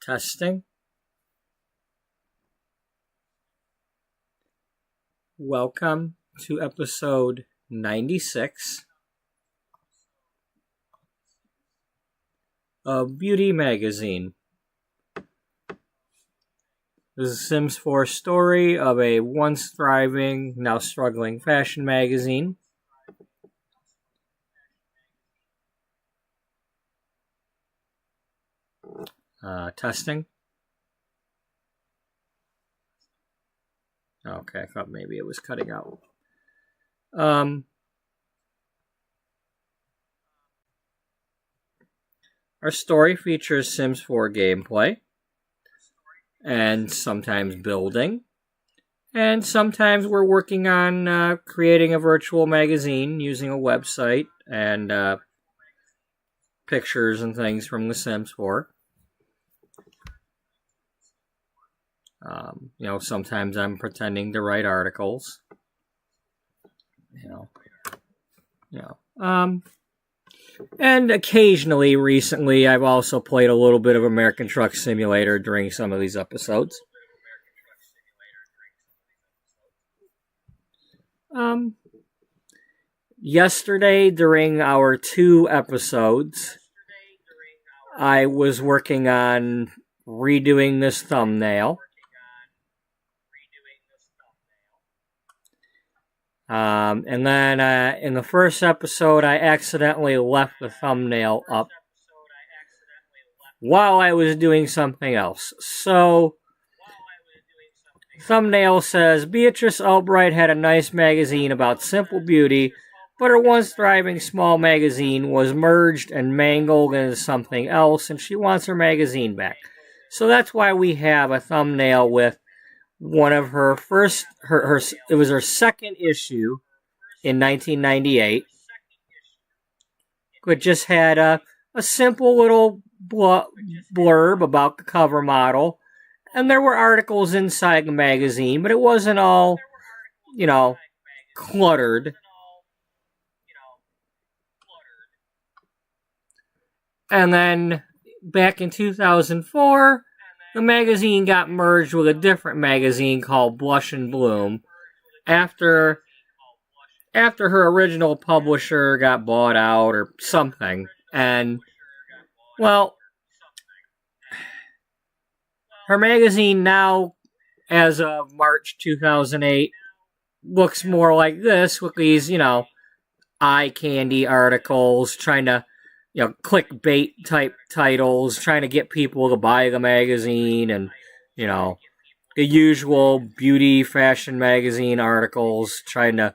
Testing. Welcome to episode 96 of Beauty Magazine. This is a Sims 4 story of a once thriving, now struggling fashion magazine. Testing. Okay, I thought maybe it was cutting out. Our story features Sims 4 gameplay, and sometimes building, and sometimes we're working on creating a virtual magazine using a website and pictures and things from The Sims 4. Sometimes I'm pretending to write articles. And occasionally, recently, I've also played a little bit of American Truck Simulator during some of these episodes. Yesterday, during our 2 episodes, I was working on redoing this thumbnail. And then in the first episode, I accidentally left the thumbnail up while I was doing something else. So, thumbnail says, Beatrice Ullbright had a nice magazine about simple beauty, but her once thriving small magazine was merged and mangled into something else, and she wants her magazine back. So that's why we have a thumbnail with one of her first, it was her second issue in 1998, which just had a simple little blurb about the cover model, and there were articles inside the magazine, but it wasn't all, cluttered. And then, back in 2004, the magazine got merged with a different magazine called Blush and Bloom after her original publisher got bought out or something. And, well, her magazine now, as of March 2008, looks more like this with these, eye candy articles trying to clickbait type titles, trying to get people to buy the magazine, and, the usual beauty fashion magazine articles, trying to,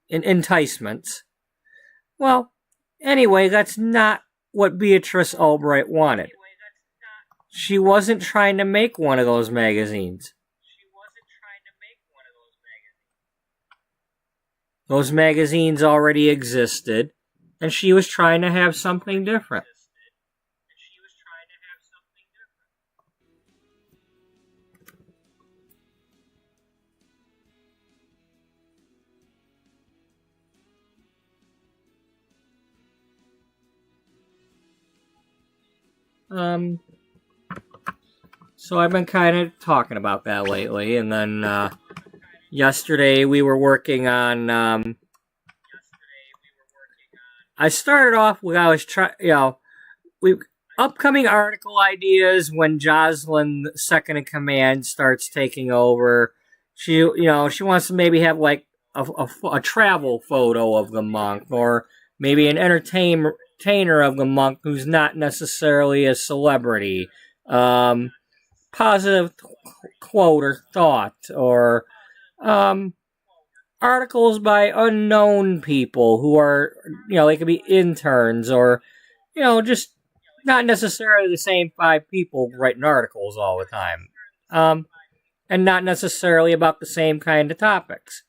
enticements. Well, anyway, that's not what Beatrice Ullbright wanted. She wasn't trying to make one of those magazines. Those magazines already existed, and she was trying to have something different. So I've been kind of talking about that lately, and then yesterday we were working on, I started off with, upcoming article ideas when Jocelyn, second in command, starts taking over. She wants to maybe have like a travel photo of the monk, or maybe an entertainer of the monk who's not necessarily a celebrity. Positive quote or thought, or articles by unknown people who are, they could be interns, or, just not necessarily the same 5 people writing articles all the time. And not necessarily about the same kind of topics.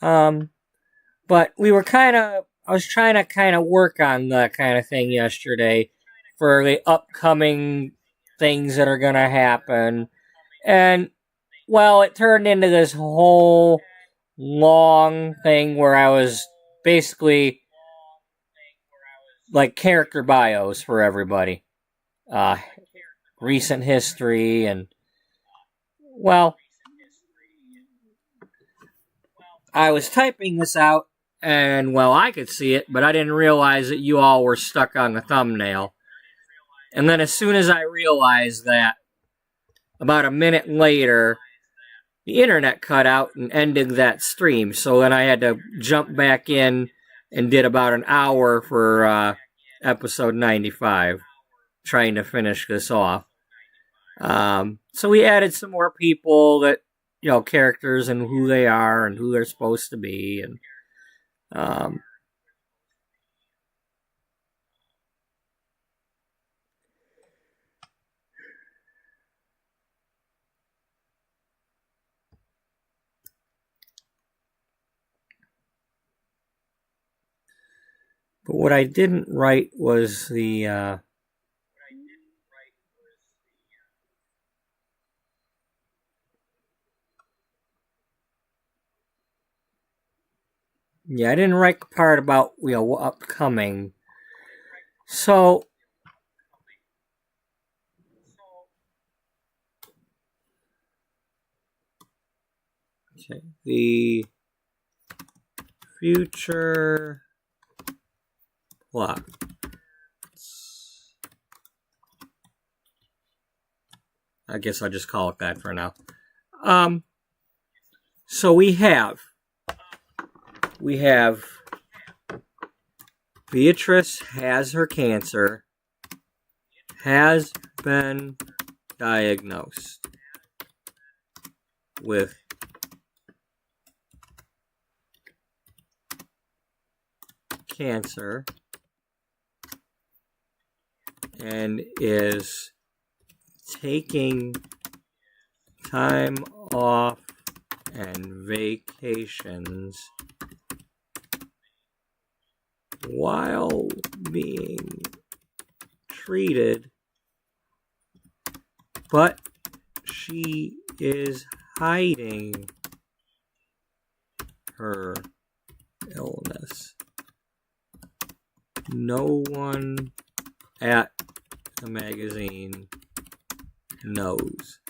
But we were kind of I was trying to kind of work on that kind of thing yesterday for the upcoming things that are going to happen. And, well, it turned into this whole long thing where I was basically like character bios for everybody. Recent history and, well, I was typing this out and, well, I could see it, but I didn't realize that you all were stuck on the thumbnail. And then as soon as I realized that, about a minute later, the internet cut out and ended that stream. So then I had to jump back in and did about an hour for episode 95, trying to finish this off. So we added some more people that, characters and who they are and who they're supposed to be. And but what I didn't write was the I didn't write the part about upcoming. So okay, the future plot. I guess I'll just call it that for now. So we have Beatrice has her cancer, has been diagnosed with cancer and is taking time off and vacations while being treated, but she is hiding her illness. No one at the magazine knows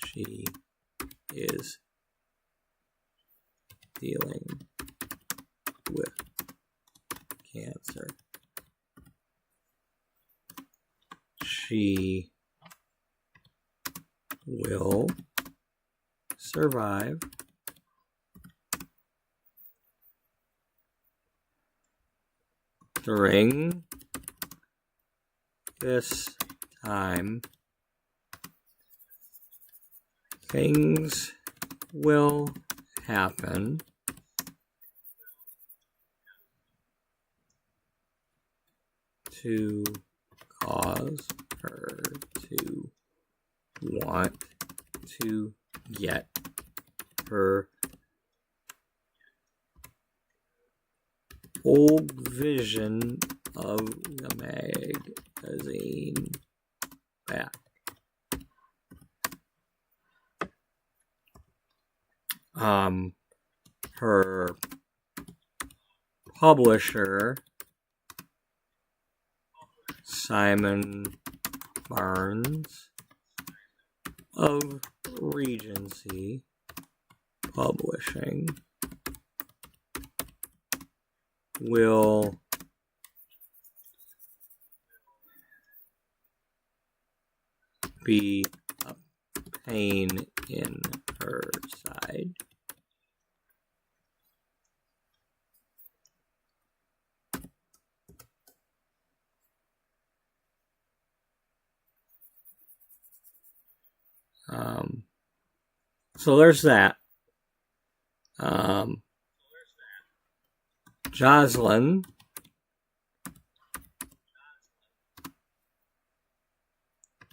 she is dealing with cancer. She will survive. During this time, things will happen to cause her to want to get her old vision of the magazine back. Her publisher, Simon Barnes of Regency Publishing, will be a pain in her side. So there's that. Jocelyn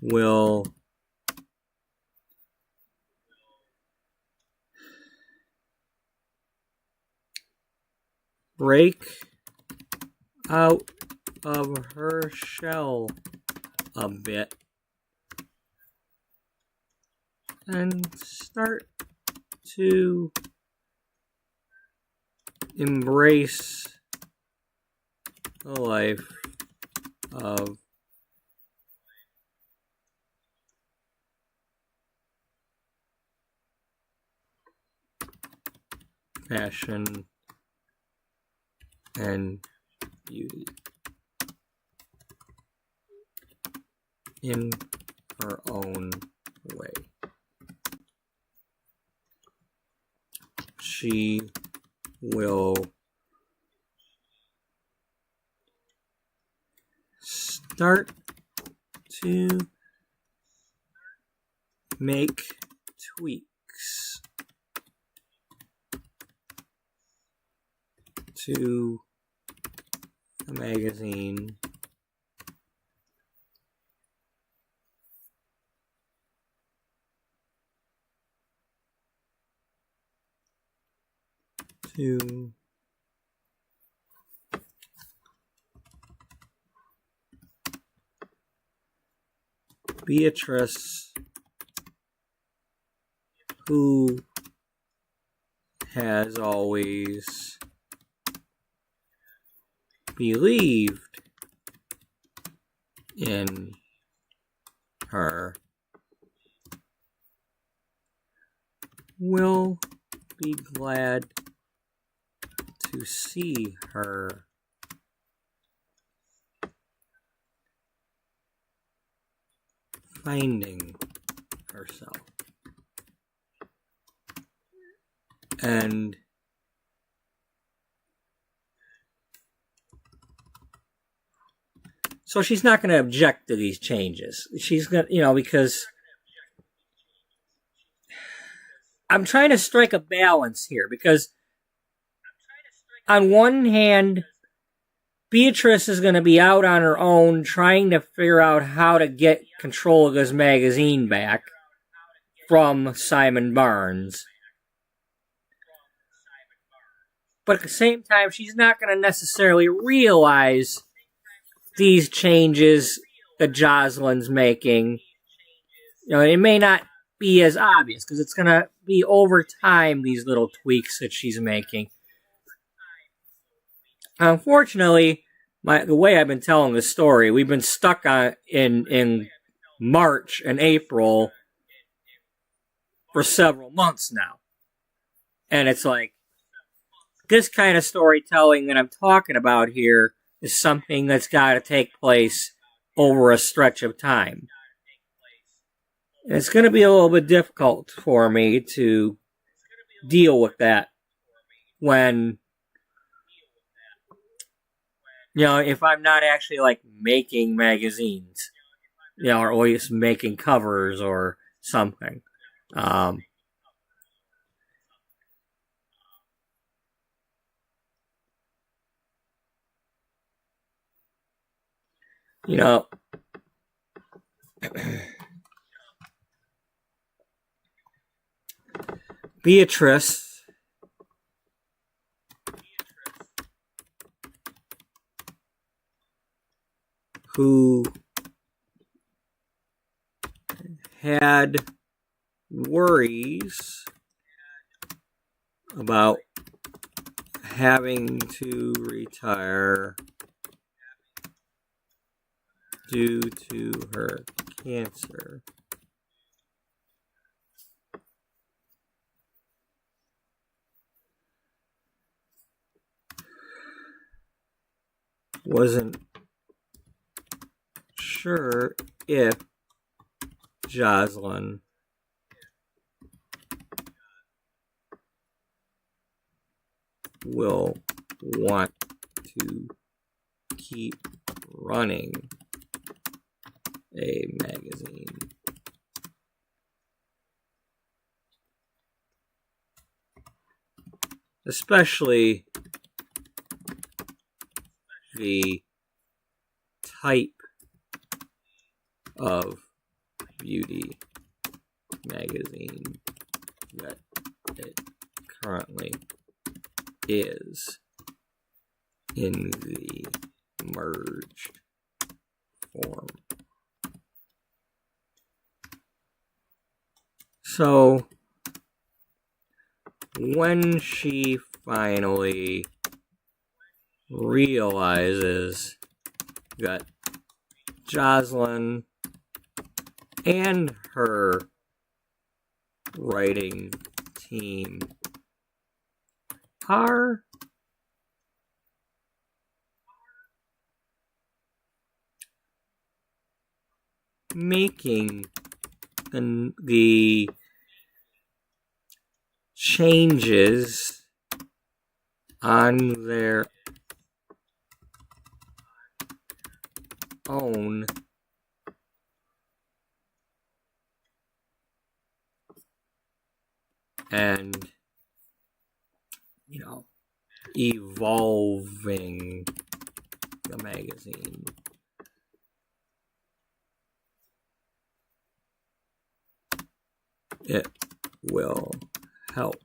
will break out of her shell a bit and start to embrace the life of fashion and beauty in her own way. She will start to make tweaks to the magazine to Beatrice, who has always believed in her, will be glad to see her finding herself. And so she's not going to object to these changes. She's going to, because I'm trying to strike a balance here, because on one hand, Beatrice is going to be out on her own trying to figure out how to get control of this magazine back from Simon Barnes. But at the same time, she's not going to necessarily realize these changes that Jocelyn's making. It may not be as obvious, because it's going to be over time, these little tweaks that she's making. Unfortunately, the way I've been telling this story, we've been stuck on in March and April for several months now. And it's like, this kind of storytelling that I'm talking about here is something that's got to take place over a stretch of time. And it's going to be a little bit difficult for me to deal with that when, if I'm not actually like making magazines, or at least making covers or something. Beatrice who had worries about having to retire due to her cancer. Wasn't sure if Jocelyn will want to keep running a magazine. Especially the type of beauty magazine that it currently is. in the merged form. So when she finally realizes that Jocelyn and her writing team are making the changes on their own and, you know, evolving the magazine. It will help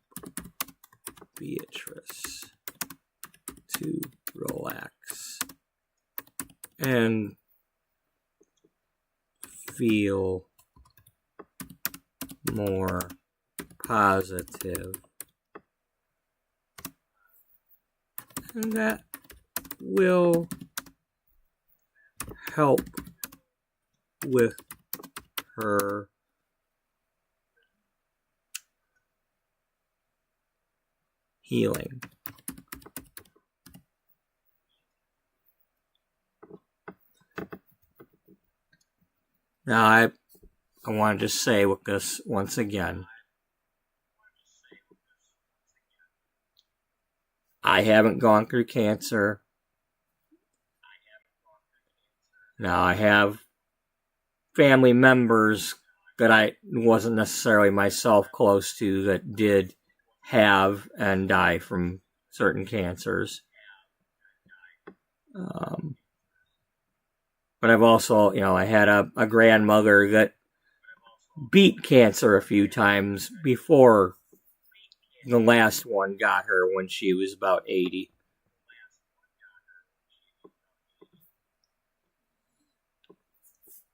Beatrice to relax and feel more positive, and that will help with her healing. Now, I want to just say with this once again, I haven't gone through cancer. Now, I have family members that I wasn't necessarily myself close to that did have and die from certain cancers. But I've also, I had a grandmother that beat cancer a few times before the last one got her when she was about 80.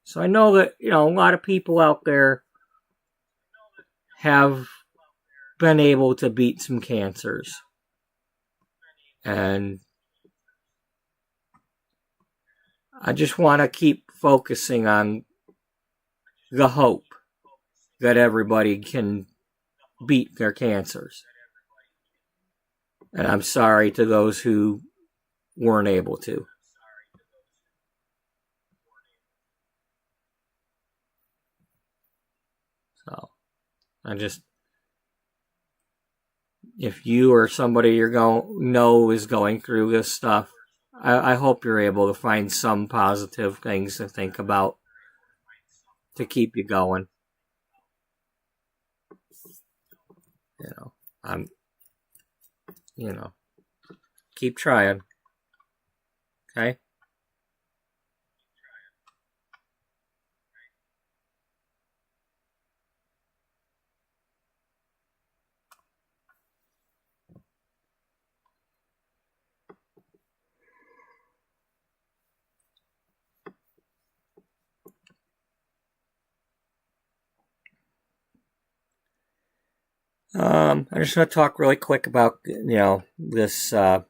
So I know that, a lot of people out there have been able to beat some cancers. And I just want to keep focusing on the hope that everybody can beat their cancers. And I'm sorry to those who weren't able to. So, if you or somebody you know is going through this stuff, I hope you're able to find some positive things to think about to keep you going. Keep trying. Okay? I just want to talk really quick about, this, this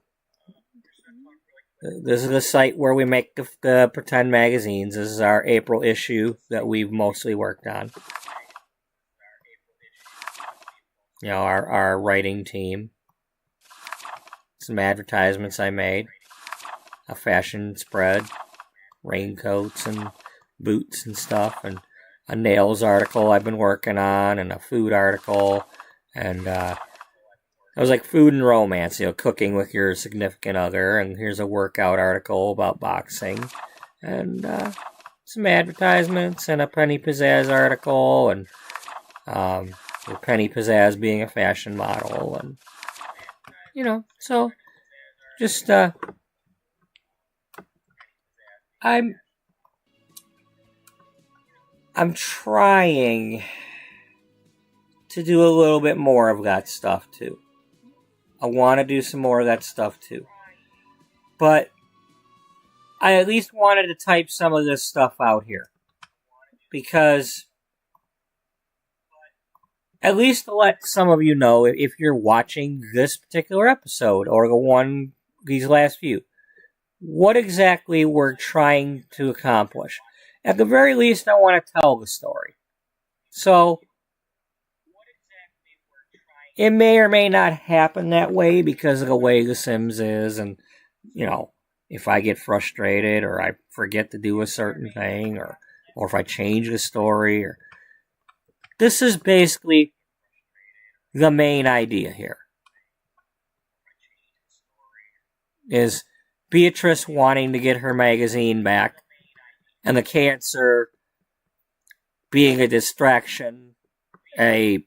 is the site where we make the pretend magazines. This is our April issue that we've mostly worked on. Our writing team. Some advertisements I made. A fashion spread. Raincoats and boots and stuff. And a nails article I've been working on. And a food article. And it was like food and romance, cooking with your significant other. And here's a workout article about boxing. And some advertisements and a Penny Pizzazz article. And Penny Pizzazz being a fashion model. And, so just, I'm trying to do a little bit more of that stuff too. I want to do some more of that stuff too. But I at least wanted to type some of this stuff out here. Because at least to let some of you know, if you're watching this particular episode or these last few, what exactly we're trying to accomplish. At the very least, I want to tell the story. So, it may or may not happen that way because of the way The Sims is, and, if I get frustrated or I forget to do a certain thing, or if I change the story, this is basically the main idea here. Is Beatrice wanting to get her magazine back, and the cancer being a distraction, a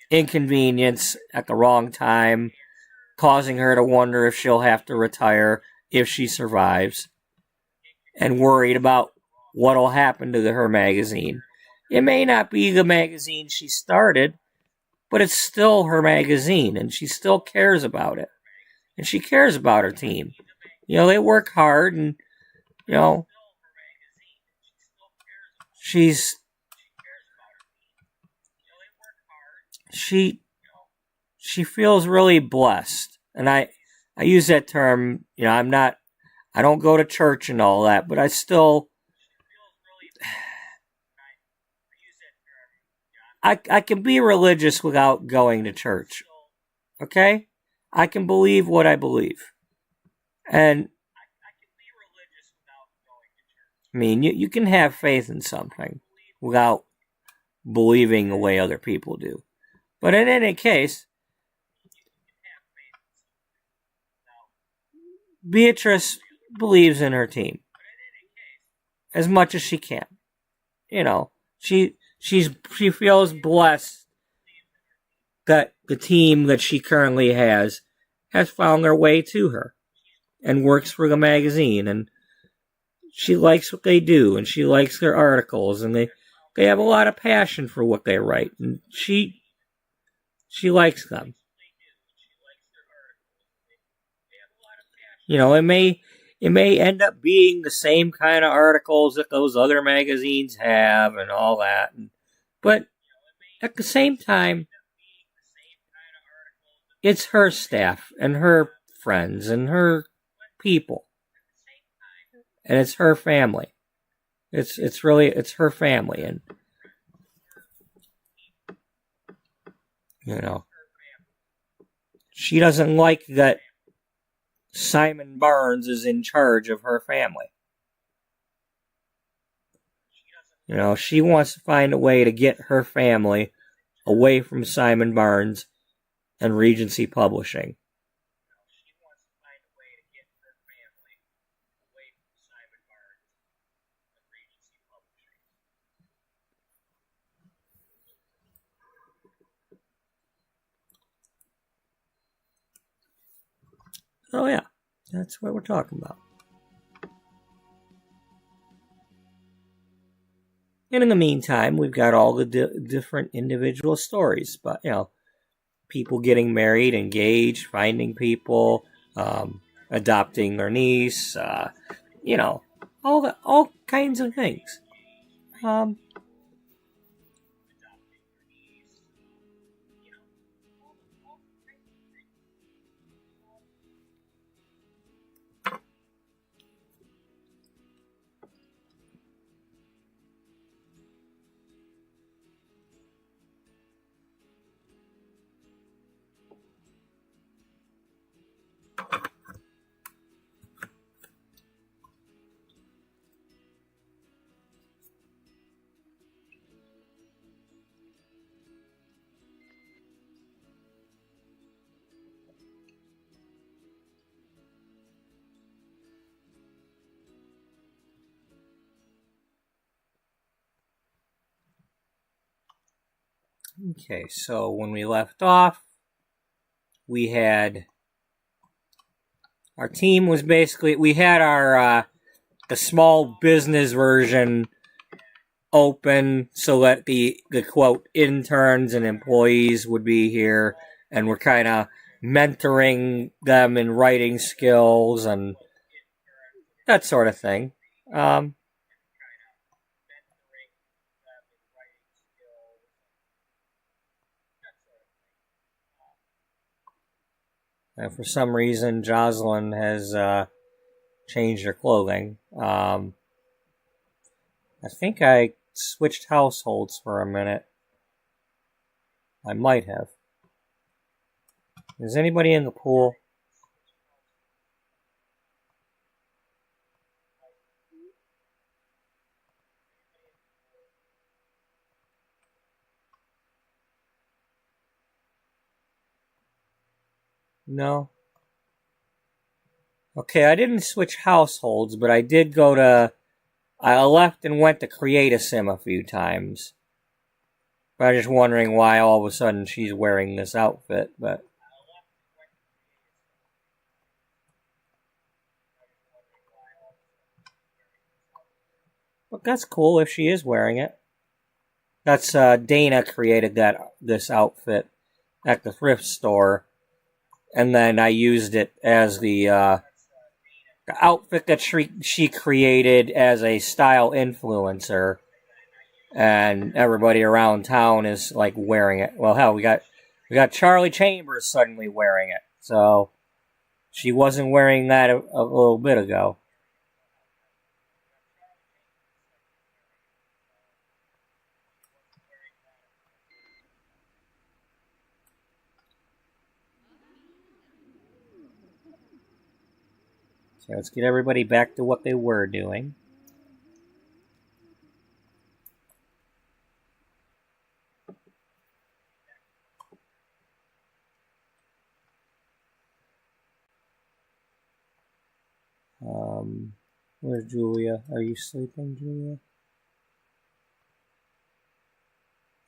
inconvenience at the wrong time, causing her to wonder if she'll have to retire if she survives, and worried about what'll happen to her magazine. It may not be the magazine she started, but it's still her magazine, and she still cares about it. And she cares about her team. They work hard, and, she feels really blessed. And I use that term, I don't go to church and all that, but I still, I can be religious without going to church. Okay? I can believe what I believe. And I mean, you can have faith in something without believing the way other people do. But in any case, Beatrice believes in her team as much as she can. She feels blessed that the team that she currently has found their way to her and works for the magazine, and she likes what they do, and she likes their articles, and they have a lot of passion for what they write, and she likes them. It may end up being the same kind of articles that those other magazines have and all that, but at the same time, it's her staff and her friends and her people. And it's her family. It's her family, and she doesn't like that Simon Barnes is in charge of her family. She wants to find a way to get her family away from Simon Barnes and Regency Publishing. Oh yeah, that's what we're talking about. And in the meantime, we've got all the different individual stories, but people getting married, engaged, finding people, adopting their niece, all kinds of things. Okay, so when we left off, we had our team was basically, we had our the small business version open so that the quote interns and employees would be here, and we're kind of mentoring them in writing skills and that sort of thing. And for some reason, Jocelyn has changed her clothing. I think I switched households for a minute. I might have. Is anybody in the pool? No? Okay, I didn't switch households, but I did go to... I left and went to create a sim a few times. But I'm just wondering why all of a sudden she's wearing this outfit, but... But that's cool if she is wearing it. That's, Dana created this outfit at the thrift store. And then I used it as the outfit that she created as a style influencer. And everybody around town is, like, wearing it. Well, hell, we got Charlie Chambers suddenly wearing it. So, she wasn't wearing that a little bit ago. So let's get everybody back to what they were doing. Where's Julia? Are you sleeping, Julia?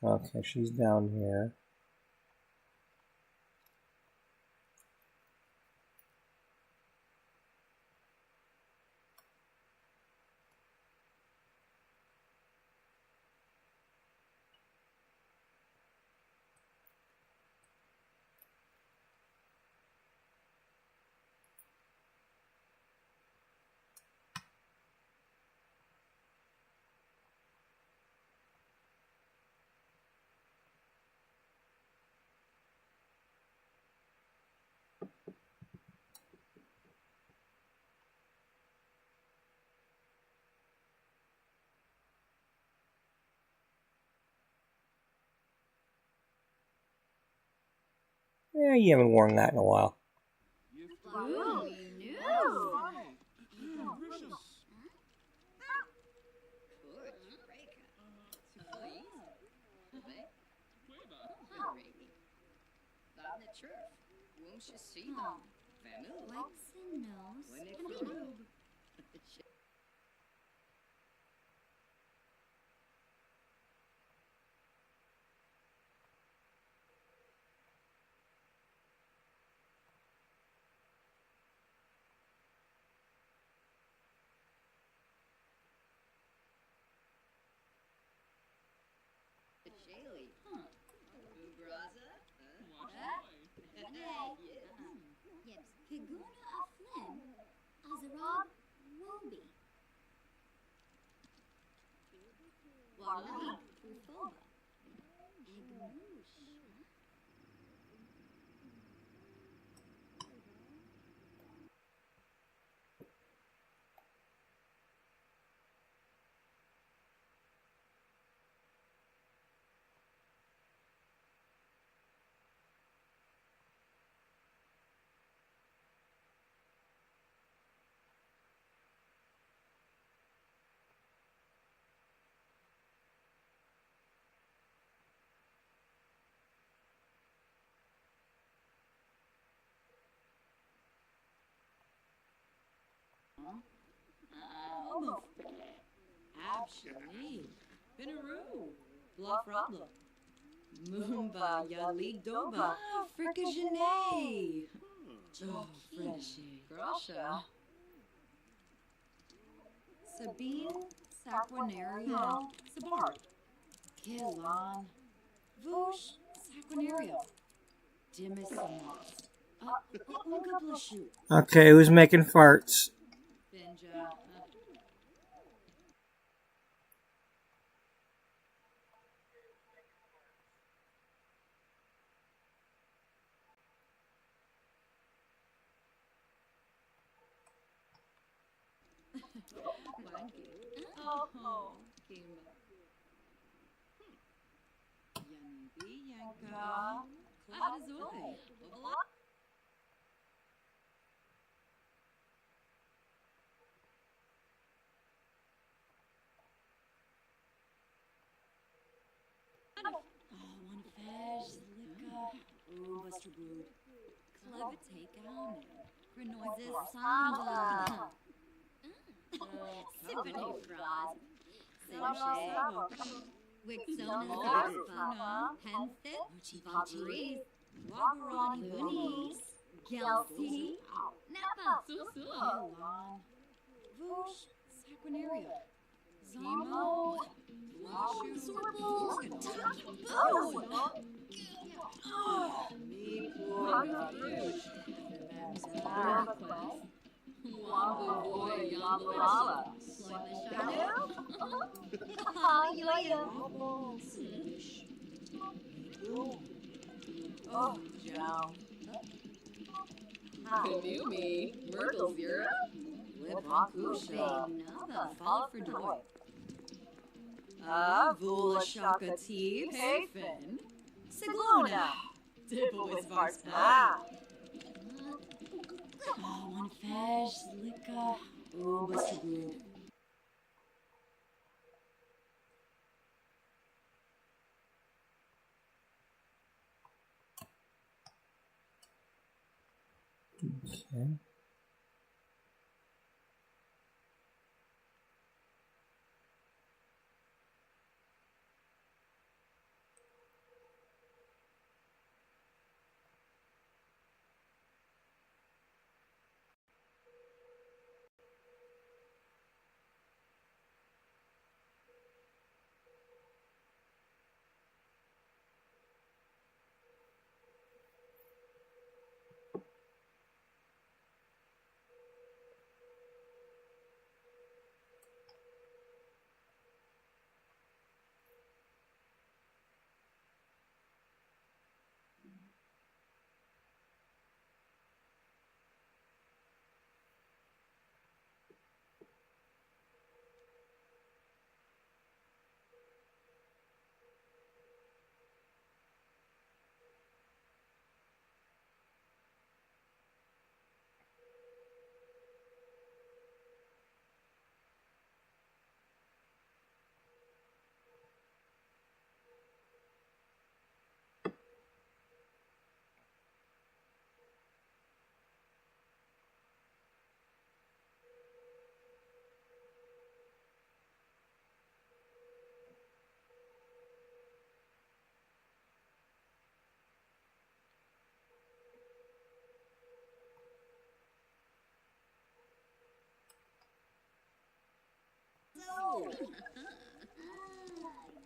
Okay, she's down here. Yeah, you haven't worn that in a while. Ooh, you knew. Absolutely. Binaroo. Bluff Rabla. Moomba Yali Doba. Fricka Oh, freshy. Grosha. Sabine Saquinario. Sabar. Kilon. Voosh Saquinario. Dimisimas. Unga Blashu. Okay, who's making farts? Benja. Monkey. Oh, Kimba. Yanibi Yanka. Klarazoi. Ovala. Oh, one fish, licka. Oh, Buster Brood. Clever take on him. Grenoises samba. Sippity frost. Sinshavo. Wixona Zarfana. Hensit. Vampiris. Wabarani Bunnies. Gelsey. Napa. Elon. Voosh. Saquinario. Zemo. Sorbo. Wamba boy, Yamala. Oh, Joe. Kanumi, Myrtle Zero, Lipakusha, Follow for Joy. Vula Shaka Tea, Payfin, Siglona, Dipple with Varsa. Oh, one fish, Licka, oh, Buster Brood. Okay.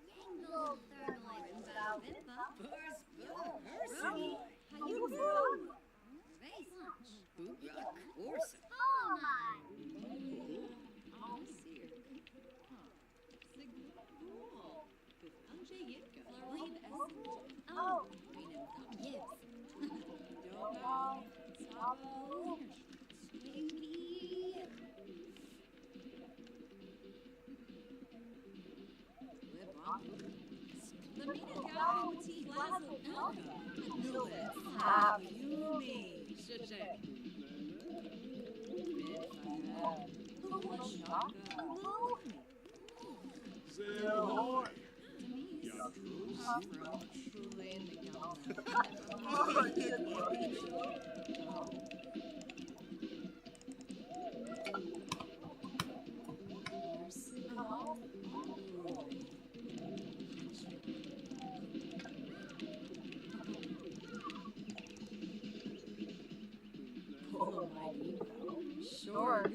Yangle Thermoid Vimba Vimba. Percy. How you do? Face lunch. Boobrock. Orson. Oh my. Oh, seer. Sigma. Cool. With Anje Yitka. Florine Essence. Oh. Meaning Gibbs. Dogo. Sabo. Stinky. Lip on. Lamina Gabo Tea Lazo Elka. Nulis. Yumi. Shit. Lula Shaka. Zehoy! Short.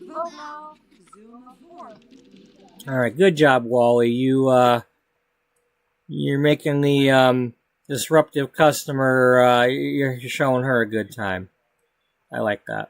Vomo. Zuma 4. All right, good job, Wally. You're making the disruptive customer. You're showing her a good time. I like that.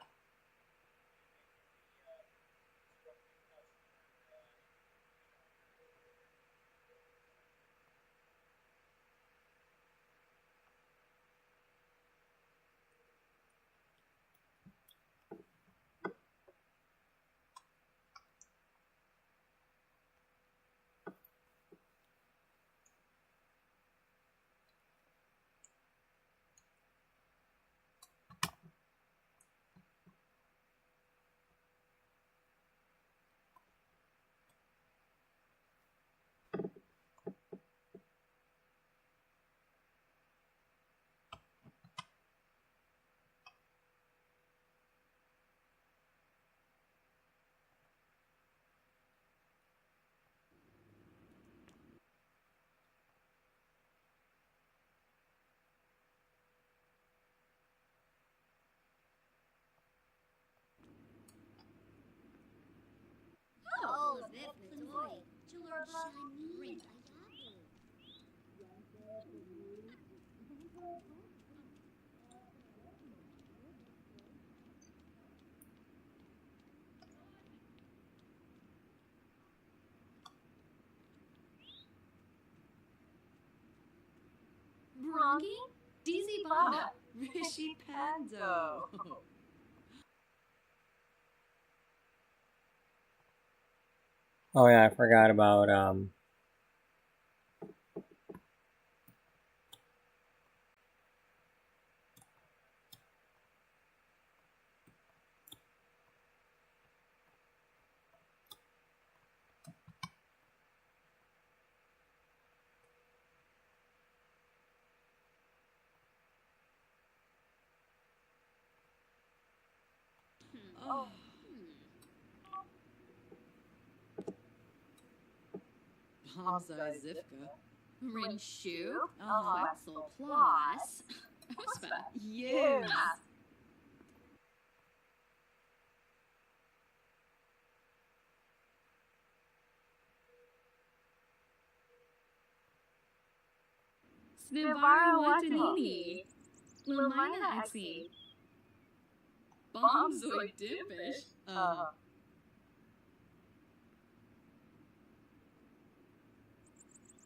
Bonking? DZ Baba. Rishi Pando. Oh yeah, I forgot about Oh. Hamza Zivka. Rinshu. Uh-huh. Wetzel Ploss. Uspa. Yes. Snivara Watanini. Lamina Exie. Bombzoid Dimpish. Uh-huh.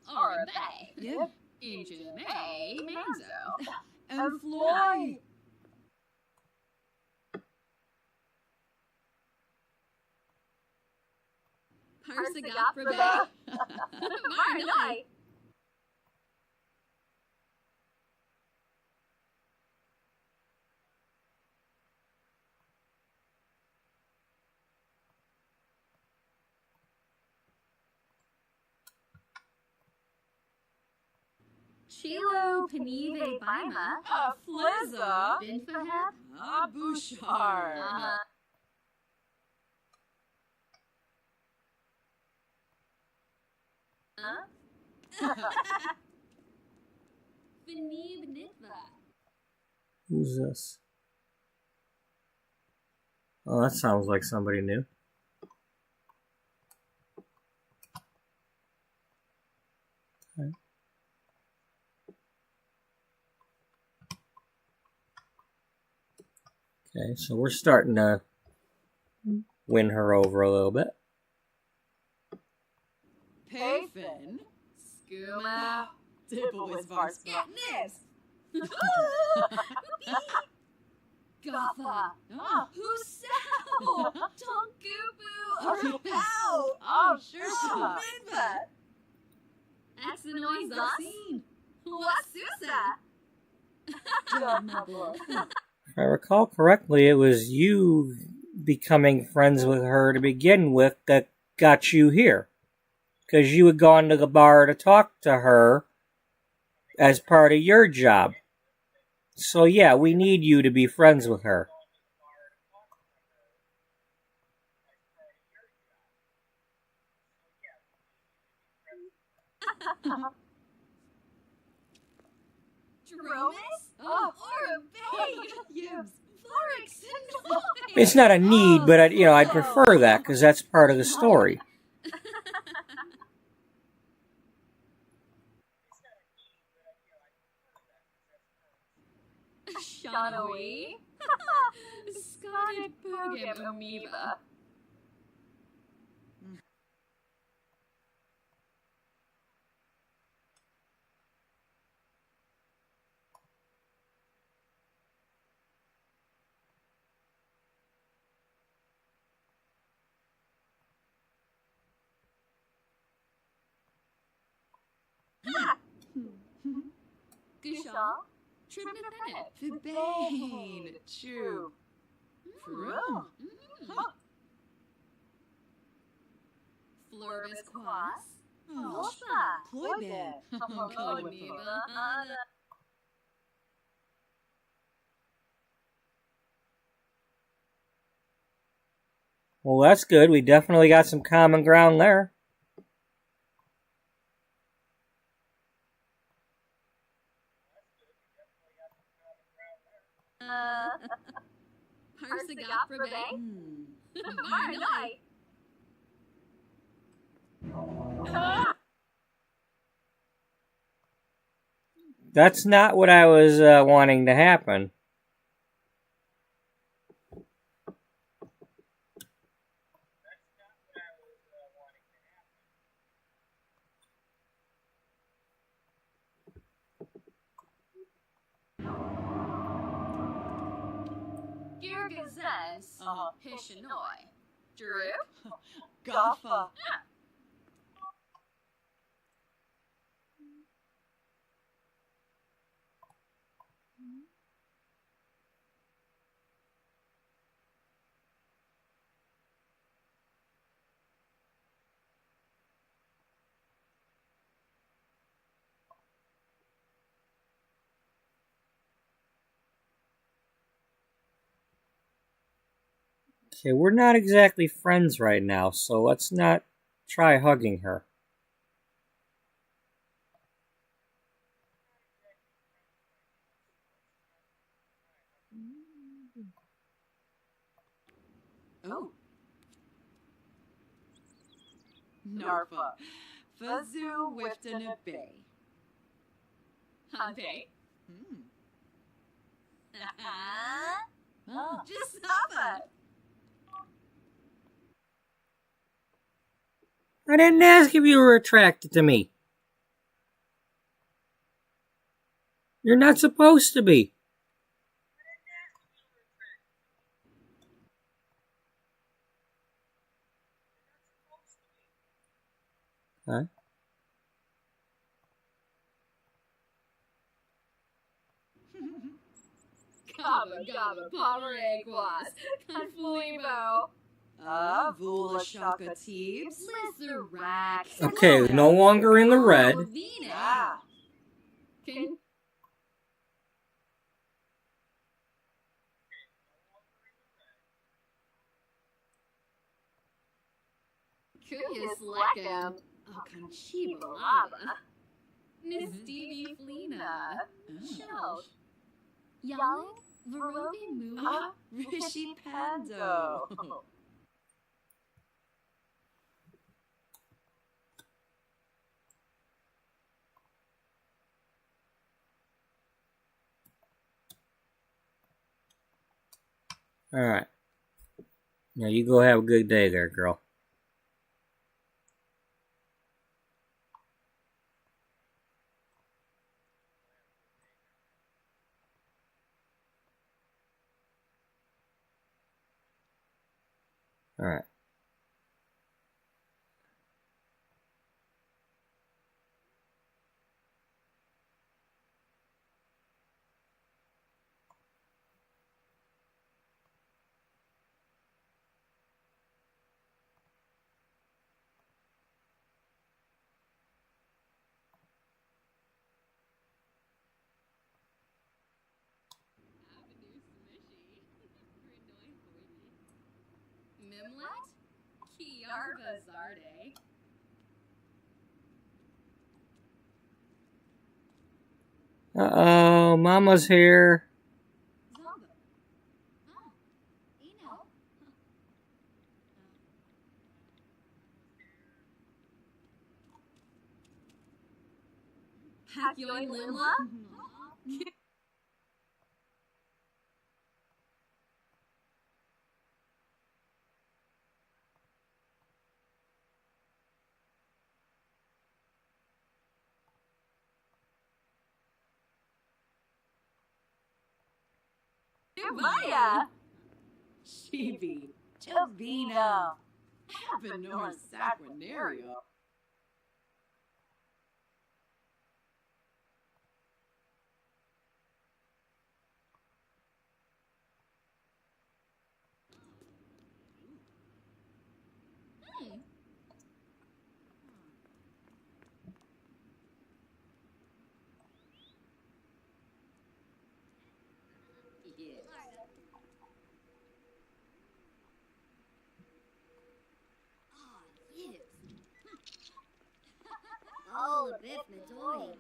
Orabe. Yep. Injame Manzo. And Floy. Parsagoprabe. Marnai. Chilo Panive Baima. Flizza. Binfaheb. Abushar. Finib Nitva. who's this? Oh, that sounds like somebody new. Okay. Okay, so we're starting to win her over a little bit. Payfin. Skooma. Dibblewis Vars. Yeah, Nibs. Gotha. Oh. Husao. Tonkubu. Oh, Pow. Oh, sure. Minva. Exanoid Zasin. Wasusa. If I recall correctly, it was you becoming friends with her to begin with that got you here. Because you had gone to the bar to talk to her as part of your job. So yeah, we need you to be friends with her. Dromis? Oh. Orabane. Yibs. Florix. It's not a need, but I'd prefer that because that's part of the story. Shanawi. Scotted Bogam Amoeba. Gushal. Tribnathenet. Fibane. Chew. Frum. Florvis Quas. Oh, Wolfa. Ploybin. Amoeba. Well, that's good. We definitely got some common ground there. Parsagoprabe. Marnai. That's not what I was wanting to happen. Girgazes. Hishanoi. Droop. Gaffa. Okay, we're not exactly friends right now, so let's not try hugging her. Oh. Narfa. Fazoo Wifton a Bay. Hunpei. Ah. Just stop it. I didn't ask if you were attracted to me. You're not supposed to be. Huh? Gaba, Pomeranguas. Confulibo. Vula Shaka Teebs. Lizarax. Okay, no longer in the red. Venus. Ah. Can Curious Leckham. Conchiba Lava. Nistivi Flina. Shelsh. Young Verovi Moo. Rishi Pando. Alright. Now you go have a good day there, girl. Alright. Mimlet? Kiarva Zarde. Uh-oh, Mama's here. Zombo. Eno. Hakyoin Limla? Maya! Chibi. Chavina. Avenor Saquinario. Oh, Biff Madoy.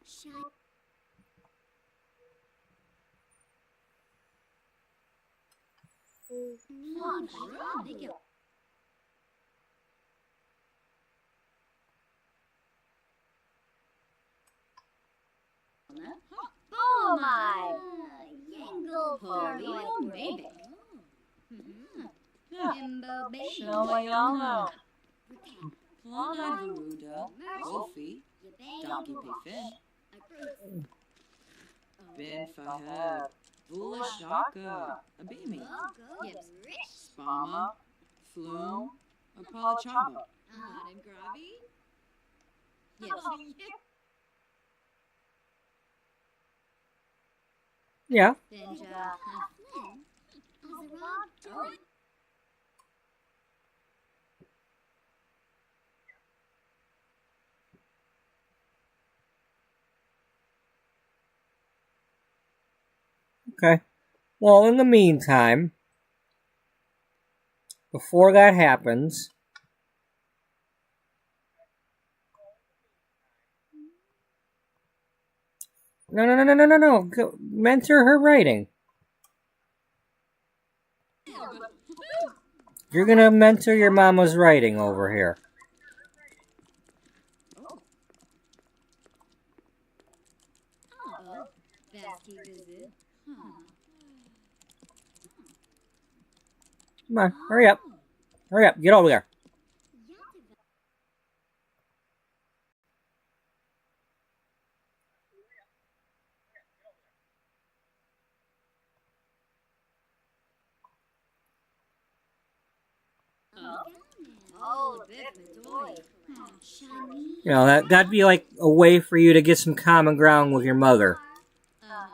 Shut. Oh my! Yangle Polio, maybe. Bimbo baby. Shalayano. Plana Veruda. Wolfie. Donkey Pay Finn. Ben Fahad. Vula Shaka, Abimi, Yips. Spama, Flume, Apalachaba. And Gravi. Yips. Yeah. Benja. Flynn. Azarab. Okay. Well, in the meantime, before that happens, no. Go, mentor her writing. You're gonna mentor your mama's writing over here. Vasky visit. Come on, hurry up. Hurry up, get over there. Oh, bit toy. Shiny. You know, that'd be like a way for you to get some common ground with your mother.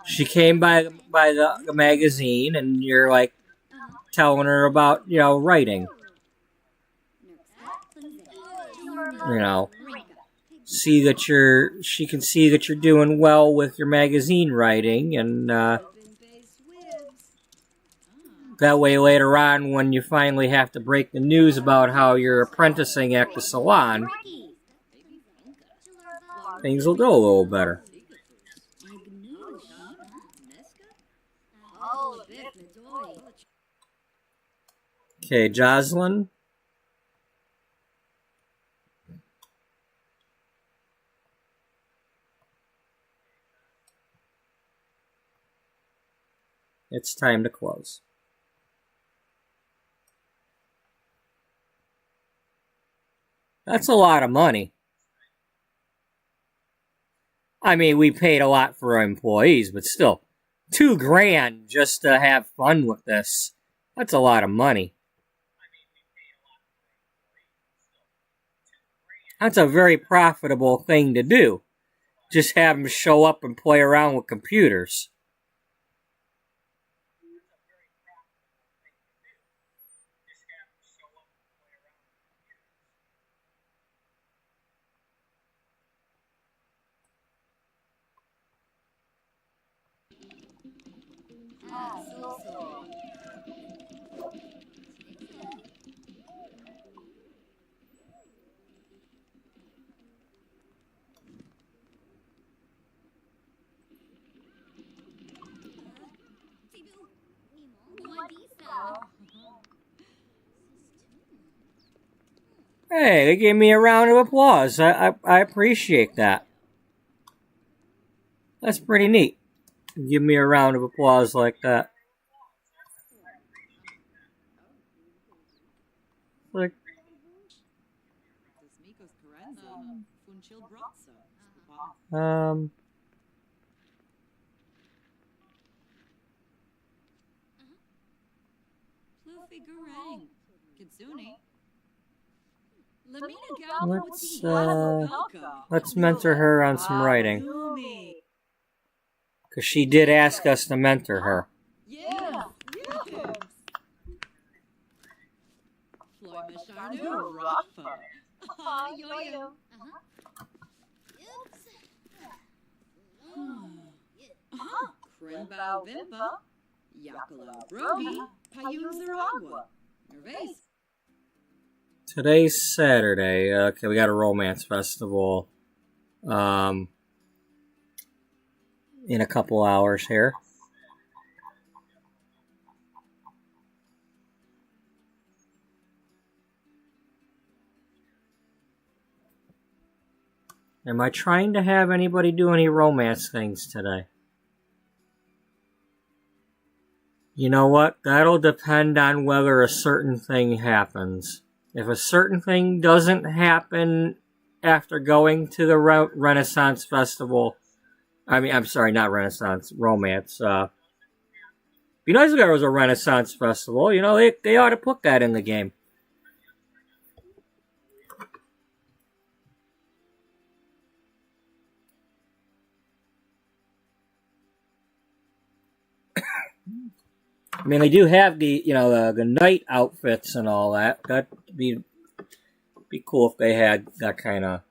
She came by the magazine, and you're like telling her about, you know, writing. You know, she can see that you're doing well with your magazine writing, and that way later on, when you finally have to break the news about how you're apprenticing at the salon, things will go a little better. Oh, bit toy. Okay, Jocelyn. It's time to close. That's a lot of money. I mean, we paid a lot for our employees, but still, $2,000 just to have fun with this. That's a lot of money. That's a very profitable thing to do. Just have them show up and play around with computers. So. Hey, they gave me a round of applause. I appreciate that. That's pretty neat. Give me a round of applause like that. Like, let's mentor her on some writing. Because she did ask us to mentor her. Yeah. Krimbao Vimpa, Yakalo Groby, Payun Zaragua, Nervase. Today's Saturday. Okay, we got a romance festival in a couple hours here. Am I trying to have anybody do any romance things today? You know what? That'll depend on whether a certain thing happens. If a certain thing doesn't happen after going to the Renaissance Festival, I'm sorry, not Renaissance, Romance, Be nice if there was a Renaissance festival. You know, they ought to put that in the game. I mean, they do have the night outfits and all that. That'd be cool if they had that kind of.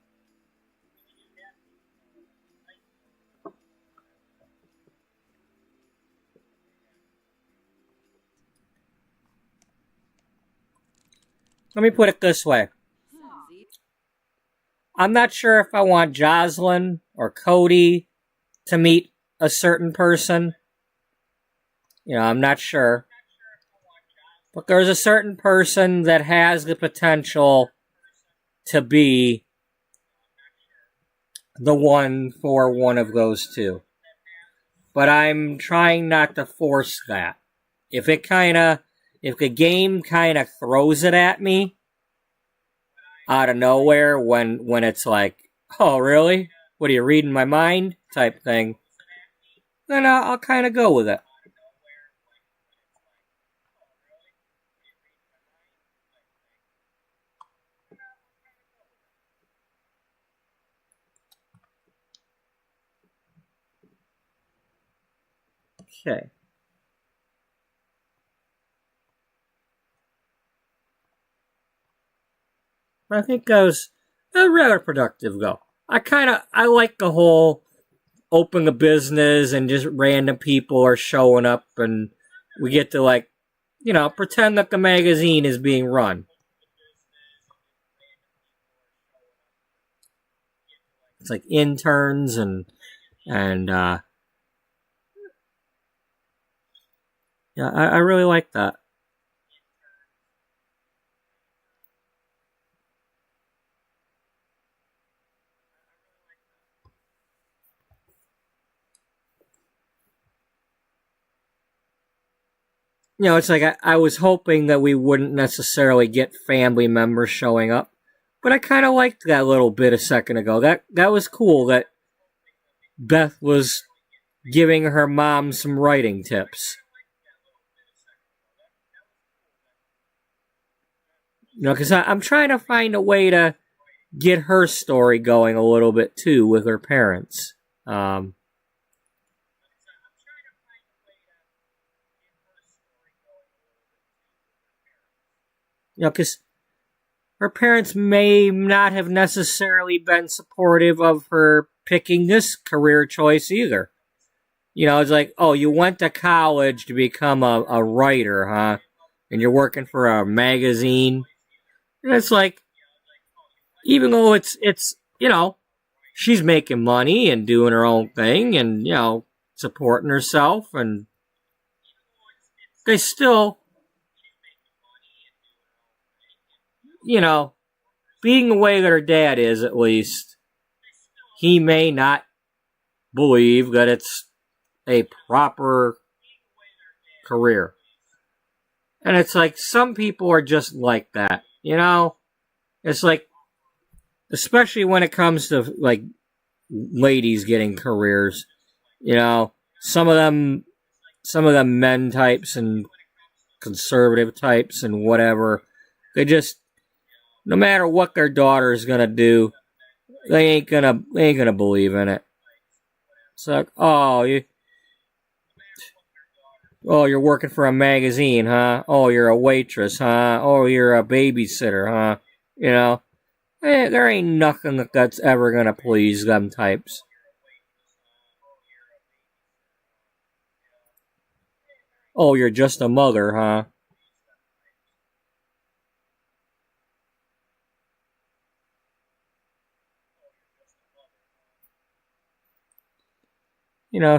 Let me put it this way. I'm not sure if I want Jocelyn or Cody to meet a certain person. You know, I'm not sure. But there's a certain person that has the potential to be the one for one of those two. But I'm trying not to force that. If the game kind of throws it at me out of nowhere when it's like, oh, really? What are you reading my mind? Type thing. Then I'll kind of go with it. Okay. I think that was a rather productive go. I like the whole open a business and just random people are showing up and we get to pretend that the magazine is being run. It's like interns and yeah, I really like that. You know, it's like I was hoping that we wouldn't necessarily get family members showing up, but I kind of liked that little bit a second ago. That was cool that Beth was giving her mom some writing tips. You know, because I'm trying to find a way to get her story going a little bit too with her parents. You know, because her parents may not have necessarily been supportive of her picking this career choice either. You know, it's like, oh, you went to college to become a writer, huh? And you're working for a magazine. And it's like, even though it's she's making money and doing her own thing and, supporting herself, and they still, being the way that her dad is, at least, he may not believe that it's a proper career. And it's like, some people are just like that, It's like, especially when it comes to, like, ladies getting careers, some of them men types and conservative types and whatever, they just, no matter what their daughter is gonna do, they ain't gonna believe in it. It's like, you're working for a magazine, huh? Oh, you're a waitress, huh? Oh, you're a babysitter, huh? There ain't nothing that's ever gonna please them types. Oh, you're just a mother, huh?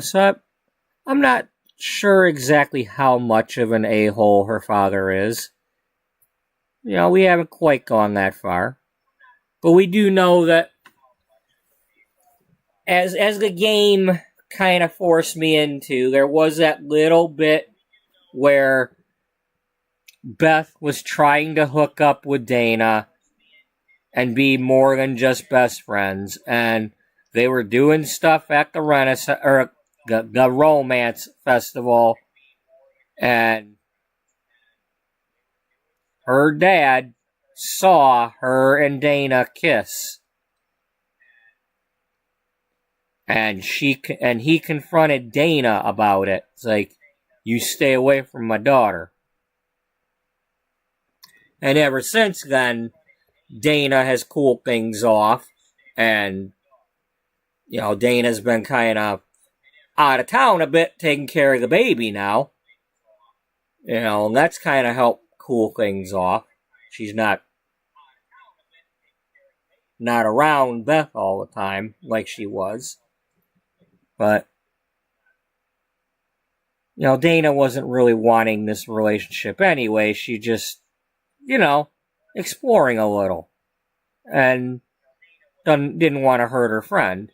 So I'm not sure exactly how much of an a-hole her father is. We haven't quite gone that far. But we do know that as the game kind of forced me into, there was that little bit where Beth was trying to hook up with Dana and be more than just best friends, and they were doing stuff at the Renaissance or the romance festival, And her dad saw her and Dana kiss. And he confronted Dana about it. It's like, you stay away from my daughter. And ever since then, Dana has cooled things off. And, Dana's been kind of out of town a bit, taking care of the baby now. And that's kind of helped cool things off. She's not around Beth all the time like she was. But, Dana wasn't really wanting this relationship anyway. She just, exploring a little. And didn't want to hurt her friend.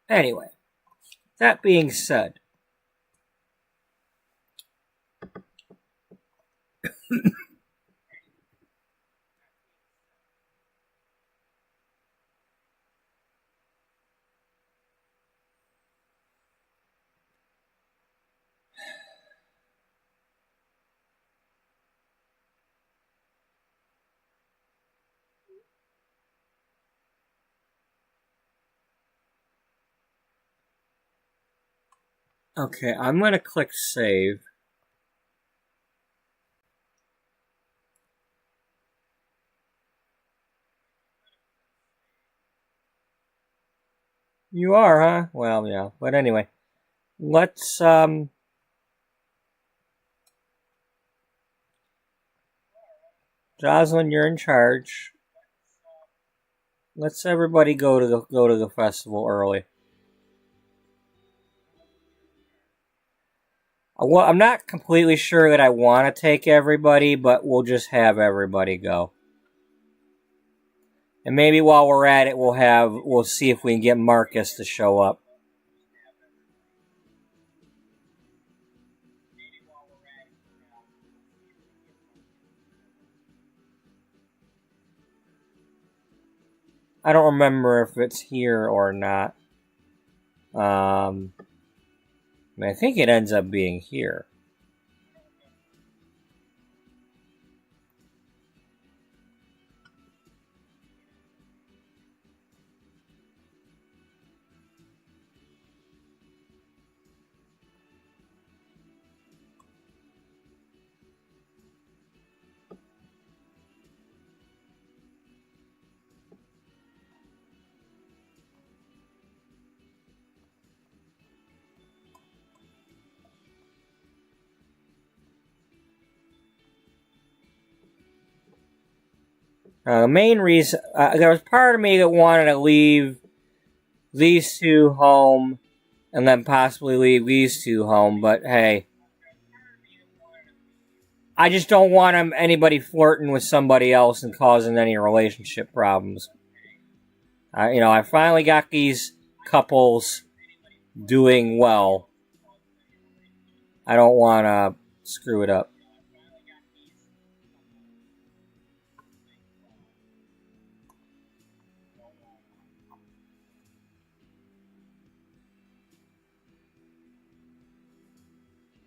Anyway, that being said, okay, I'm going to click save. You are, huh? Well, yeah. But anyway, let's, Jocelyn, you're in charge. Let's everybody go to the festival early. Well, I'm not completely sure that I want to take everybody, but we'll just have everybody go. And maybe while we're at it, we'll see if we can get Marcus to show up. I don't remember if it's here or not. I think it ends up being here. The main reason, there was part of me that wanted to leave these two home and then possibly leave these two home, but hey, I just don't want anybody flirting with somebody else and causing any relationship problems. I finally got these couples doing well. I don't want to screw it up.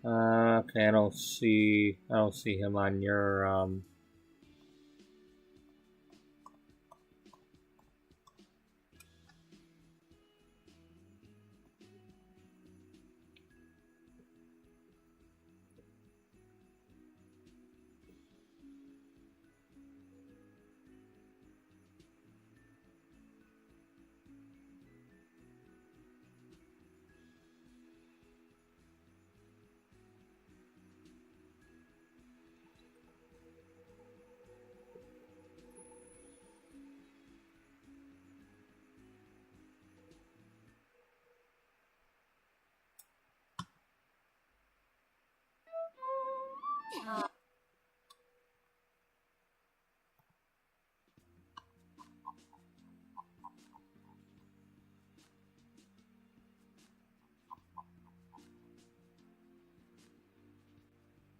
Okay, I don't see him on your,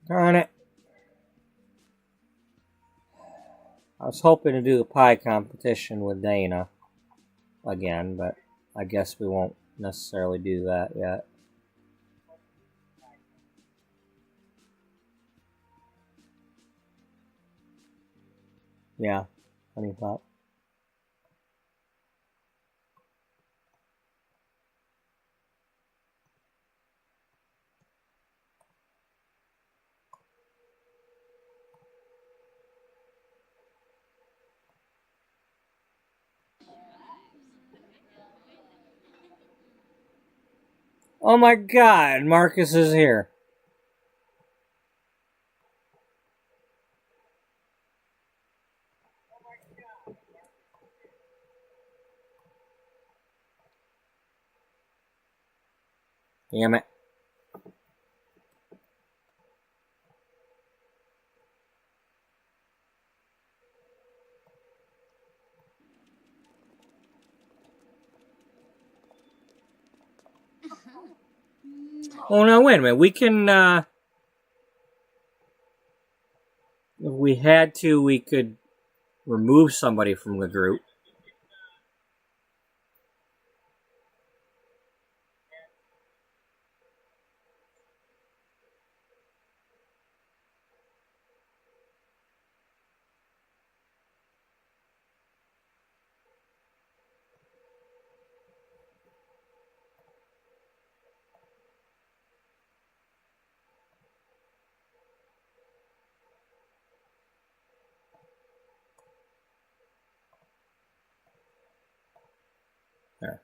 Darn it. I was hoping to do a pie competition with Dana again, but I guess we won't necessarily do that yet. Yeah, honey pot. Oh my god, Marcus is here. Damn it. Oh no, wait a minute. We can, if we had to, we could remove somebody from the group. There.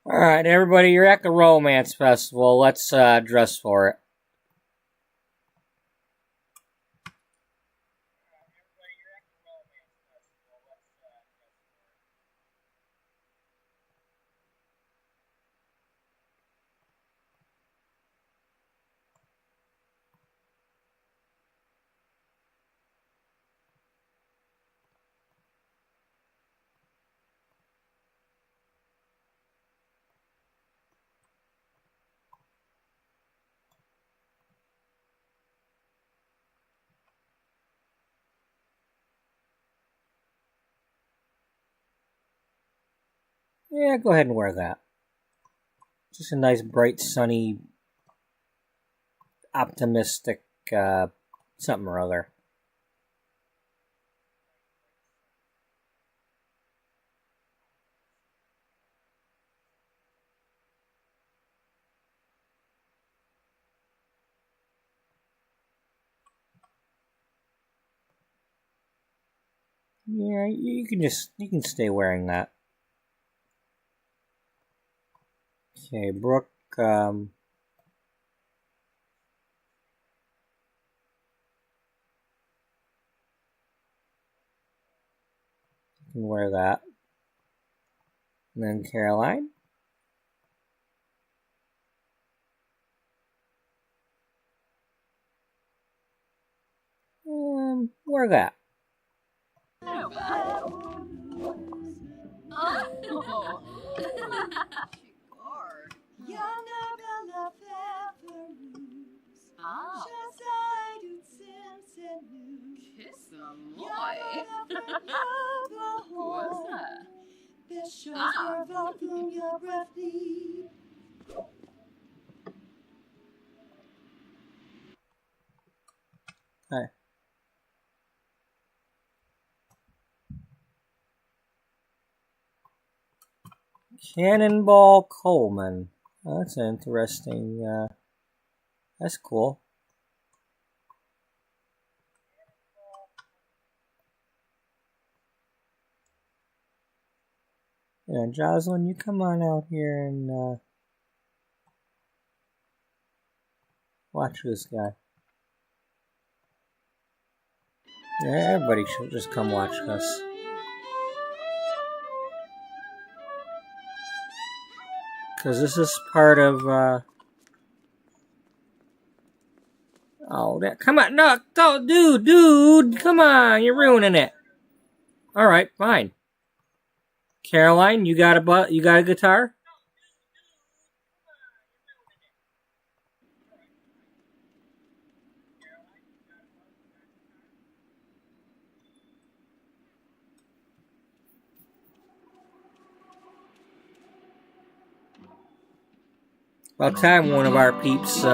Alright, everybody, you're at the Romance Festival. Let's dress for it. Yeah, go ahead and wear that. Just a nice, bright, sunny optimistic something or other. Yeah, you can stay wearing that. Okay, Brooke. Can wear that. And then Caroline. Wear that. Okay. Cannonball Coleman. Oh, that's an interesting. That's cool. Yeah, Jocelyn, you come on out here and watch this guy. Yeah, everybody should just come watch us. Because this is part of, oh, that, come on, no, dude, come on, you're ruining it. Alright, fine. Caroline, you got a guitar? About time one of our peeps,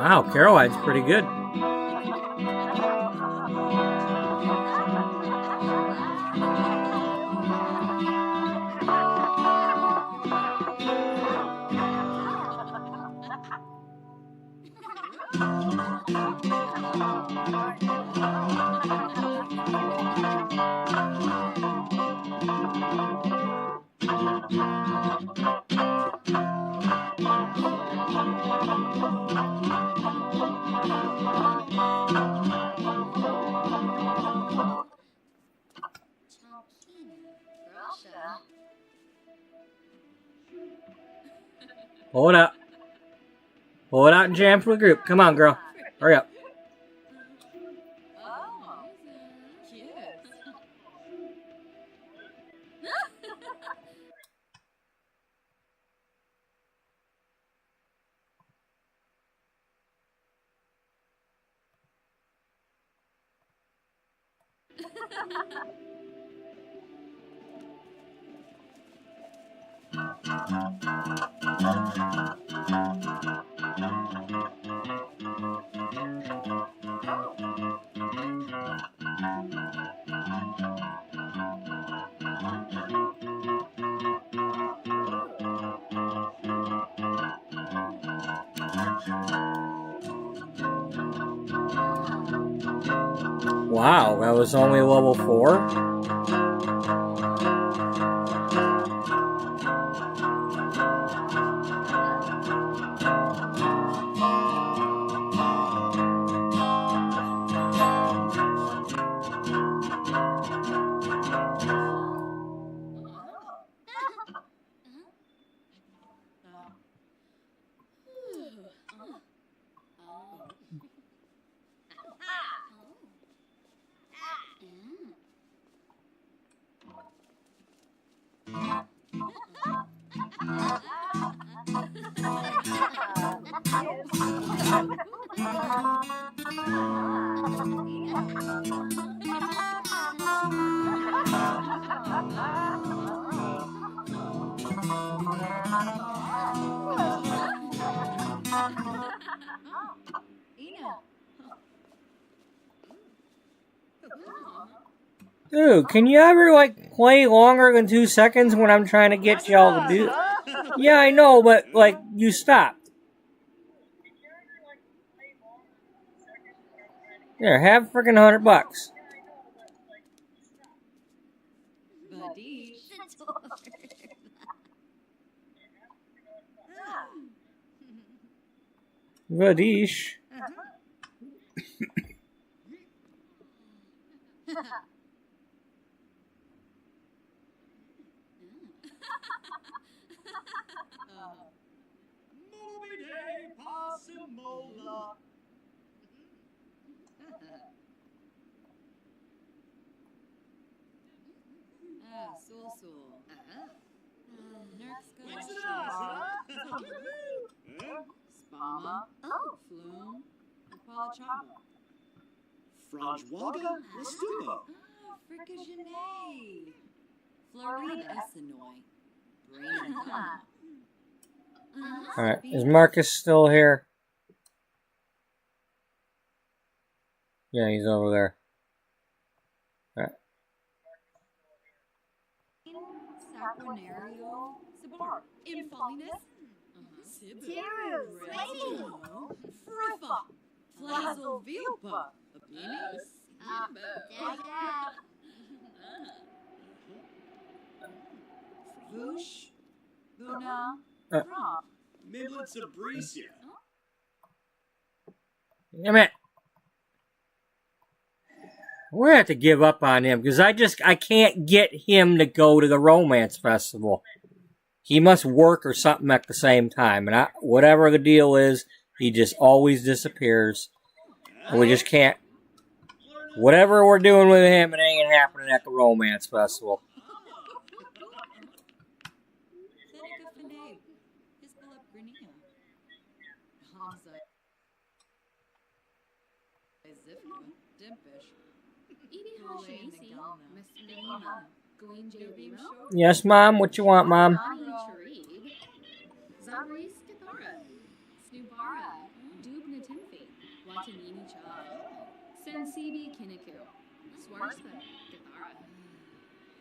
wow, Caroline's pretty good. Hold up. Hold out and jam for the group. Come on, girl. Hurry up. Wow, that was only level 4? Dude, can you ever, like, play longer than 2 seconds when I'm trying to get y'all to do... Yeah, I know, but, like, you stopped. Here, have freaking $100. Vadish. Spama, Flume, and Palachama. Franjwaga, Lastumo. Fricajane. Florida Essenoy. Brain Alright, is Marcus still here? Yeah, he's over there. Alright. Saquinario. Sabar. Infolinus. Teru, Slady. Friffa. Flazzle Vilpa. Apinis. Dada. Voosh. Luna. Uh. Prop. Miblet Sabricia. Damn it. We're gonna have to give up on him because I can't get him to go to the romance festival. He must work or something at the same time, and whatever the deal is, he just always disappears. And we just can't. Whatever we're doing with him, it ain't happening at the romance festival. Seneca Finade. Hispalep Grania. Hamza. Zifka. Dimpish. Edie Hashimisi. Mesmina. Gwinje Limo. Yes, Mom? What you want, Mom? Ani Charib. Zabri Skithara. Snubara. Dubna Timfi. Watanini Cha. Sensibi Kiniku. Swarspa. Githara.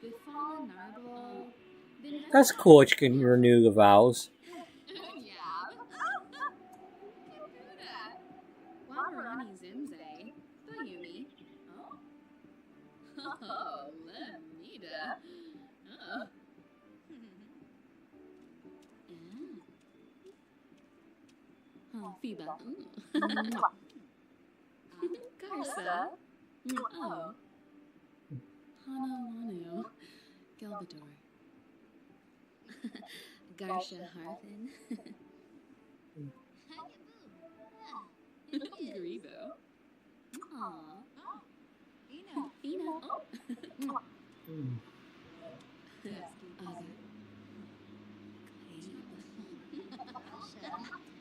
Bifala Narble. That's cool that you can renew the vows. Wabarani Zimze. Bayumi. Oh, Lemida. Oh. Oh, Fiba. Garza. Oh. Hanawanu. Galvador. Garsha Harthin. Grebo. Aw. Ina. Oh.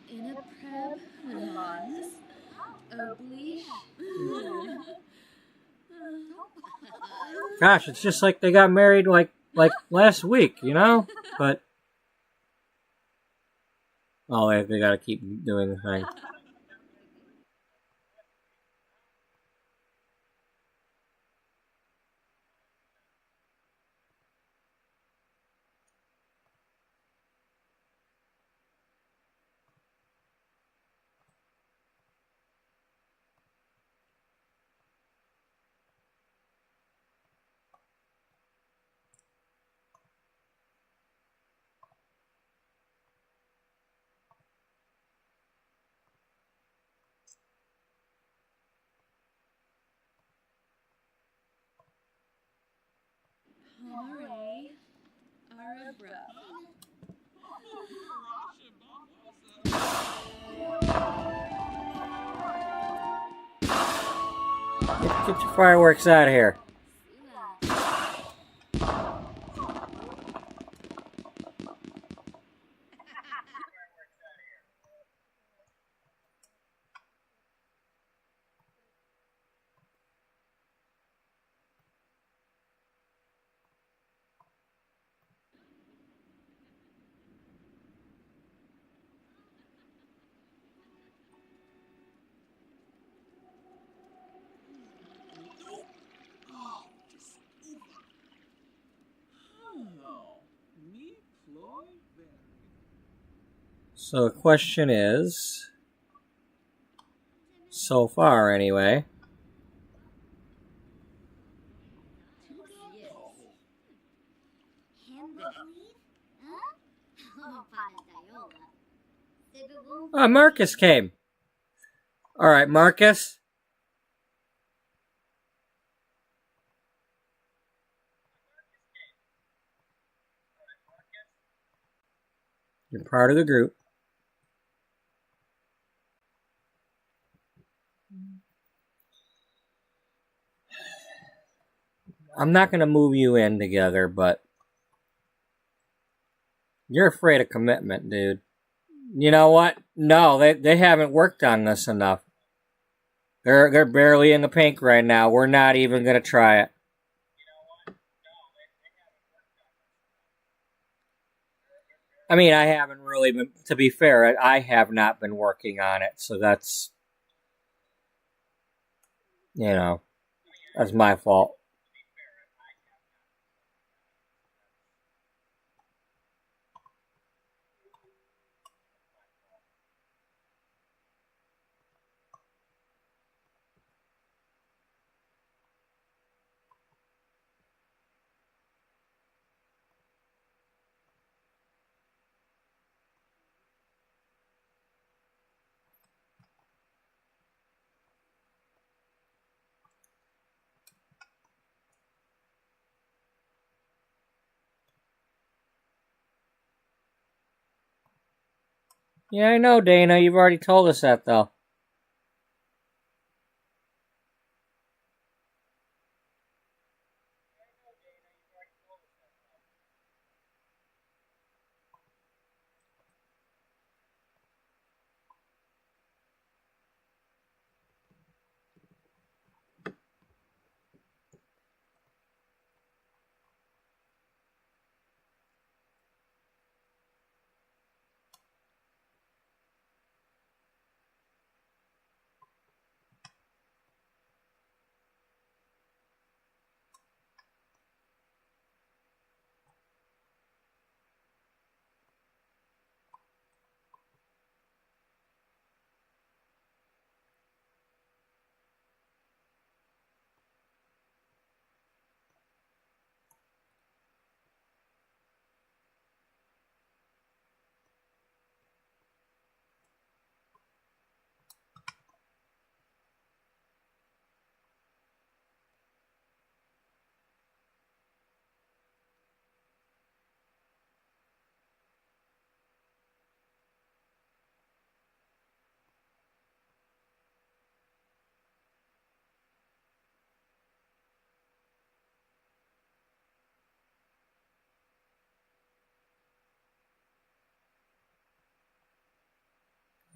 In a prep Hans. Oblique. Gosh, it's just like they got married like last week, you know? But oh, they gotta keep doing the thing. Homare. Arabra. Get your fireworks out of here. So the question is, so far anyway, Marcus came. All right, Marcus. You're part of the group. I'm not going to move you in together, but you're afraid of commitment, dude. You know what? No, they haven't worked on this enough. They're barely in the pink right now. We're not even going to try it. I mean, I haven't really been, to be fair, I have not been working on it, so that's, that's my fault. Yeah, I know, Dana. You've already told us that, though.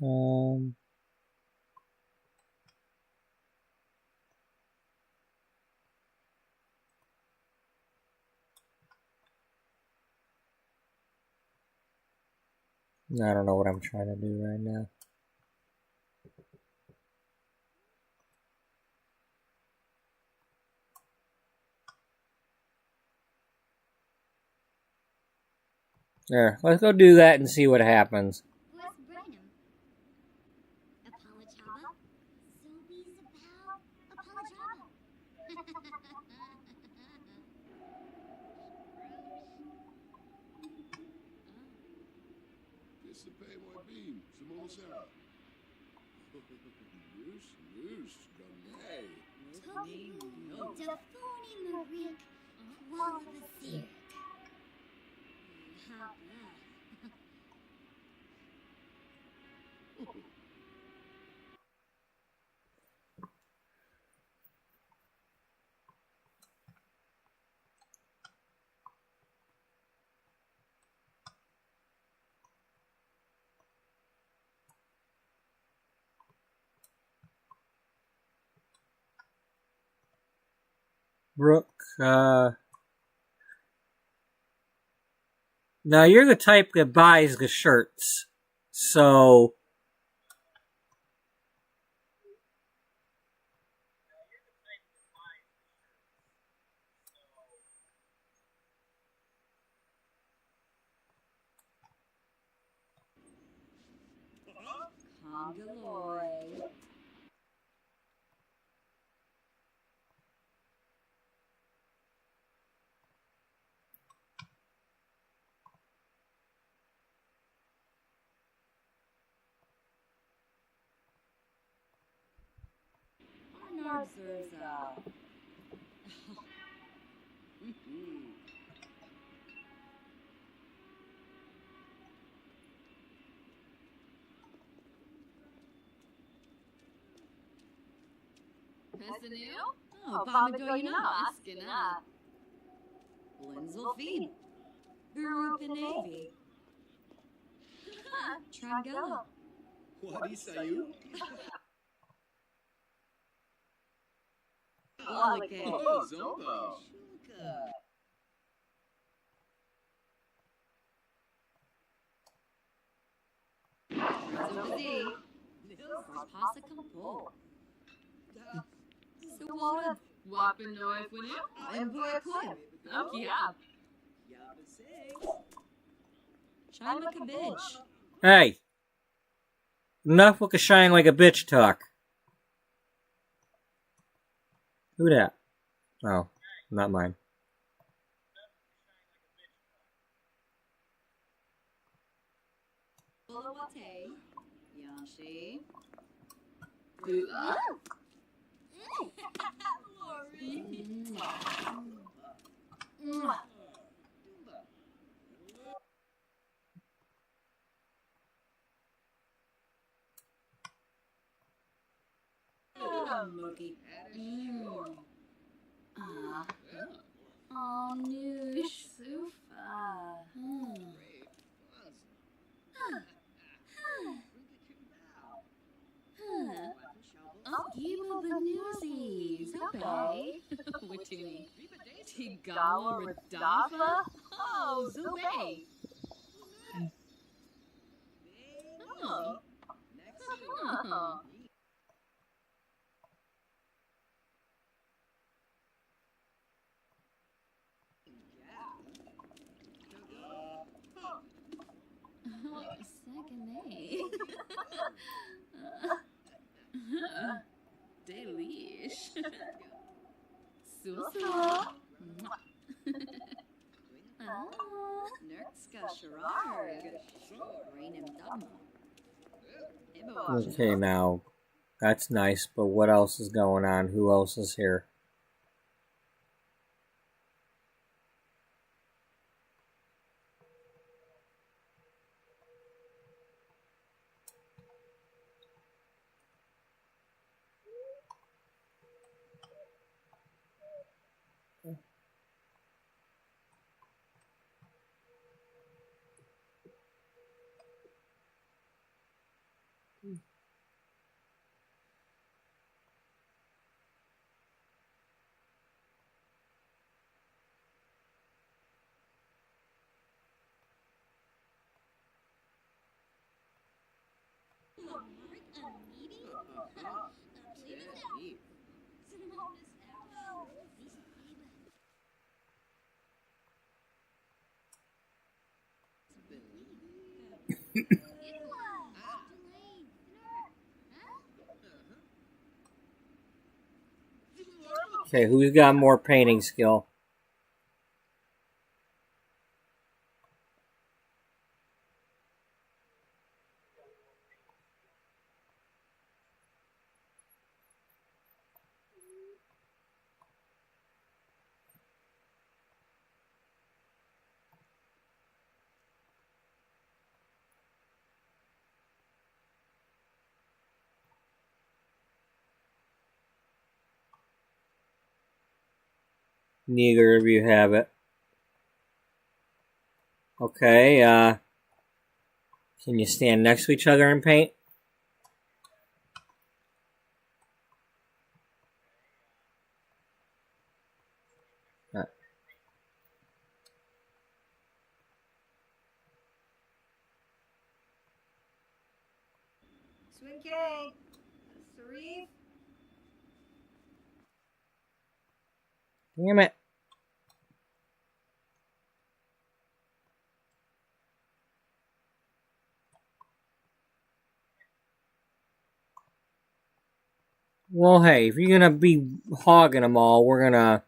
Um, I don't know what I'm trying to do right now. There, let's go do that and see what happens. Brooke, now you're the type that buys the shirts, so Mongoloid. Arnard serves Pesanu? Oh, Pamagoyina, Askina. Linzel Feed. Buru Pinavi. Trangella. What is you? Walake. Oh, Zombo. Zobazi. Pasa Campo. Sawada. Wapanoy Winu? And Buakoya. Okiap. Chima Cabbage. Hey! Enough with the shine like a bitch talk. Who that? Oh, not mine. Bulawate. Yashi. Bula? Mookie. Oh, noosh. Sufa. Oh, Giba Banoozies. Obey. Watuni. Tigala Radafa? Oh, Zubay. Oh. Oh. Second A. Delish. Susa. Nurtska Sherard. Rainim Dubma. Okay, now, that's nice, but what else is going on? Who else is here? Okay, who's got more painting skill? Neither of you have it. Okay, can you stand next to each other and paint? Swin K. Sarif. Damn it. Well, hey, if you're gonna be hogging them all, we're gonna.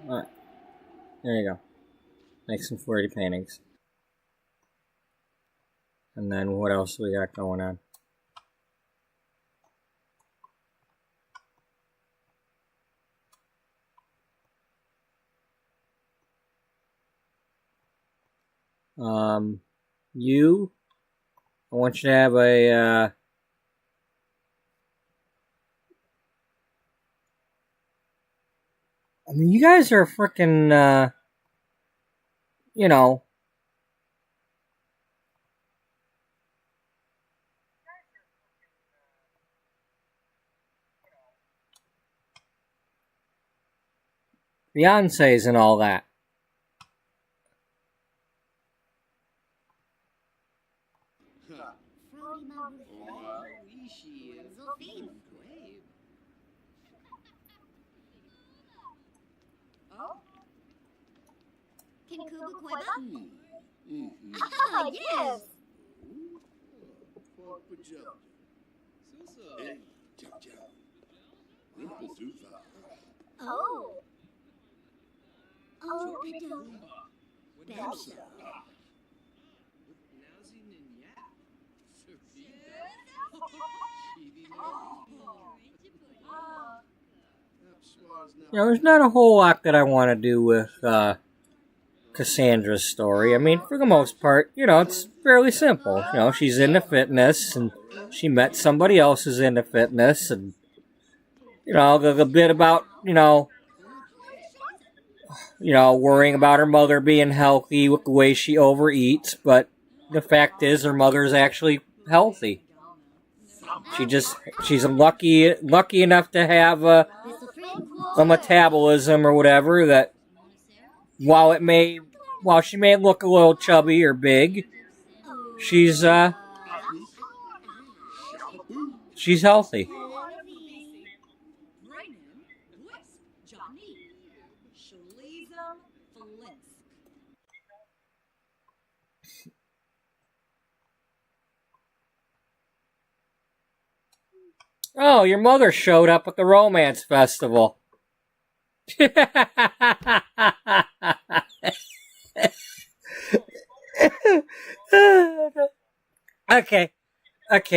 Alright, there you go. Make some flirty paintings. And then what else we got going on? You, I want you to have a, I mean, you guys are freaking, you know, Beyonce's and all that. Can Kuba Queba? Ah, yes. Oh. Oh, Pito. Babs. You know, there's not a whole lot that I want to do with Cassandra's story. I mean, for the most part, you know, it's fairly simple. You know, she's into fitness, and she met somebody else who's into fitness, and, you know, the bit about, worrying about her mother being healthy with the way she overeats, but the fact is her mother's actually healthy. She's lucky enough to have a metabolism or whatever that while she may look a little chubby or big, she's healthy. Oh, your mother showed up at the romance festival. Okay,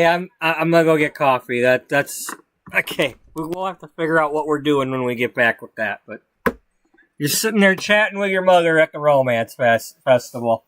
I'm gonna go get coffee. That's okay. We'll have to figure out what we're doing when we get back with that. But you're sitting there chatting with your mother at the romance festival.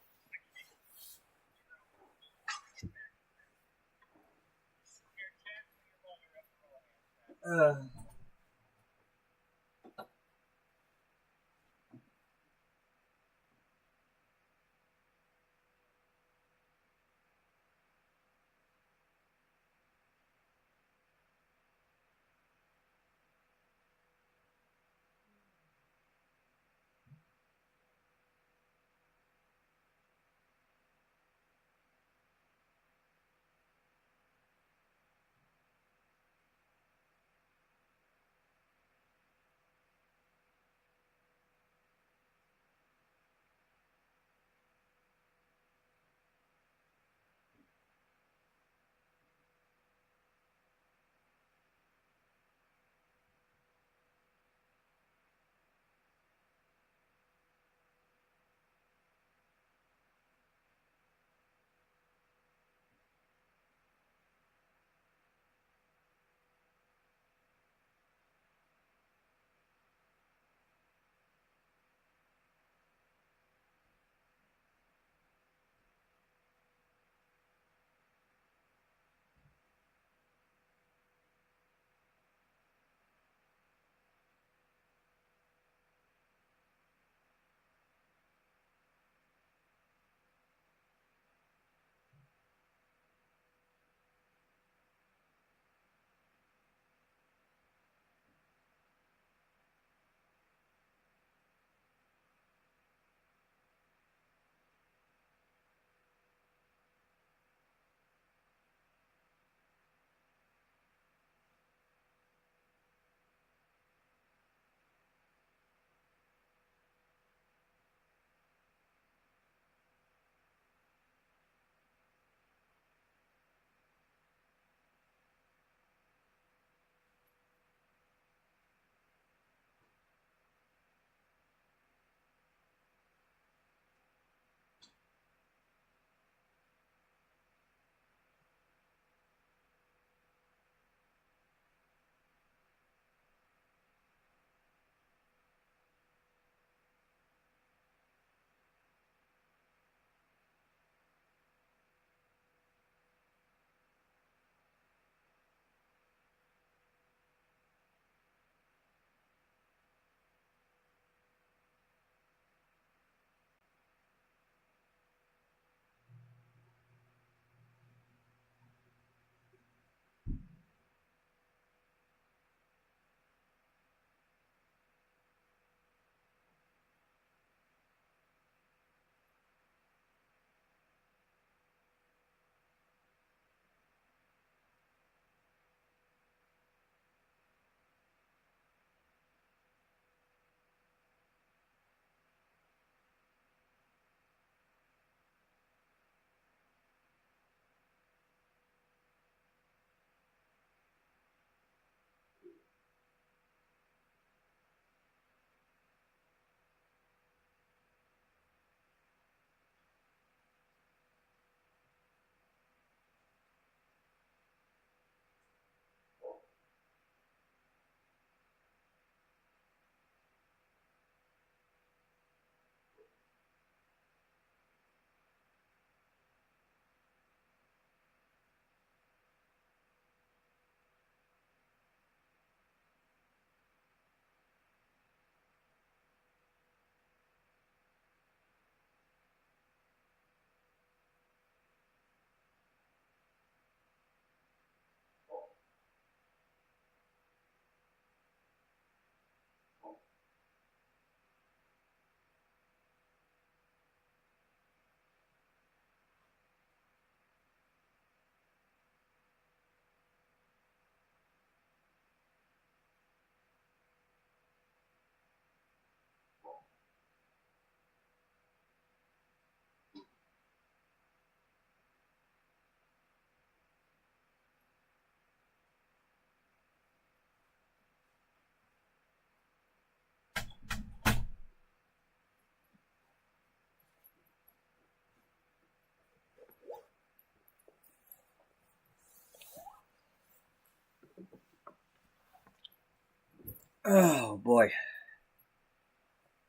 Oh boy.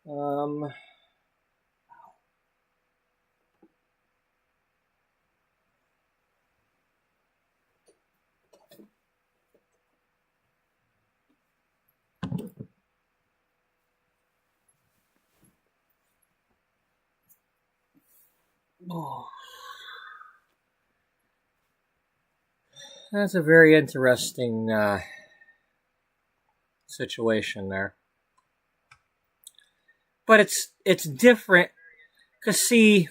Oh. That's a very interesting situation there. But it's different, because see,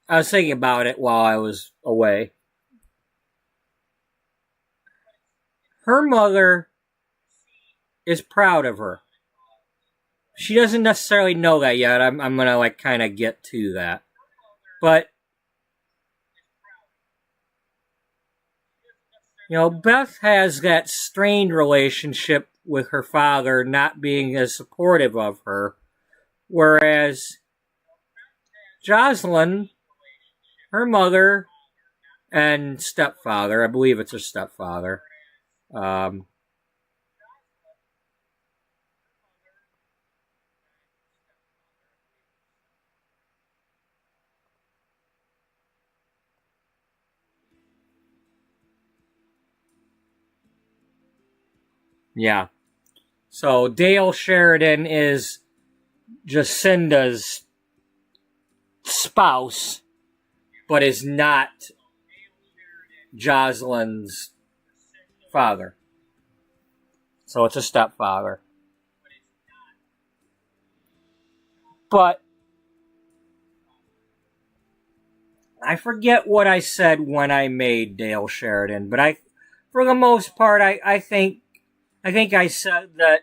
I was thinking about it while I was away. Her mother is proud of her. She doesn't necessarily know that yet. I'm gonna like kind of get to that. But Beth has that strained relationship with her father not being as supportive of her, whereas Jocelyn, her mother and stepfather, I believe it's her stepfather, yeah. So Dale Sheridan is Jacinda's spouse, but is not Jocelyn's father. So it's a stepfather. But I forget what I said when I made Dale Sheridan, but for the most part, I think I said that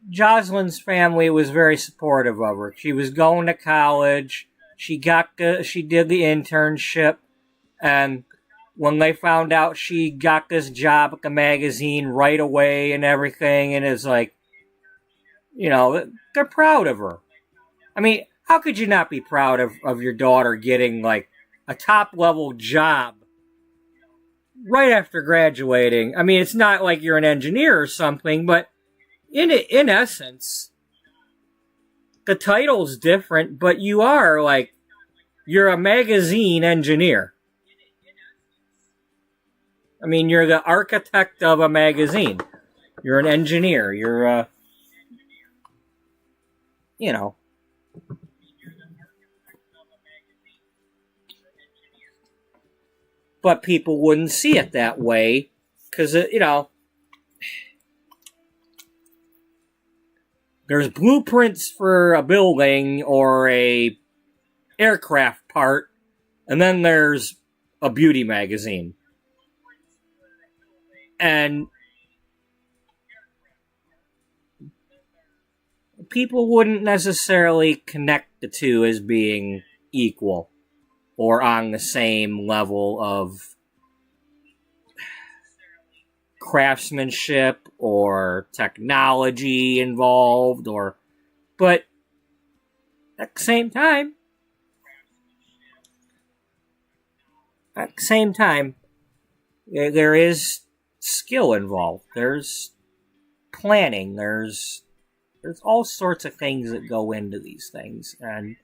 Jocelyn's family was very supportive of her. She was going to college. She did the internship, and when they found out she got this job at the magazine right away and everything, and it's like, they're proud of her. I mean, how could you not be proud of your daughter getting like a top level job right after graduating? I mean, it's not like you're an engineer or something, but in essence, the title's different, but you're a magazine engineer. I mean, you're the architect of a magazine. You're an engineer. You're but people wouldn't see it that way because, there's blueprints for a building or a aircraft part, and then there's a beauty magazine. And people wouldn't necessarily connect the two as being equal or on the same level of craftsmanship or technology involved, but at the same time, there is skill involved. There's planning. There's all sorts of things that go into these things, and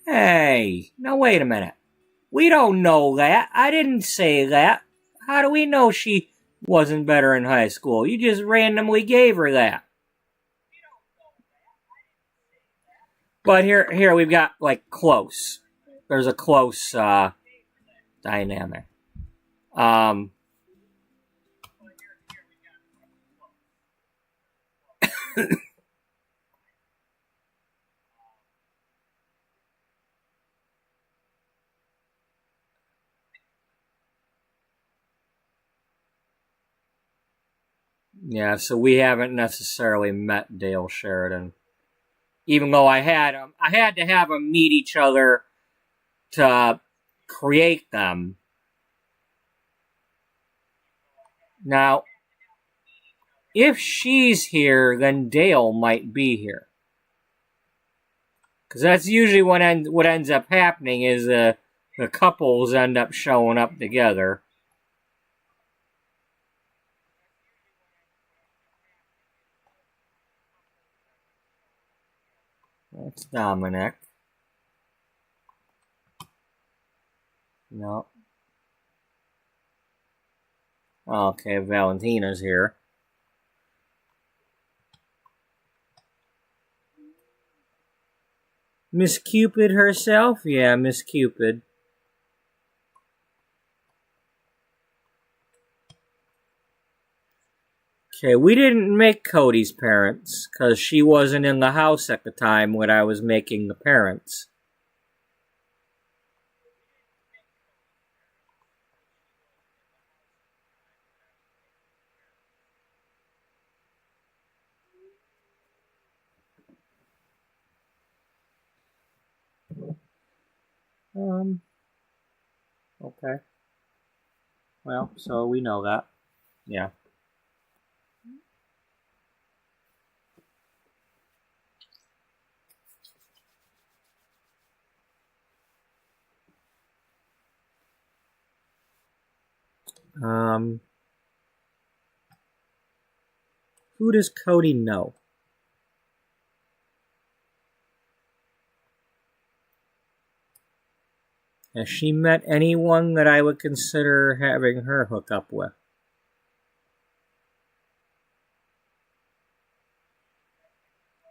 hey, now wait a minute. We don't know that. I didn't say that. How do we know she wasn't better in high school? You just randomly gave her that. But here we've got like close. There's a close dynamic. Yeah, so we haven't necessarily met Dale Sheridan, even though I had to have them meet each other to create them. Now, if she's here, then Dale might be here. Because that's usually what ends up happening is the couples end up showing up together. That's Dominic. No. Okay, Valentina's here. Miss Cupid herself? Yeah, Miss Cupid. Okay, we didn't make Cody's parents, because she wasn't in the house at the time when I was making the parents. Okay. Well, so we know that. Yeah. Who does Cody know? Has she met anyone that I would consider having her hook up with?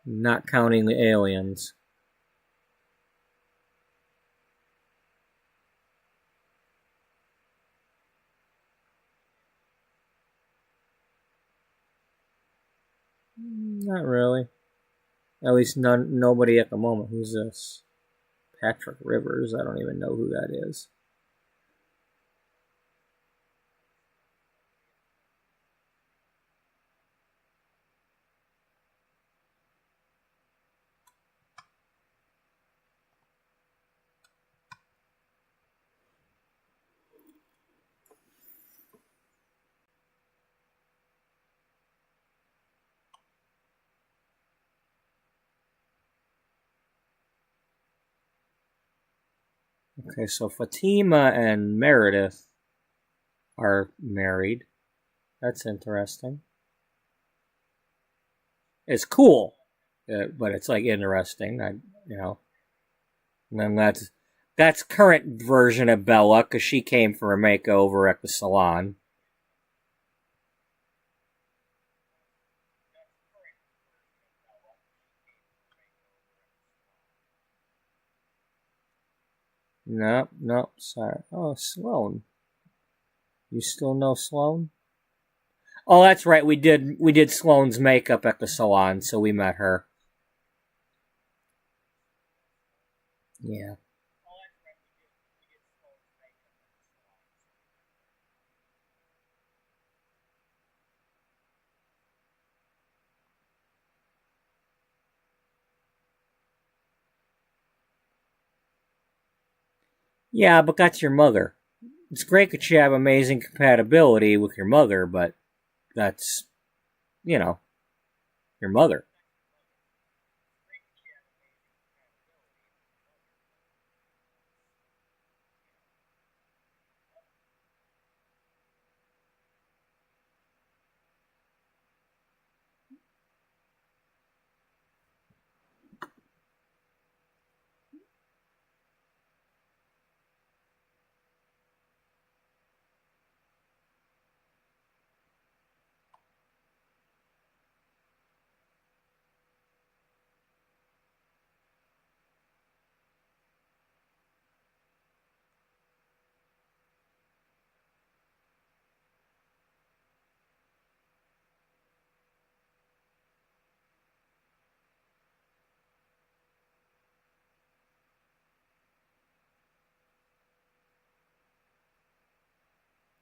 Not counting the aliens. Not really. At least nobody at the moment. Who's this? Patrick Rivers. I don't even know who that is. Okay, so Fatima and Meredith are married. That's interesting. It's cool, but it's like interesting. And then that's current version of Bella because she came for a makeover at the salon. Nope, sorry. Oh, Sloan. You still know Sloan? Oh, that's right. We did Sloan's makeup at the salon, so we met her. Yeah. Yeah, but that's your mother. It's great that you have amazing compatibility with your mother, but that's, your mother.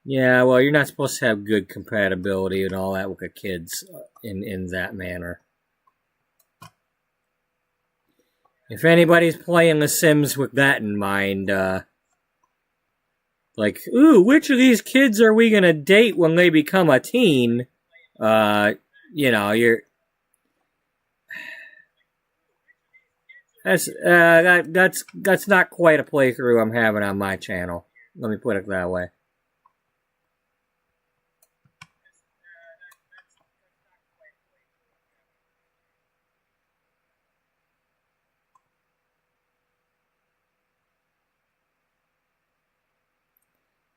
Yeah, well, you're not supposed to have good compatibility and all that with the kids in that manner. If anybody's playing The Sims with that in mind, like, ooh, which of these kids are we gonna date when they become a teen? You know, that's not quite a playthrough I'm having on my channel. Let me put it that way.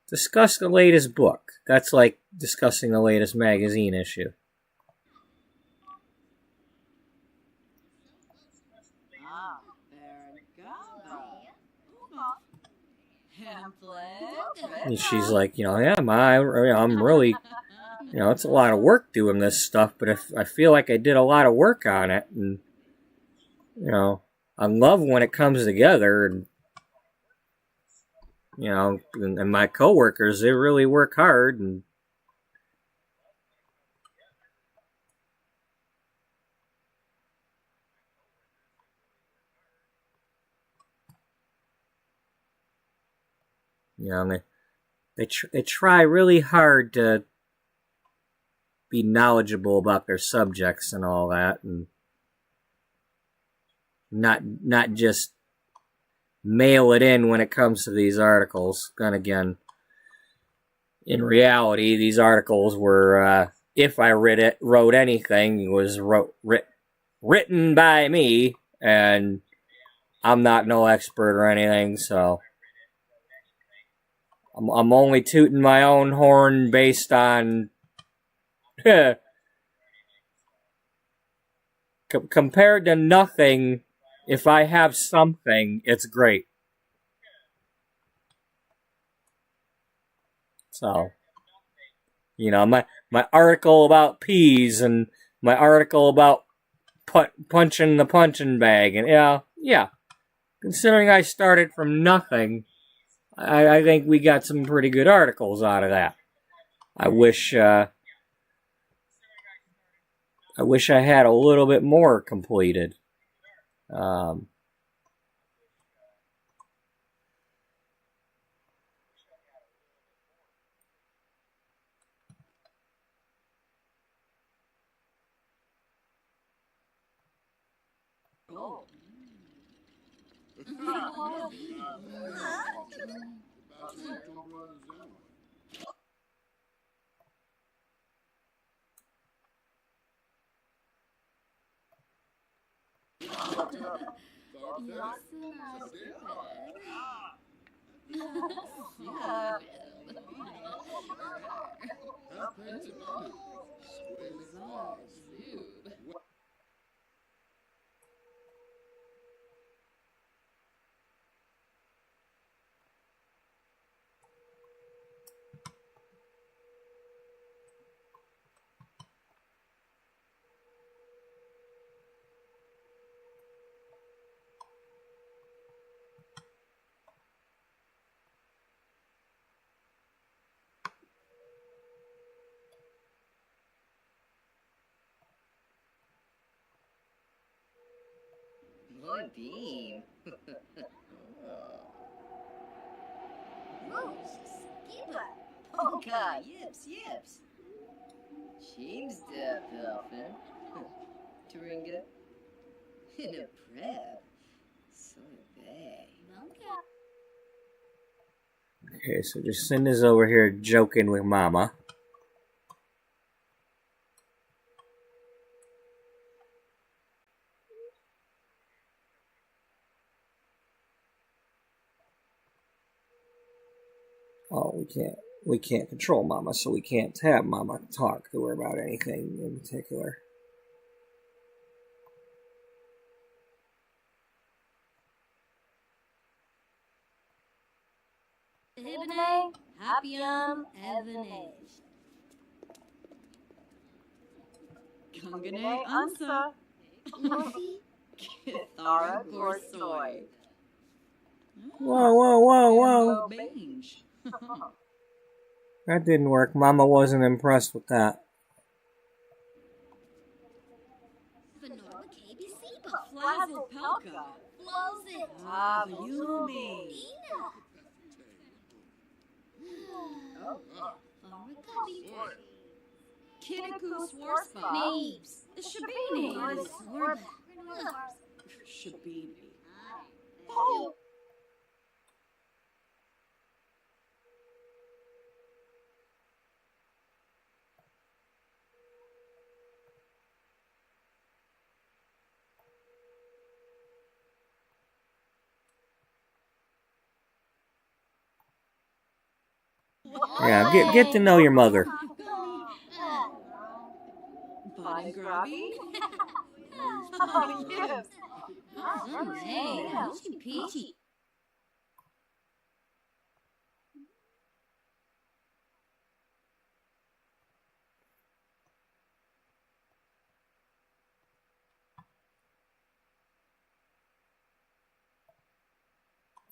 Discuss the latest book. That's like discussing the latest magazine issue. And she's like, yeah, I'm really, it's a lot of work doing this stuff, but if I feel like I did a lot of work on it, and I love when it comes together, and and my coworkers, they really work hard, and they try really hard to be knowledgeable about their subjects and all that, and not just mail it in when it comes to these articles. Then again, in reality, these articles were, if I wrote anything, it was written by me, and I'm not no expert or anything, so I'm only tooting my own horn based on compared to nothing. If I have something, it's great. So, my article about peas and my article about punching the punching bag, and yeah. Considering I started from nothing, I think we got some pretty good articles out of that. I wish I had a little bit more completed. Boy, Beam. Skipper. Polka, yips. James the Pelfin. Turinga. In a prep. So they. Okay, so Jacinda's over here joking with Mama. Oh, we can't control Mama, so we can't have Mama talk to her about anything in particular. Ibne, Hapium, Evanage. Gungane Unsa. Luffy? Thara Gorsoy. Whoa. Bange. That didn't work. Mama wasn't impressed with that. Vanora KBC, Flazzle Pelka. Flows it. Yumi. Ina. Kinaku Swarspa. Names. Shabini. Swarba. Shabini. Oh. Yeah, get to know your mother. Bonnie Grubby. Oh, yes. Hey, Peachy Peachy.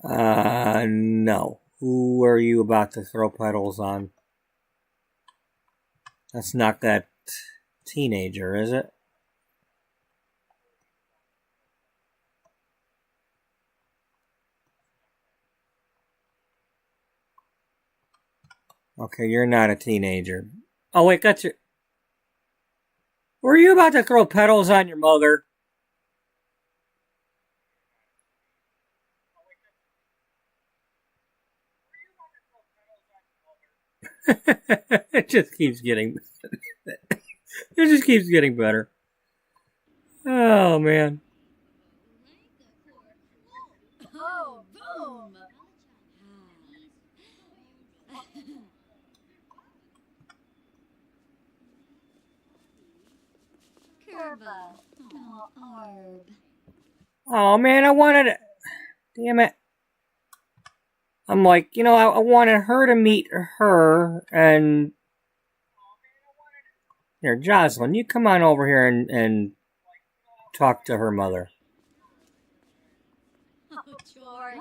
No. Who are you about to throw petals on? That's not that teenager, is it? Okay, you're not a teenager. Oh, wait, that's your... Were you about to throw petals on your mother? It just keeps getting... It just keeps getting better. Oh, man. Oh, boom. Curva. Oh, Arb. Oh, man, I wanted... Damn it. I'm like, I wanted her to meet her, and... Here, Jocelyn, you come on over here and talk to her mother. Oh, George.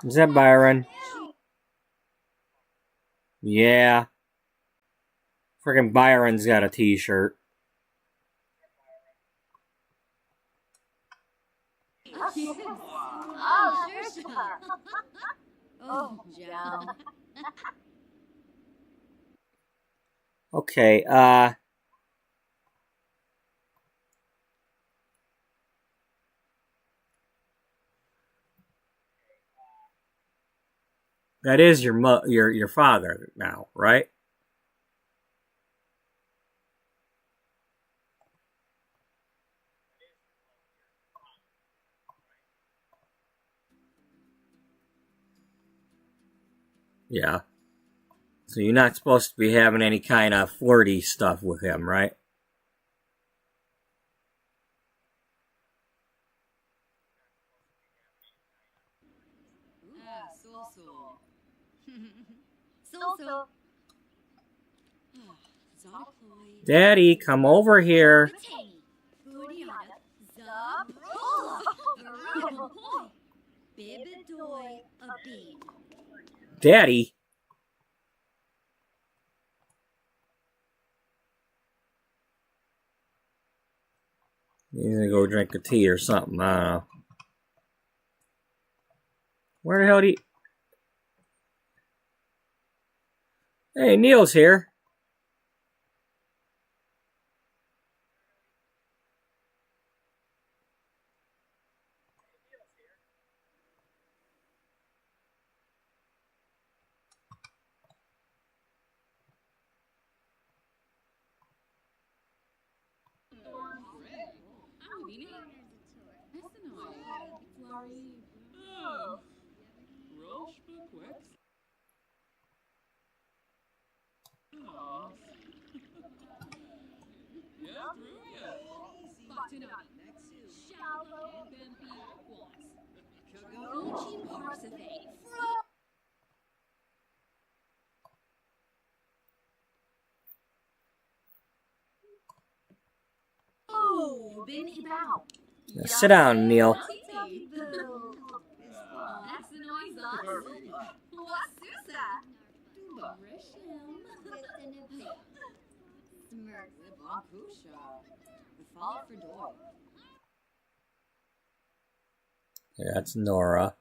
Is that Byron? Yeah. Friggin' Byron's got a t-shirt. Oh, sure, sure. Oh, Joe. Okay, that is your father now, right? Yeah. So you're not supposed to be having any kind of flirty stuff with him, right? So. Daddy, come over here. Daddy? He's gonna go drink a tea or something, I don't know. Where the hell do you... Hey, Neil's here. Now sit down, Neil. Yeah, that's Nora.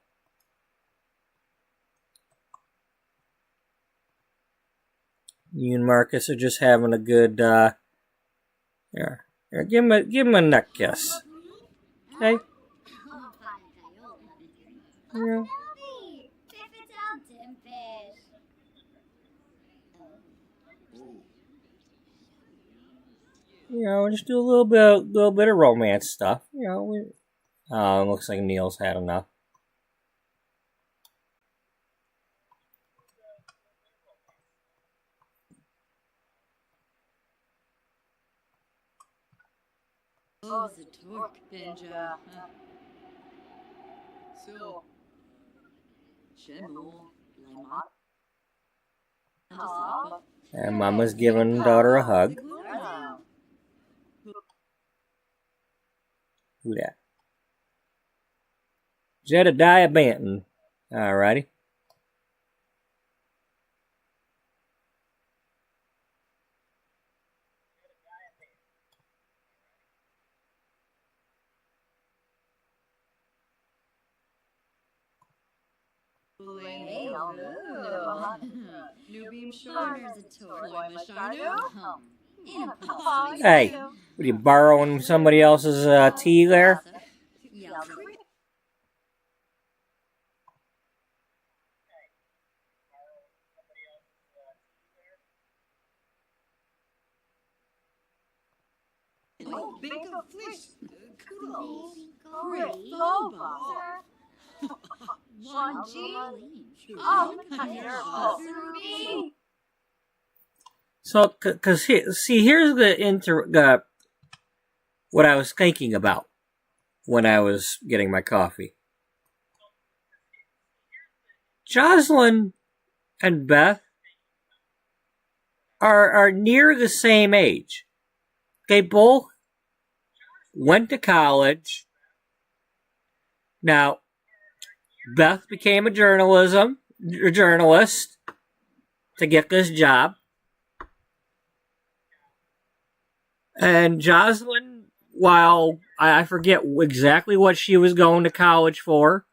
You and Marcus are just having a good, here. Here, give him a neck kiss. Okay? Yeah. You know, just do a little bit of romance stuff. You know, looks like Neil's had enough. Oh, the torque, Benja. So, Shemu, Lima. And Mama's giving daughter a hug. Who that? Jedediah Banton. Alrighty. New beam shorters a torque. Hey, what are you borrowing somebody else's tea there? Oh, bingo flish. Kudos. So, cause here's the what I was thinking about when I was getting my coffee. Jocelyn and Beth are near the same age. They both went to college. Now, Beth became a journalist to get this job. And Jocelyn, while I forget exactly what she was going to college for,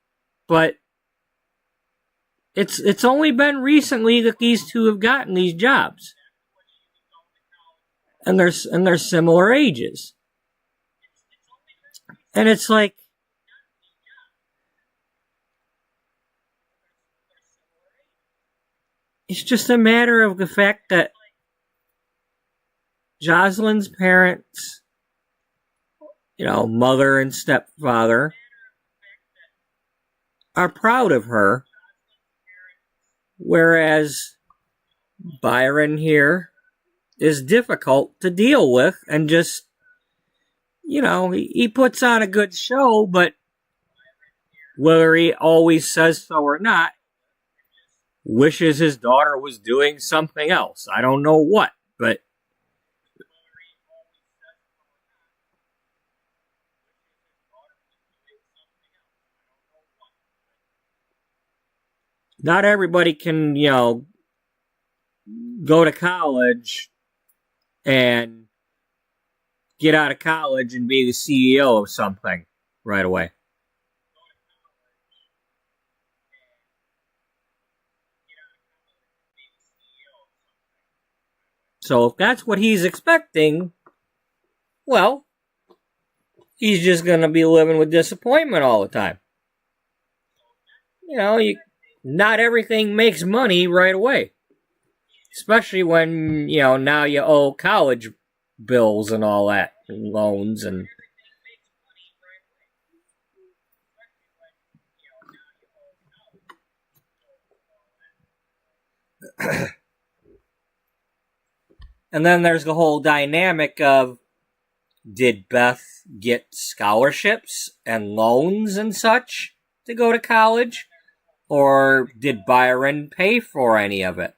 but it's only been recently that these two have gotten these jobs. And they're similar ages. And it's like, it's just a matter of the fact that Jocelyn's parents, you know, mother and stepfather, are proud of her, whereas Byron here is difficult to deal with and just, you know, he puts on a good show, but whether he always says so or not, wishes his daughter was doing something else. I don't know what, but not everybody can, you know, go to college and get out of college and be the CEO of something right away. So if that's what he's expecting, well, he's just going to be living with disappointment all the time. You know, not everything makes money right away. Especially when, you know, now you owe college bills and all that, and loans and... And then there's the whole dynamic of, did Beth get scholarships and loans and such to go to college? Or did Byron pay for any of it?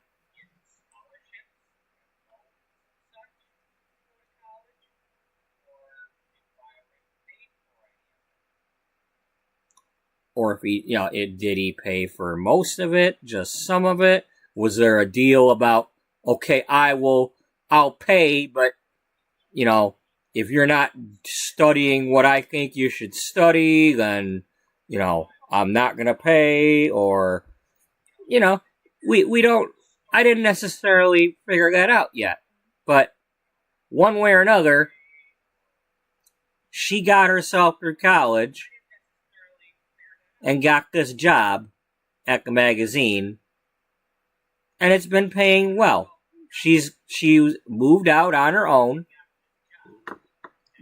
Or if he, you know, did he pay for most of it, just some of it? Was there a deal about, okay, I'll pay, but, you know, if you're not studying what I think you should study, then, you know, I'm not going to pay, or, you know, we don't I didn't necessarily figure that out yet. But one way or another, she got herself through college and got this job at the magazine, and it's been paying well. She moved out on her own.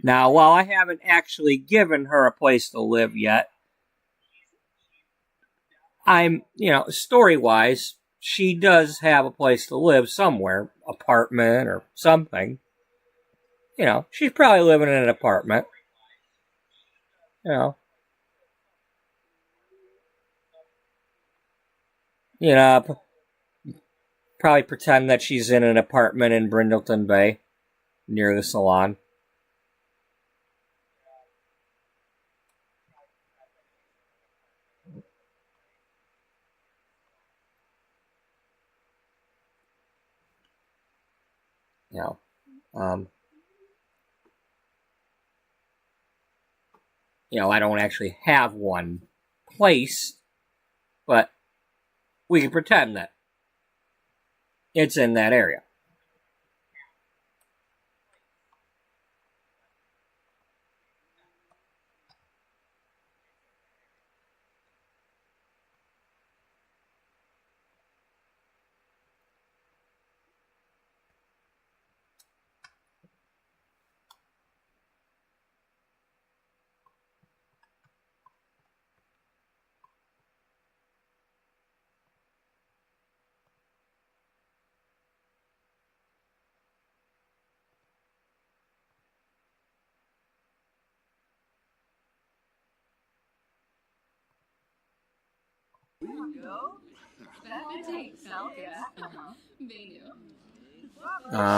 Now, while I haven't actually given her a place to live yet, story-wise, she does have a place to live somewhere, apartment or something. She's probably living in an apartment. Probably pretend that she's in an apartment in Brindleton Bay, near the salon. I don't actually have one place, but we can pretend that it's in that area.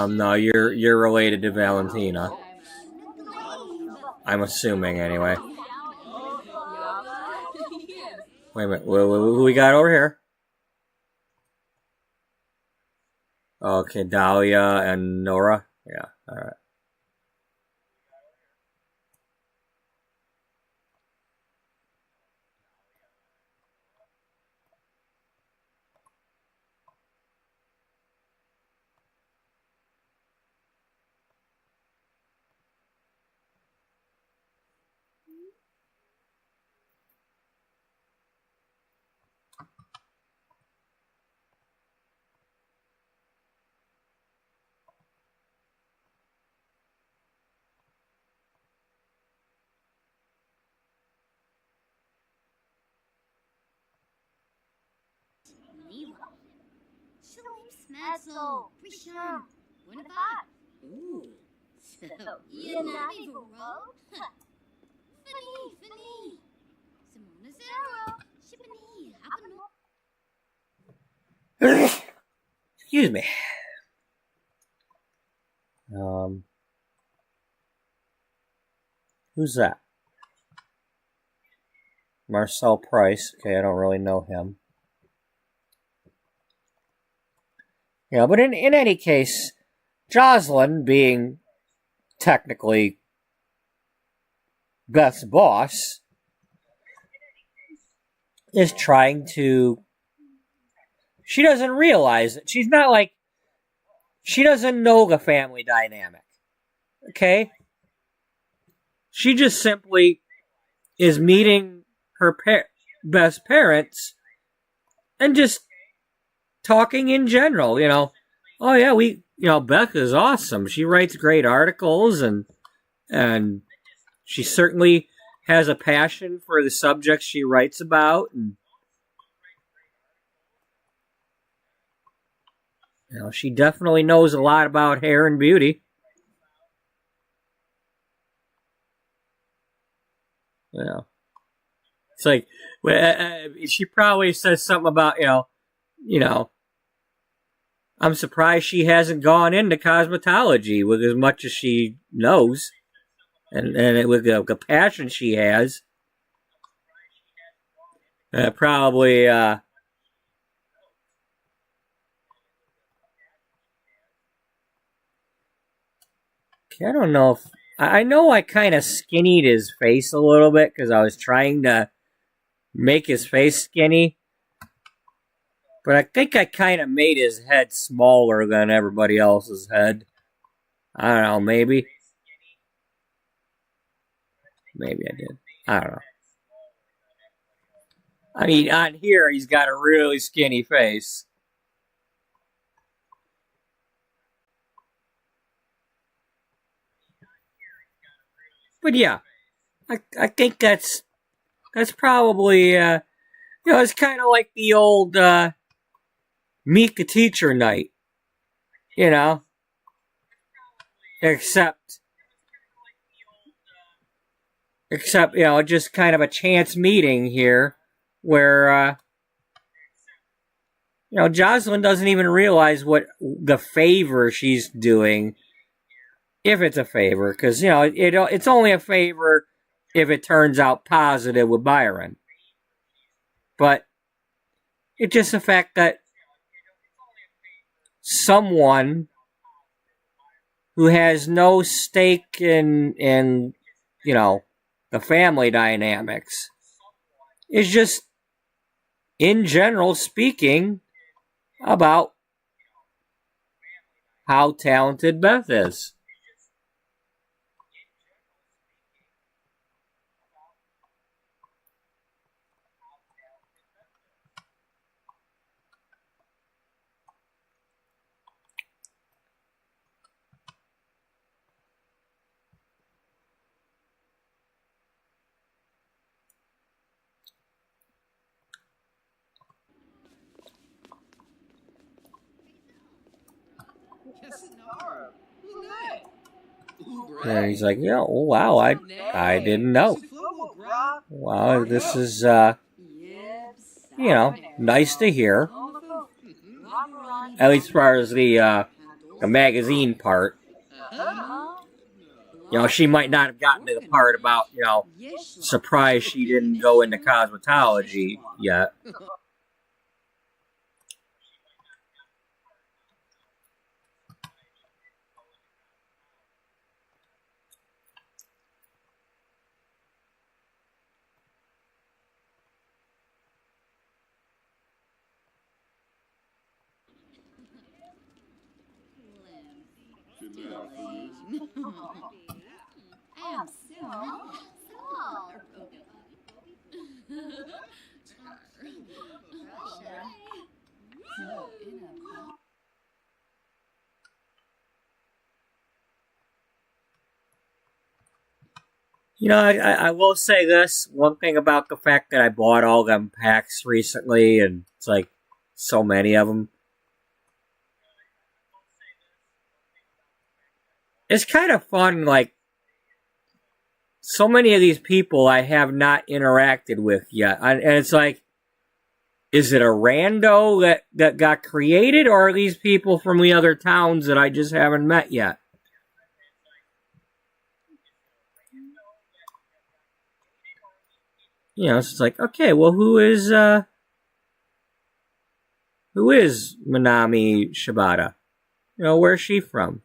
No, you're related to Valentina. I'm assuming, anyway. Wait a minute, who we got over here? Okay, Dahlia and Nora. Yeah, alright. Smetzel, Prisham, Winnebat. Ooh. So, Yanami Buro. Fini. Simona Zero. Shippany. Happened. Excuse me. Who's that? Marcel Price. Okay, I don't really know him. But in any case, Jocelyn, being technically Beth's boss, is trying to... She doesn't realize it. She's not like... She doesn't know the family dynamic. Okay? She just simply is meeting her Beth's parents and just talking in general, Oh yeah, Beth is awesome. She writes great articles and she certainly has a passion for the subjects she writes about, and she definitely knows a lot about hair and beauty. It's like she probably says something about I'm surprised she hasn't gone into cosmetology with as much as she knows, and with the passion she has. Probably. Okay, I don't know if I know I kind of skinnied his face a little bit because I was trying to make his face skinny. But I think I kind of made his head smaller than everybody else's head. I don't know, maybe. Maybe I did. I don't know. I mean, on here, he's got a really skinny face. But yeah, I think that's probably, it's kind of like the old Meet the Teacher night, except, just kind of a chance meeting here where, Jocelyn doesn't even realize what the favor she's doing, if it's a favor, because, it's only a favor if it turns out positive with Byron. But it's just the fact that someone who has no stake in the family dynamics is just, in general speaking, about how talented Beth is. And he's like, yeah, oh, wow, I didn't know. Wow, this is, nice to hear. At least as far as the magazine part. She might not have gotten to the part about, surprised she didn't go into cosmetology yet. I am so I will say this. One thing about the fact that I bought all them packs recently, and it's like so many of them. It's kind of fun, like, so many of these people I have not interacted with yet. And it's like, is it a rando that got created, or are these people from the other towns that I just haven't met yet? So it's like, okay, well, who is Minami Shibata? Where's she from?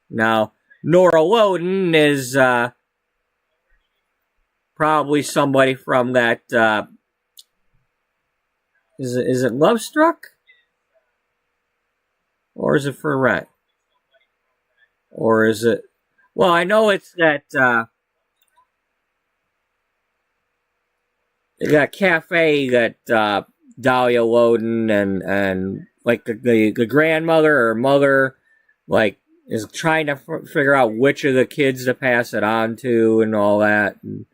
Now, Nora Loden is probably somebody from that. Is it Love Struck? Or is it For Rent? Or is it? Well, I know it's that cafe that Dahlia Loden and like the grandmother or mother, like, is trying to figure out which of the kids to pass it on to and all that. And,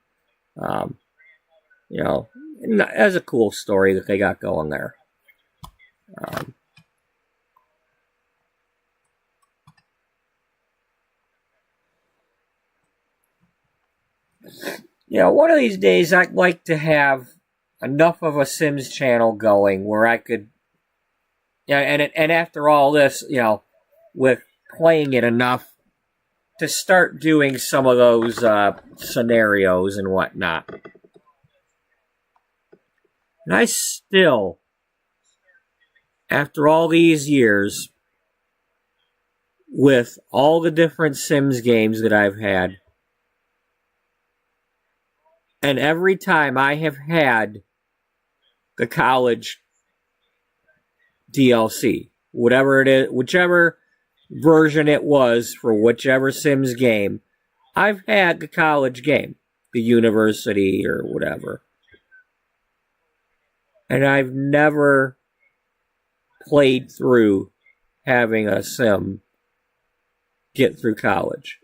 that's a cool story that they got going there. One of these days I'd like to have enough of a Sims channel going where I could, and after all this, with playing it enough to start doing some of those scenarios and whatnot. And I still, after all these years, with all the different Sims games that I've had, And every time I have had the college DLC, whatever it is, whichever version it was for whichever Sims game, I've had the college game, the university or whatever. And I've never played through having a sim get through college.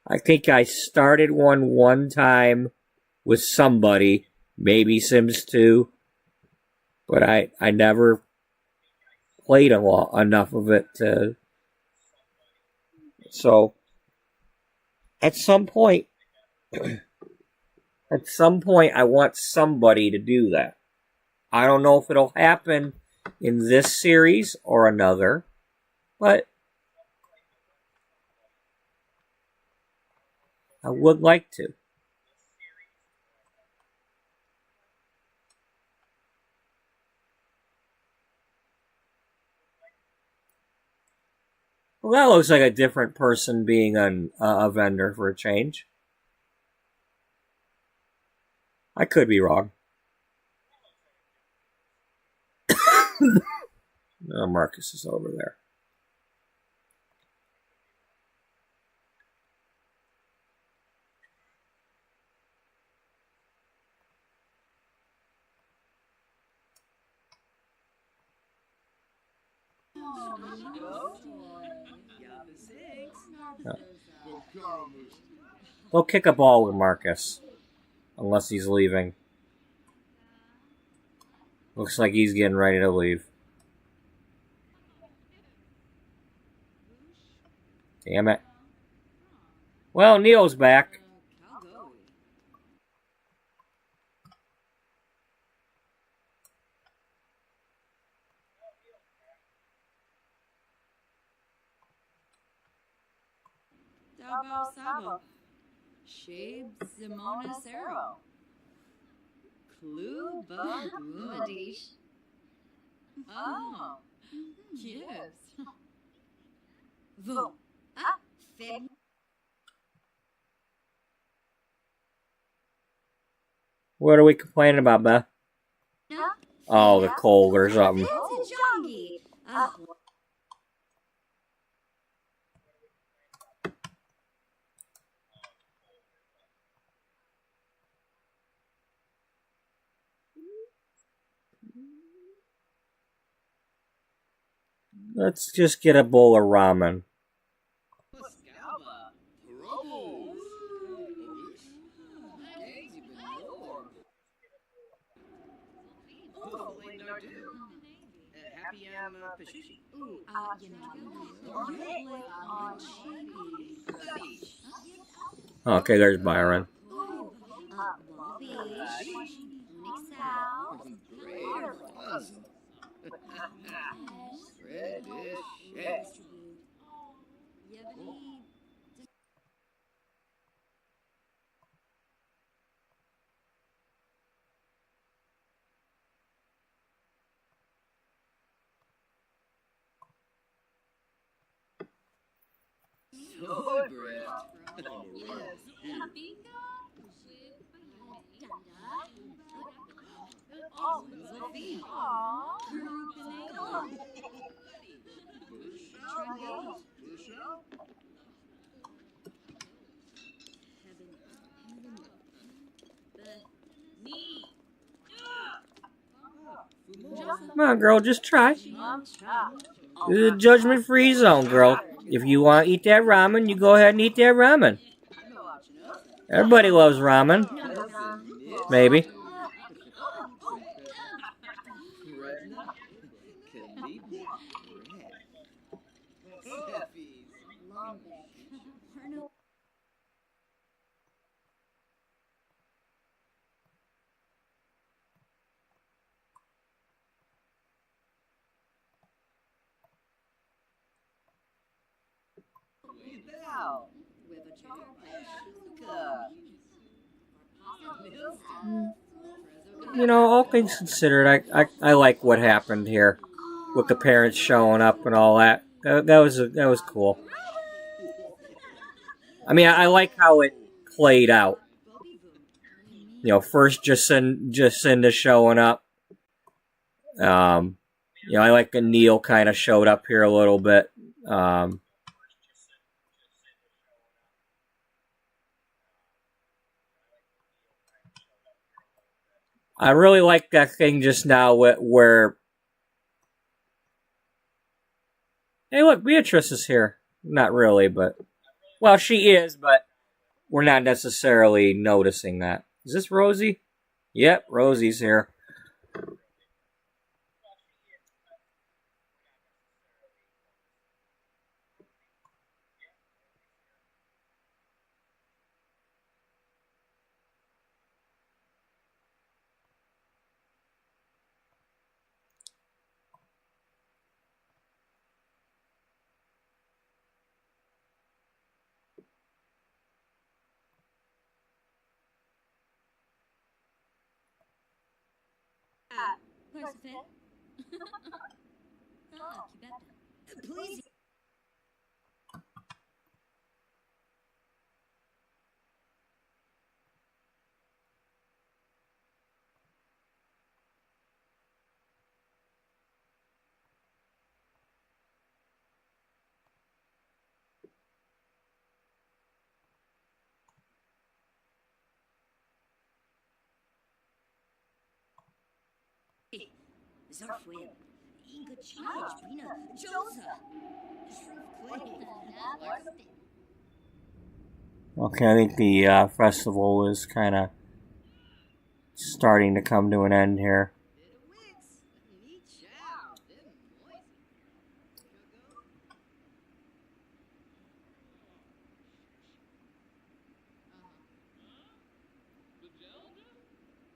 I think I started one time with somebody, maybe Sims 2, but I never played enough of it to... So, at some point, I want somebody to do that. I don't know if it'll happen in this series or another, but I would like to. Well, that looks like a different person being a vendor for a change. I could be wrong. Oh, Marcus is over there. Go kick a ball with Marcus. Unless he's leaving. Looks like he's getting ready to leave. Damn it. Well, Neil's back. Dabo Sabo. Shabe Simona Sero. Kluba Gumadish. Oh. Yes. Vo. Ah, Fig. What are we complaining about, Beth? Oh, the cold or something. Let's just get a bowl of ramen. Okay, there's Byron. Come on, girl, just try. This is a judgment-free zone, girl. If you want to eat that ramen, you go ahead and eat that ramen. Everybody loves ramen. Maybe. You know, all things considered, I like what happened here with the parents showing up and all that. That was cool. I mean, I like how it played out. You know, first Jacinda showing up. You know, I like Neil kind of showed up here a little bit. I really like that thing just now where... Hey, look, Beatrice is here. Not really, but... Well, she is, but we're not necessarily noticing that. Is this Rosie? Yep, Rosie's here. Please. Zorfweb. Inga China, Brina, Josa. Okay, I think the festival is kind of starting to come to an end here.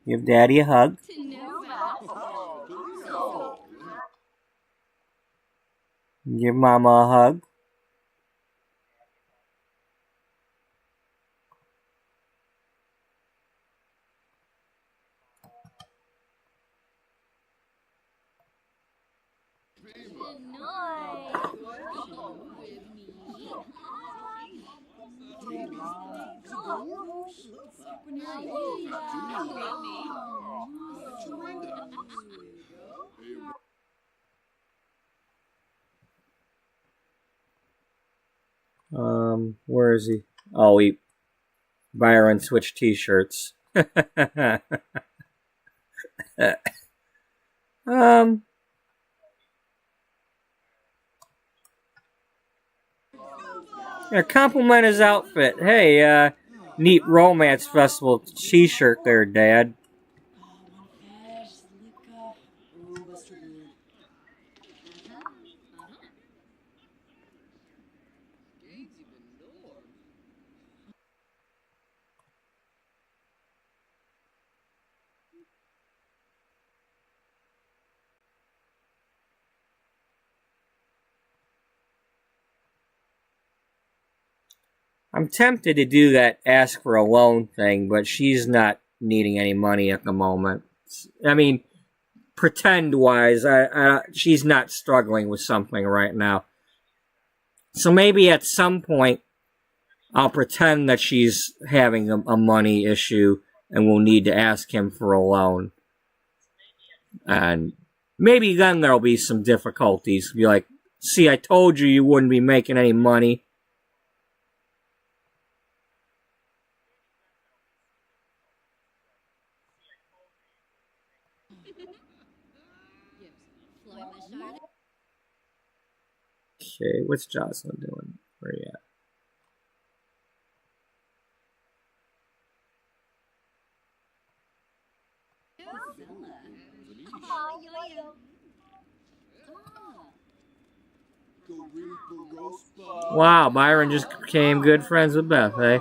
Give Daddy a hug. Give Mama a hug. Where is he? Oh, Byron switched t-shirts. Yeah, compliment his outfit. Hey, neat romance festival t-shirt there, Dad. I'm tempted to do that ask for a loan thing, but she's not needing any money at the moment. I mean, pretend-wise, she's not struggling with something right now. So maybe at some point, I'll pretend that she's having a money issue and will need to ask him for a loan. And maybe then there'll be some difficulties. Be like, see, I told you you wouldn't be making any money. Okay, what's Jocelyn doing? Where are you at? Wow, Byron just became good friends with Beth, eh?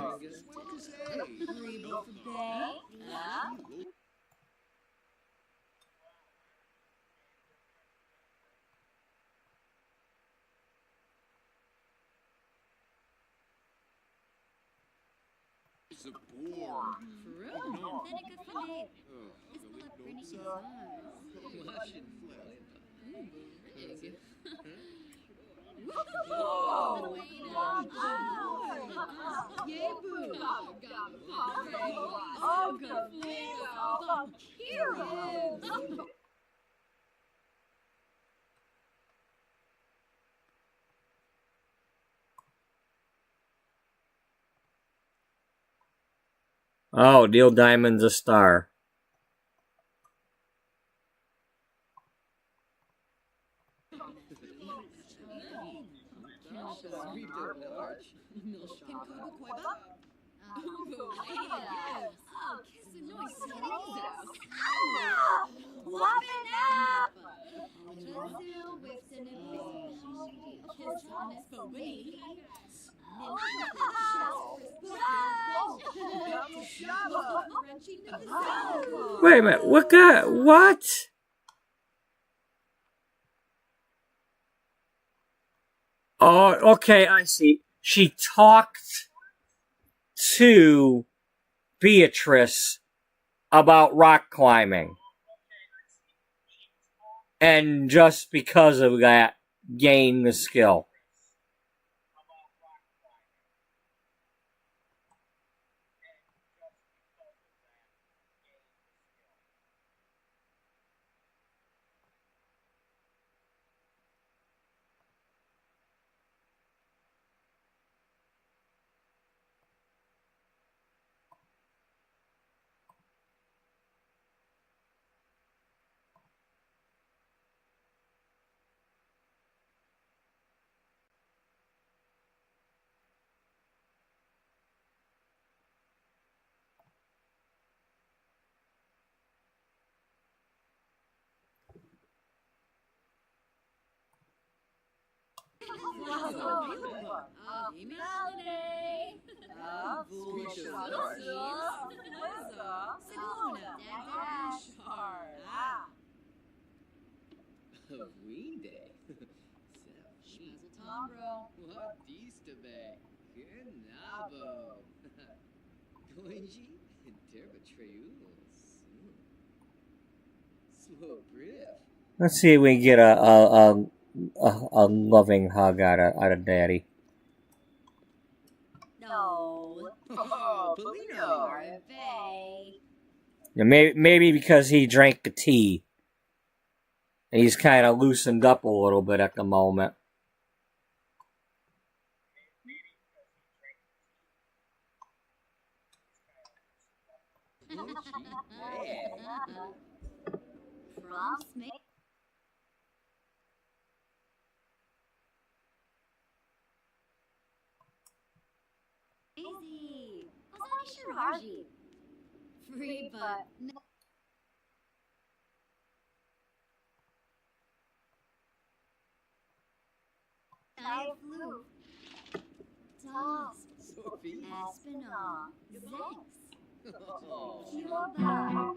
Oh, Neil Diamond's a star. Wait a minute, what? Oh, okay, I see. She talked to Beatrice about rock climbing. And just because of that, gained the skill. Let's see if we can get a loving hug out of Daddy. No. Oh, Polino. Yeah, maybe because he drank the tea. And he's kind of loosened up a little bit at the moment. From Smith. Easy. Harji. Free, but no. I flew. Toss. Sophie. Aspinall. Zex. Oh. Yoba.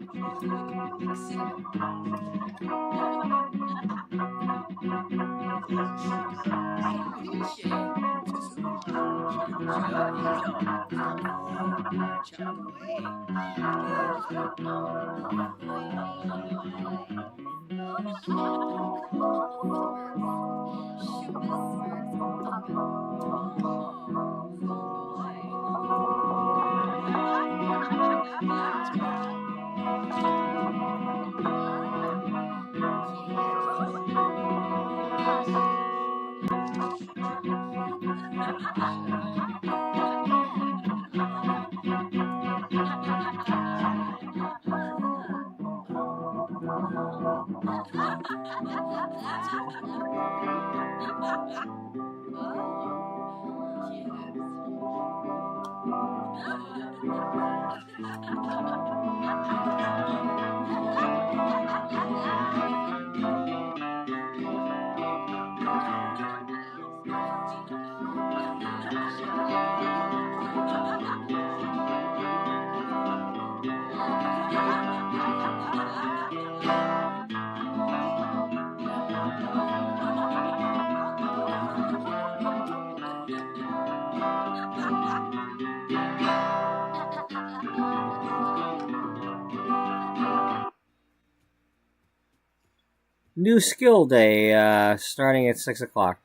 New skill day, starting at 6 o'clock.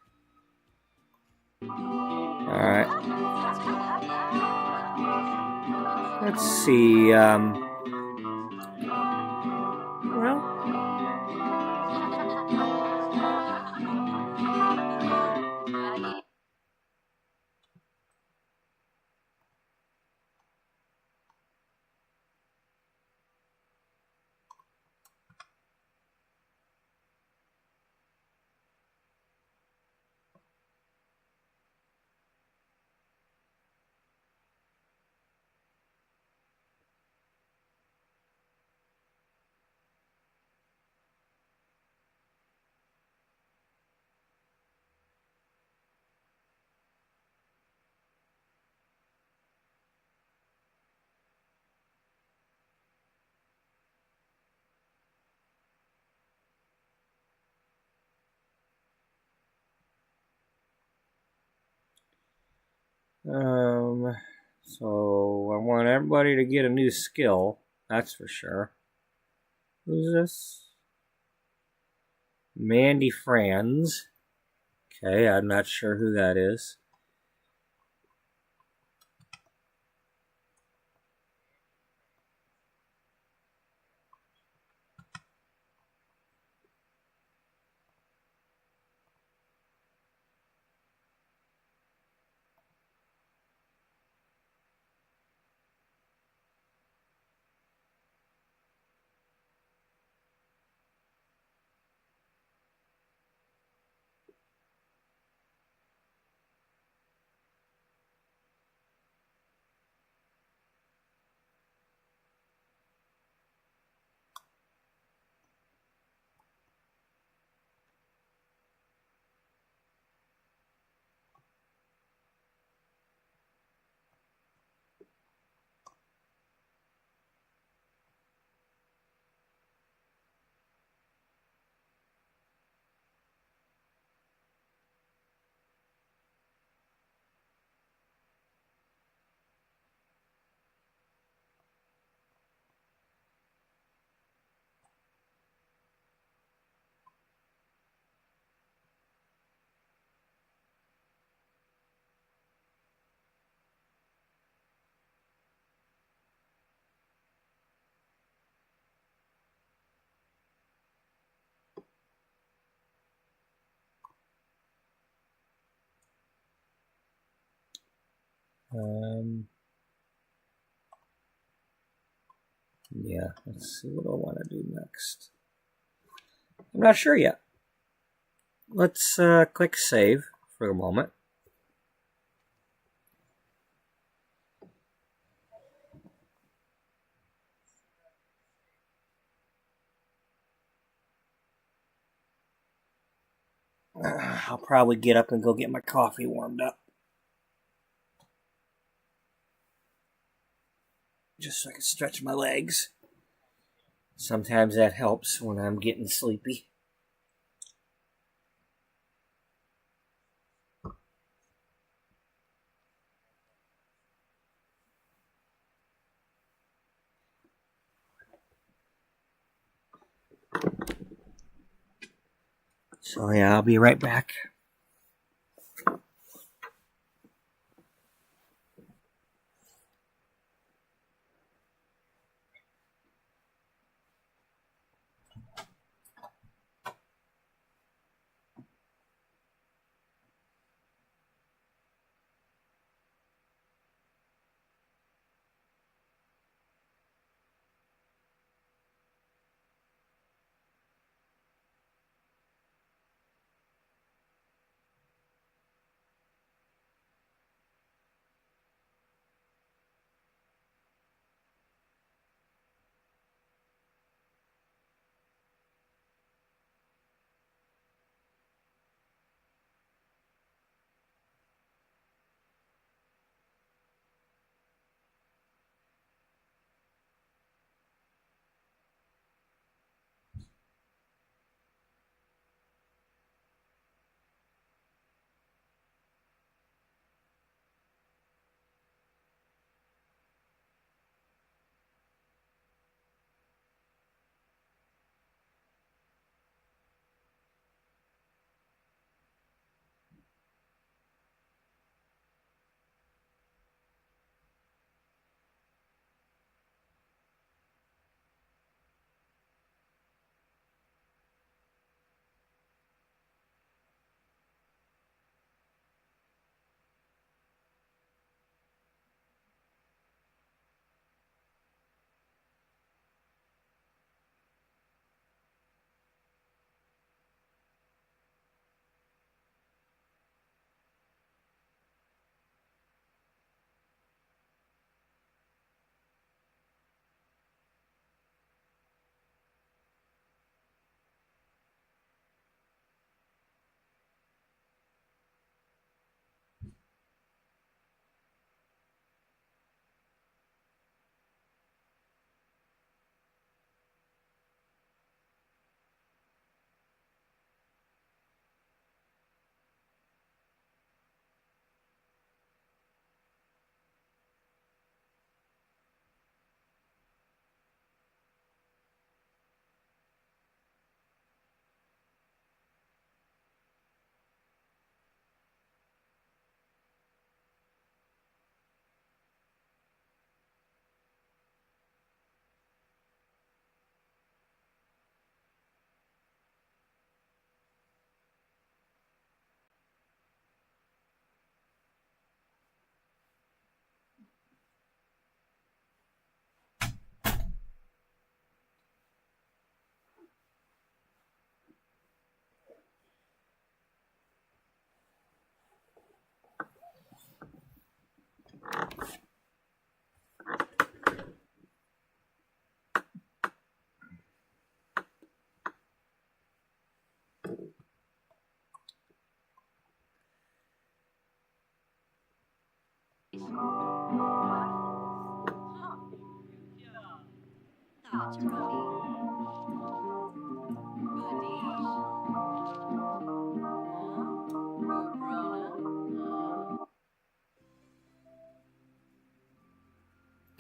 Alright. Let's see, well... So I want everybody to get a new skill. That's for sure. Who's this? Mandy Franz. Okay, I'm not sure who that is. Yeah, let's see what I want to do next. I'm not sure yet. Let's click save for a moment. I'll probably get up and go get my coffee warmed up. Just so I can stretch my legs. Sometimes that helps when I'm getting sleepy. So yeah, I'll be right back.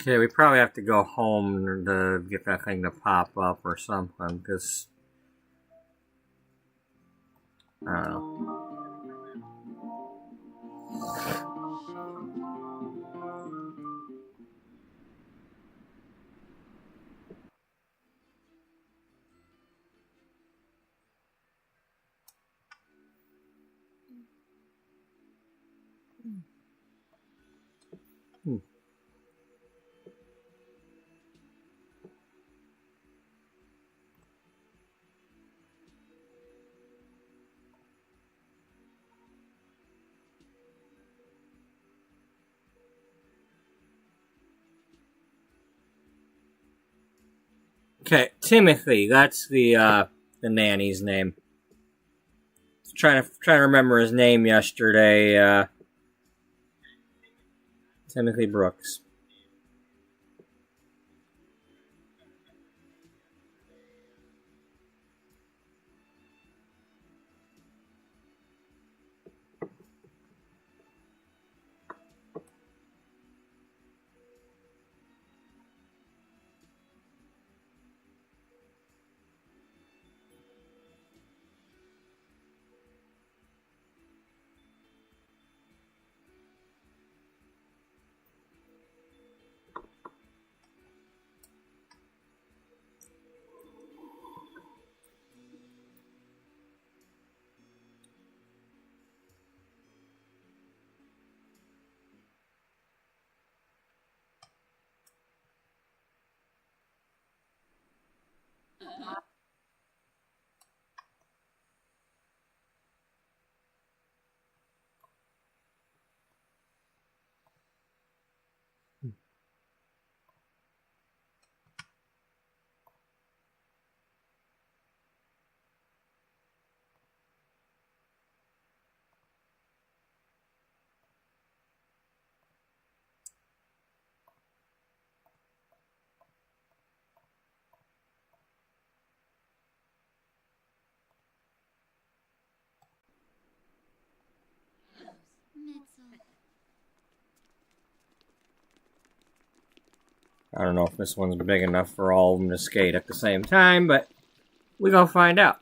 Okay, we probably have to go home to get that thing to pop up or something, because I don't know. Okay, Timothy, that's the nanny's name. Trying to remember his name yesterday. Timothy Brooks. I don't know if this one's big enough for all of them to skate at the same time, but we gonna find out.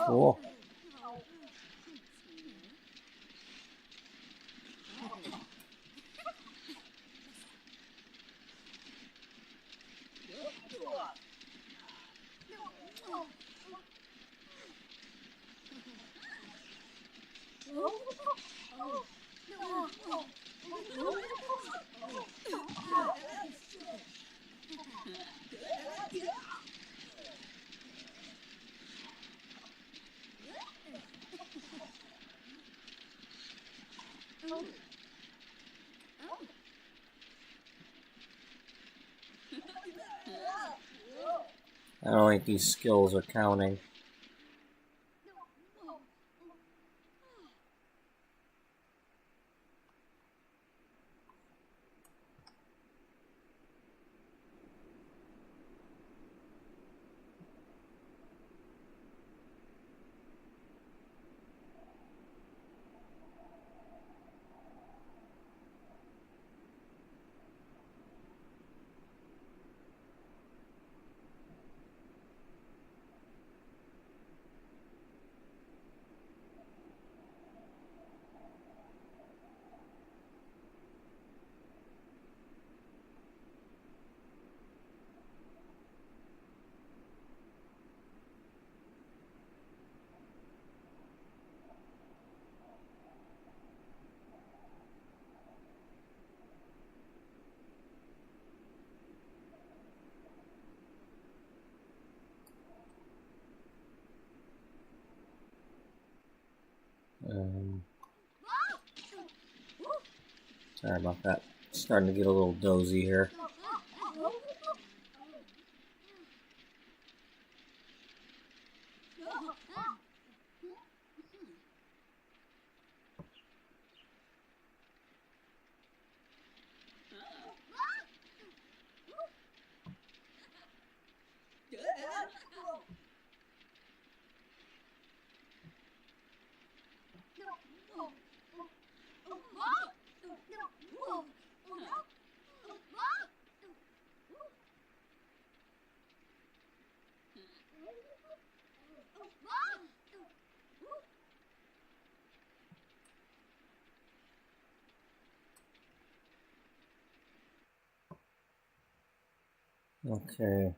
Cool. I don't think these skills are counting. Sorry about that. Starting to get a little dozy here. Okay.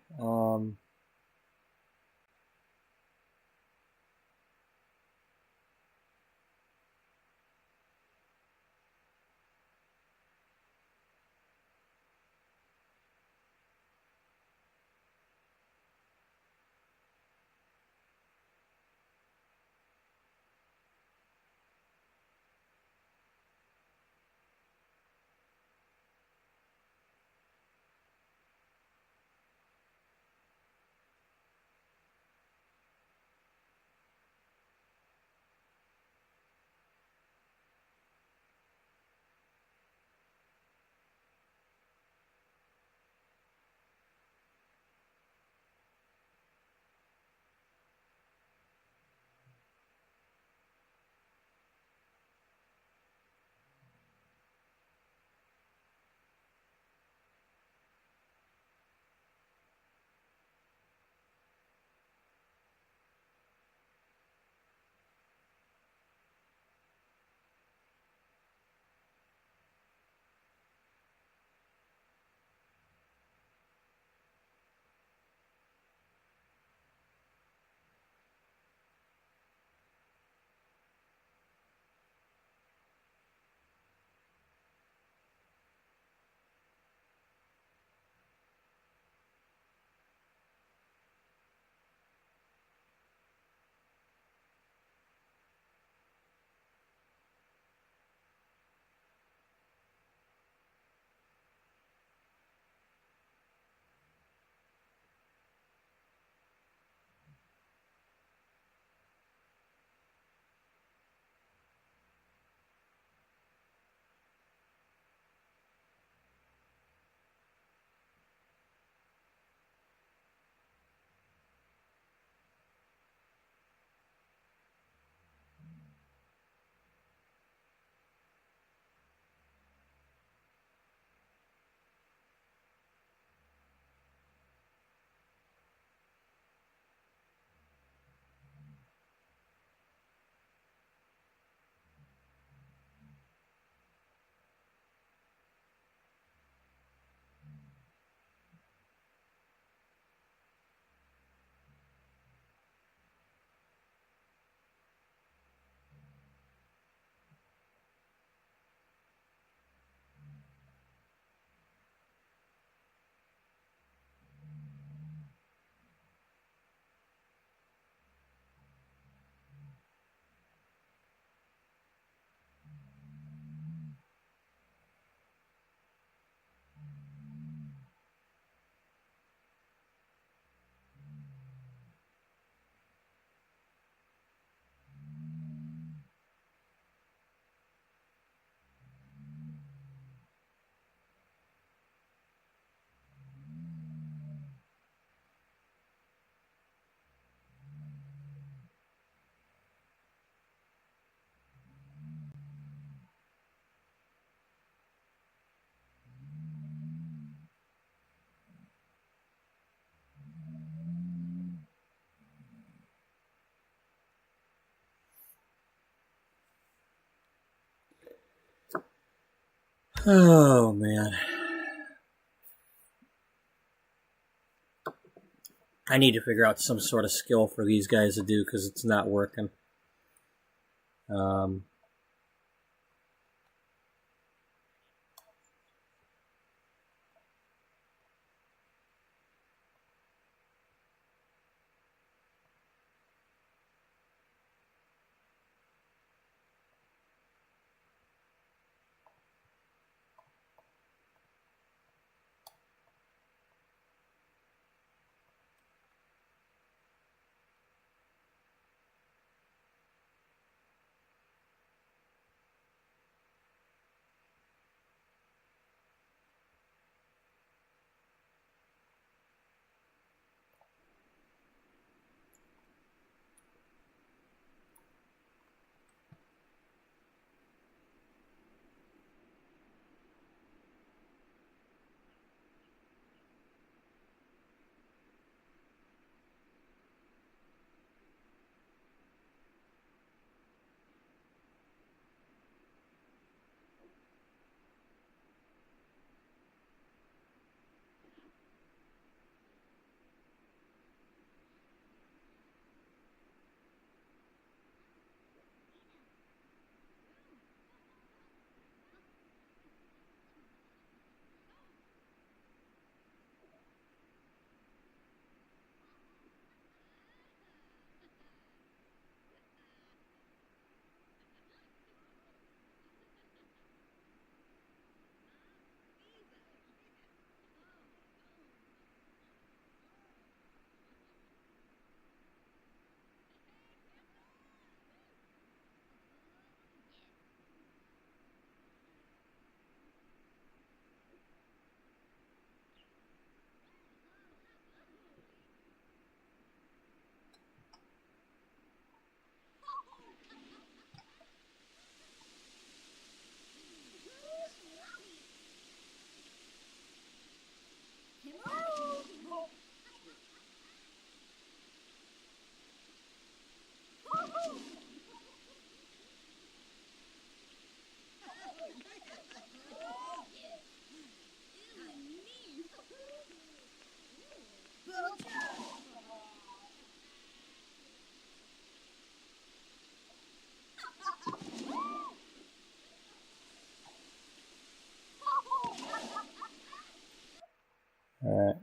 Oh, man. I need to figure out some sort of skill for these guys to do because it's not working. Alright,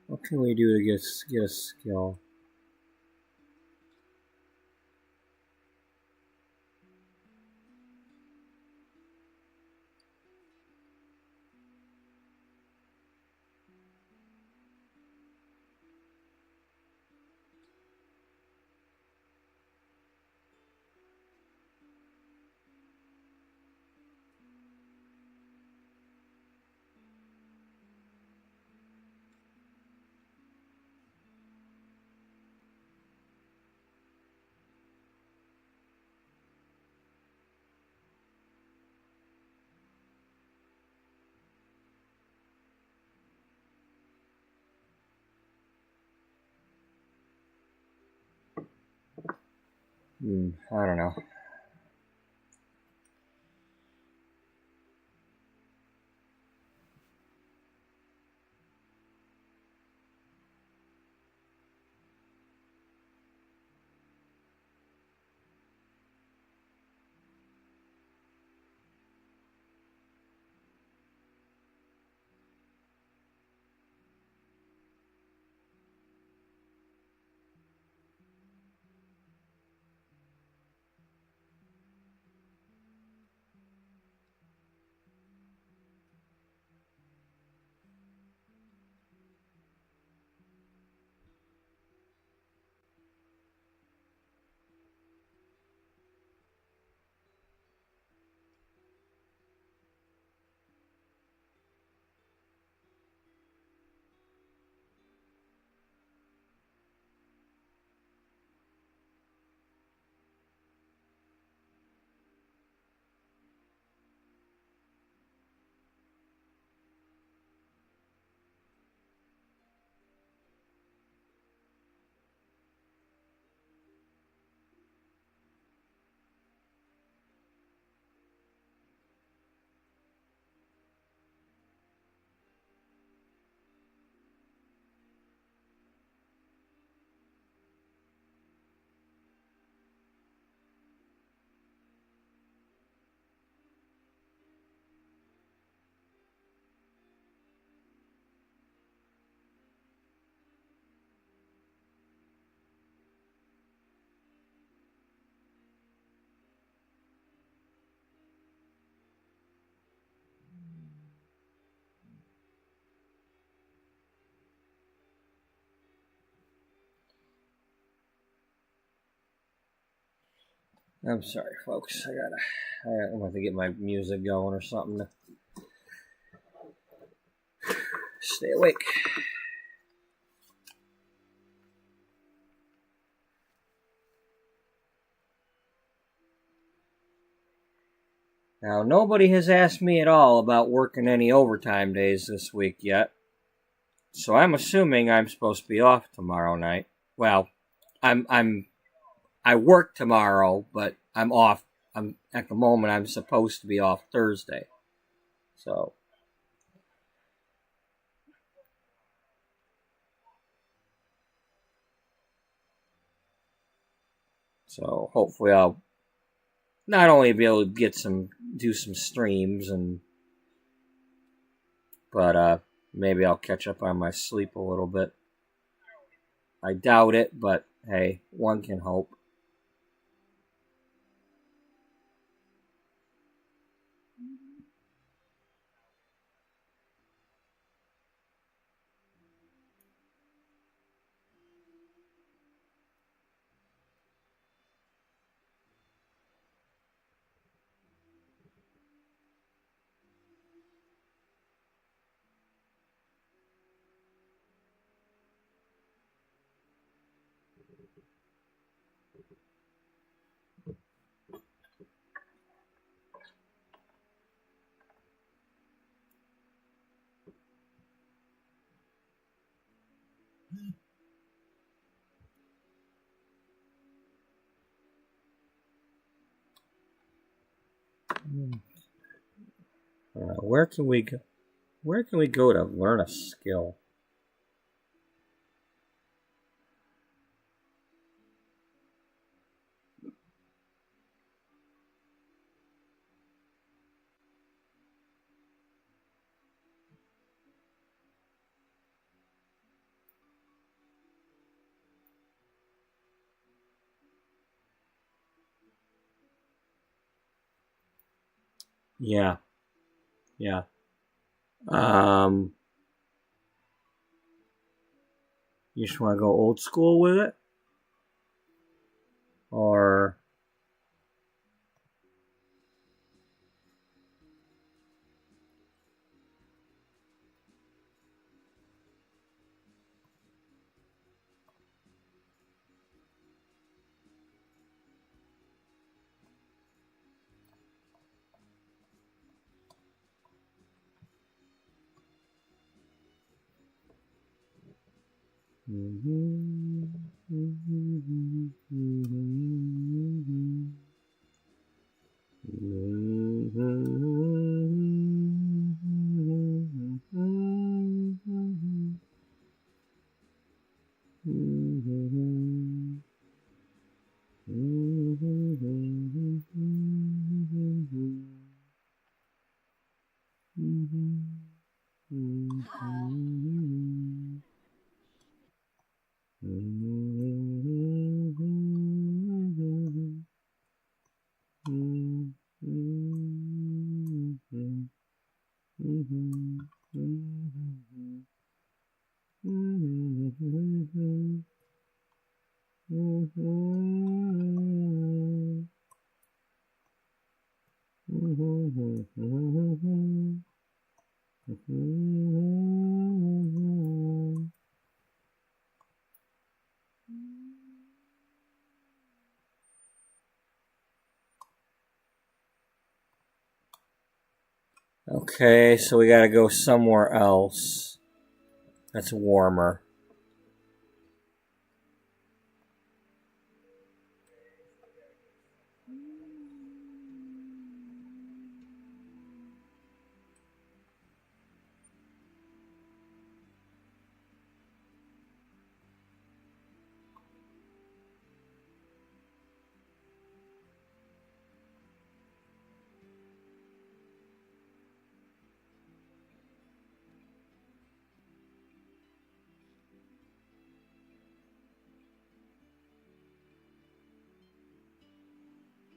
what can we do to get a skill? I don't know. I'm sorry, folks. I'm going to get my music going or something to stay awake. Now, nobody has asked me at all about working any overtime days this week yet. So I'm assuming I'm supposed to be off tomorrow night. Well, I work tomorrow, but I'm off. At the moment I'm supposed to be off Thursday. So hopefully I'll not only be able to do some streams but maybe I'll catch up on my sleep a little bit. I doubt it, but hey, one can hope. Where can we go? Where can we go to learn a skill? Yeah. You just want to go old school with it, or Okay, so we gotta go somewhere else that's warmer.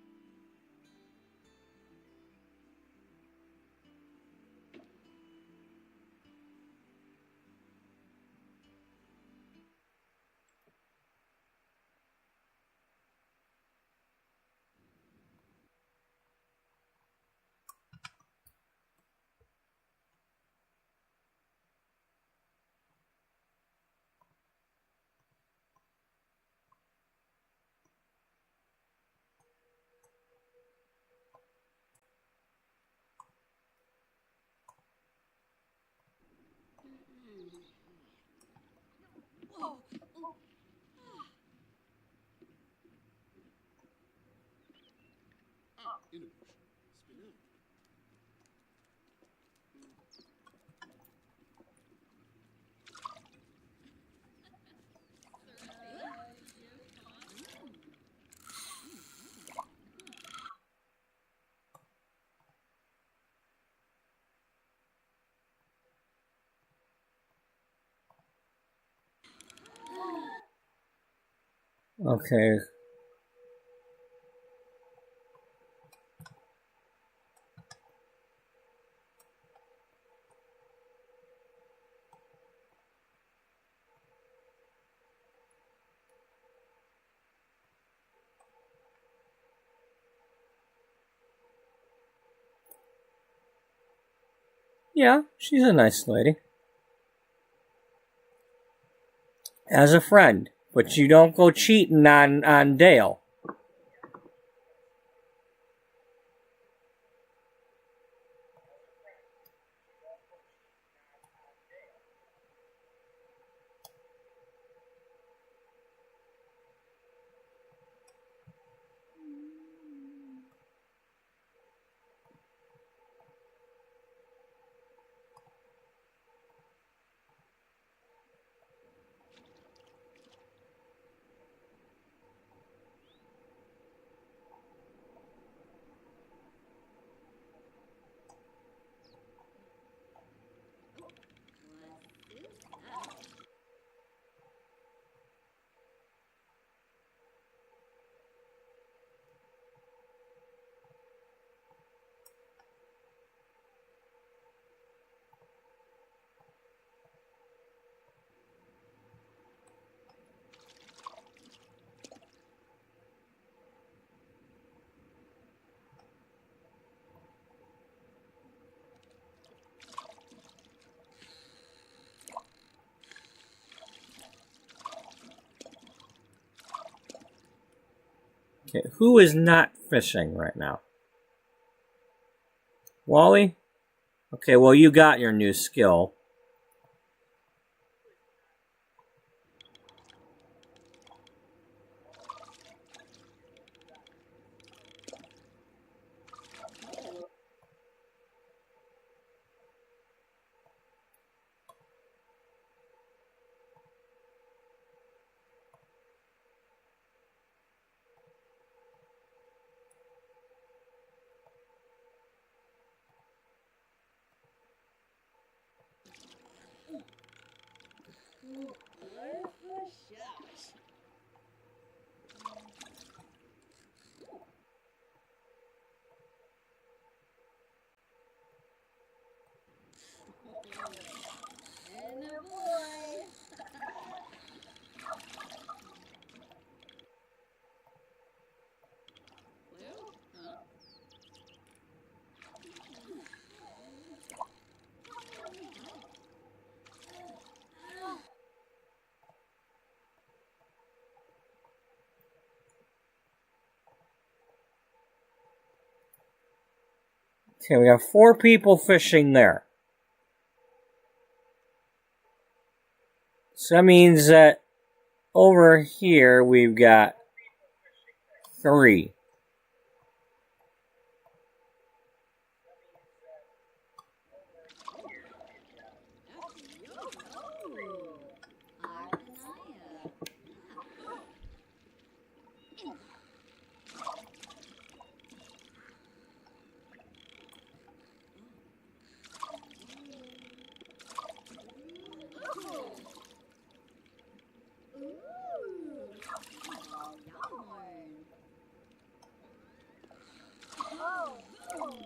Whoa. Innovation. Spin out. Okay. Yeah, she's a nice lady. As a friend. But you don't go cheating on Dale. Okay, who is not fishing right now? Wally? Okay, well, you got your new skill. Shush. And a boy. Well, huh? Okay, we have 4 people fishing there. So that means that over here we've got 3. Arkanaya. Ooh. Oh, yarn. Oh, boom.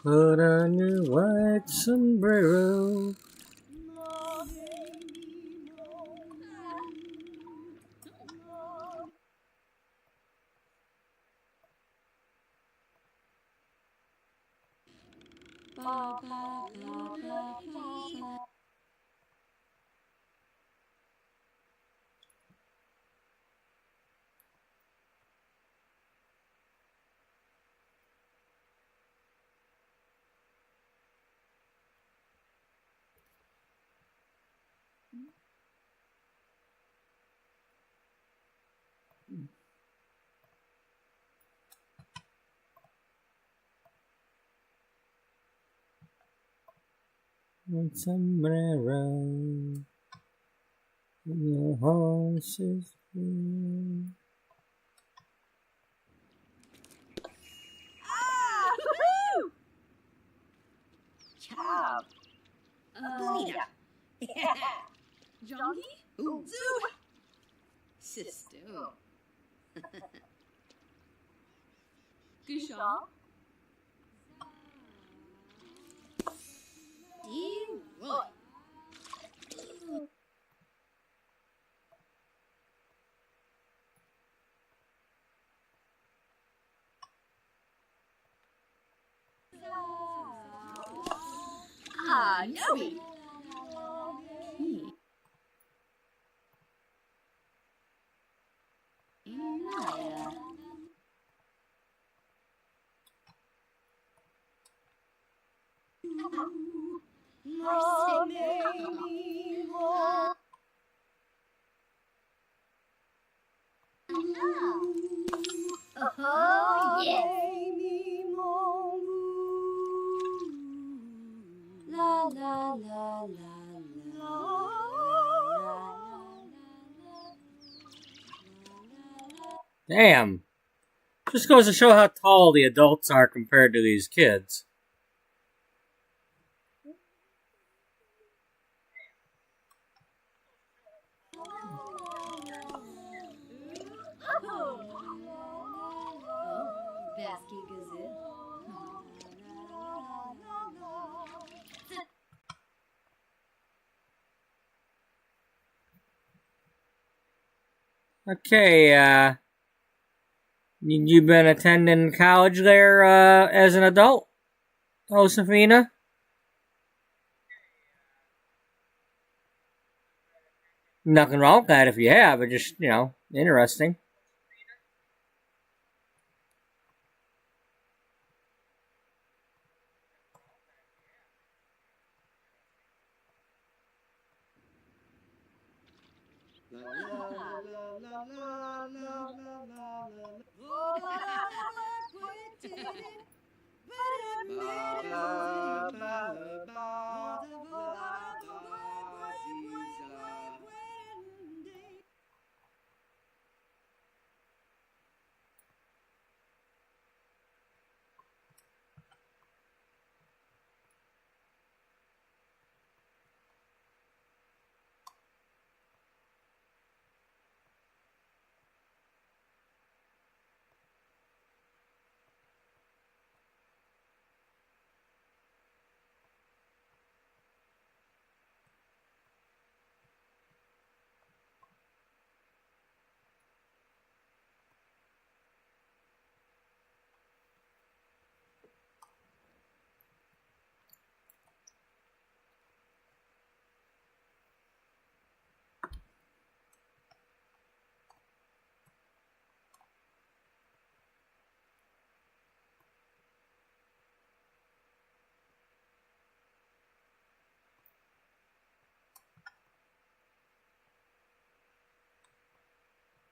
Put on your white sombrero. Ba, ba, ba, ba, ba. White sombrero. Your horse is free. Ah! Woohoo! Job. Bonita. Jongi? Zoo. Sister. Gushal. Roy. Ah, Noe. Oh, yes. La la la la la. Damn. Just goes to show how tall the adults are compared to these kids. Basky Gazette. Okay, you been attending college there, as an adult, Josefina? Nothing wrong with that if you have, but just, interesting.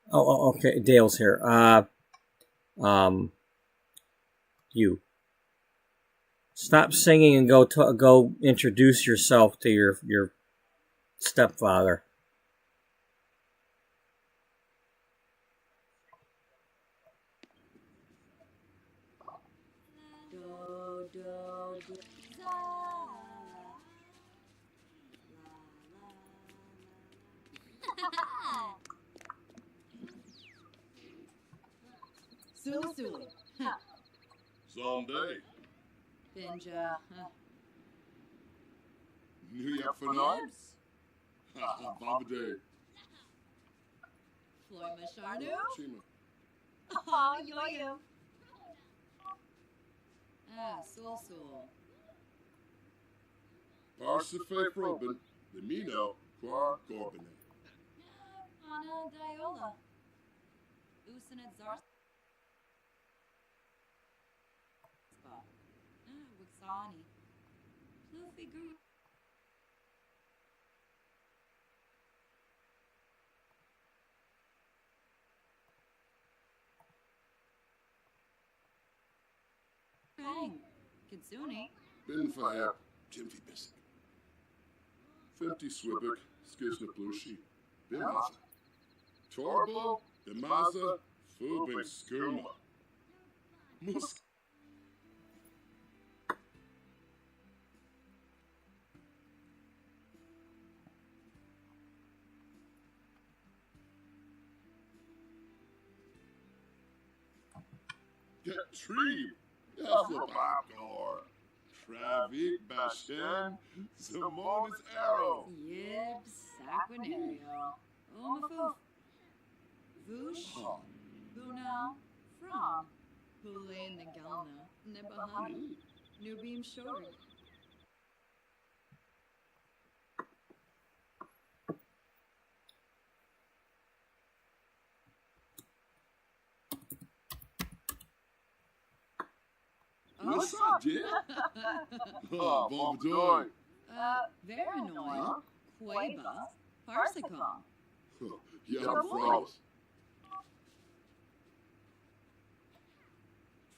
Okay, Dale's here. You stop singing and go introduce yourself to your stepfather. Suli. Someday. Benja. New York for Nibes? Baba Day. Floy Masharnu. Chima. Oh, yo. Ah, Sul. Parsifal Robin. The Mino. Quar Gorbine. Anna Diola. Usanet Zar. Wixani. Pluffy Guru. Bang. Kitsuni. Bin Fire. Timothy Bissick. Fenty Swibik. Skizna Blushi. Bimasa. Torbo, Bimasa, Fubin, Skooma. Musk. Get tree. Yaflabakor. Travik Bashan. Simonis Arrow. Yib Saquinario. Omafoof. Voosh. Buna. From. Hulain Nagalna. Nebahana. Nubim Shori. What's up, Jim? Oh, Bombadoy. Veranoi. Quaba. Parsicom. Yeah, Frost.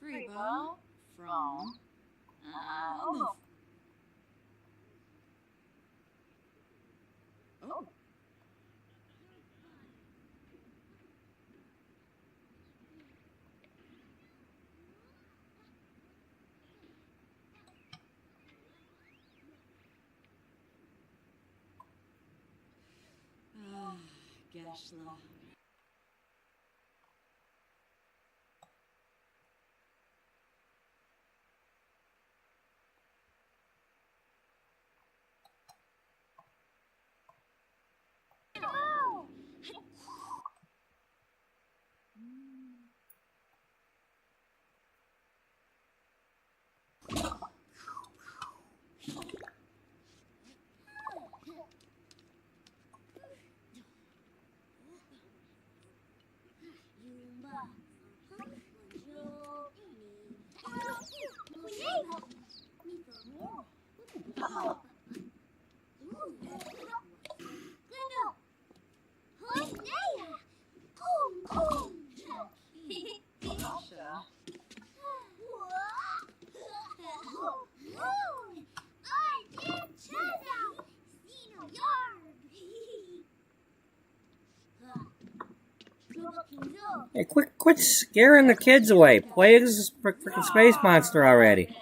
Freeba. From. Omaf. Oh. Gashla. Hey, quit scaring the kids away. Play as a freaking space monster already.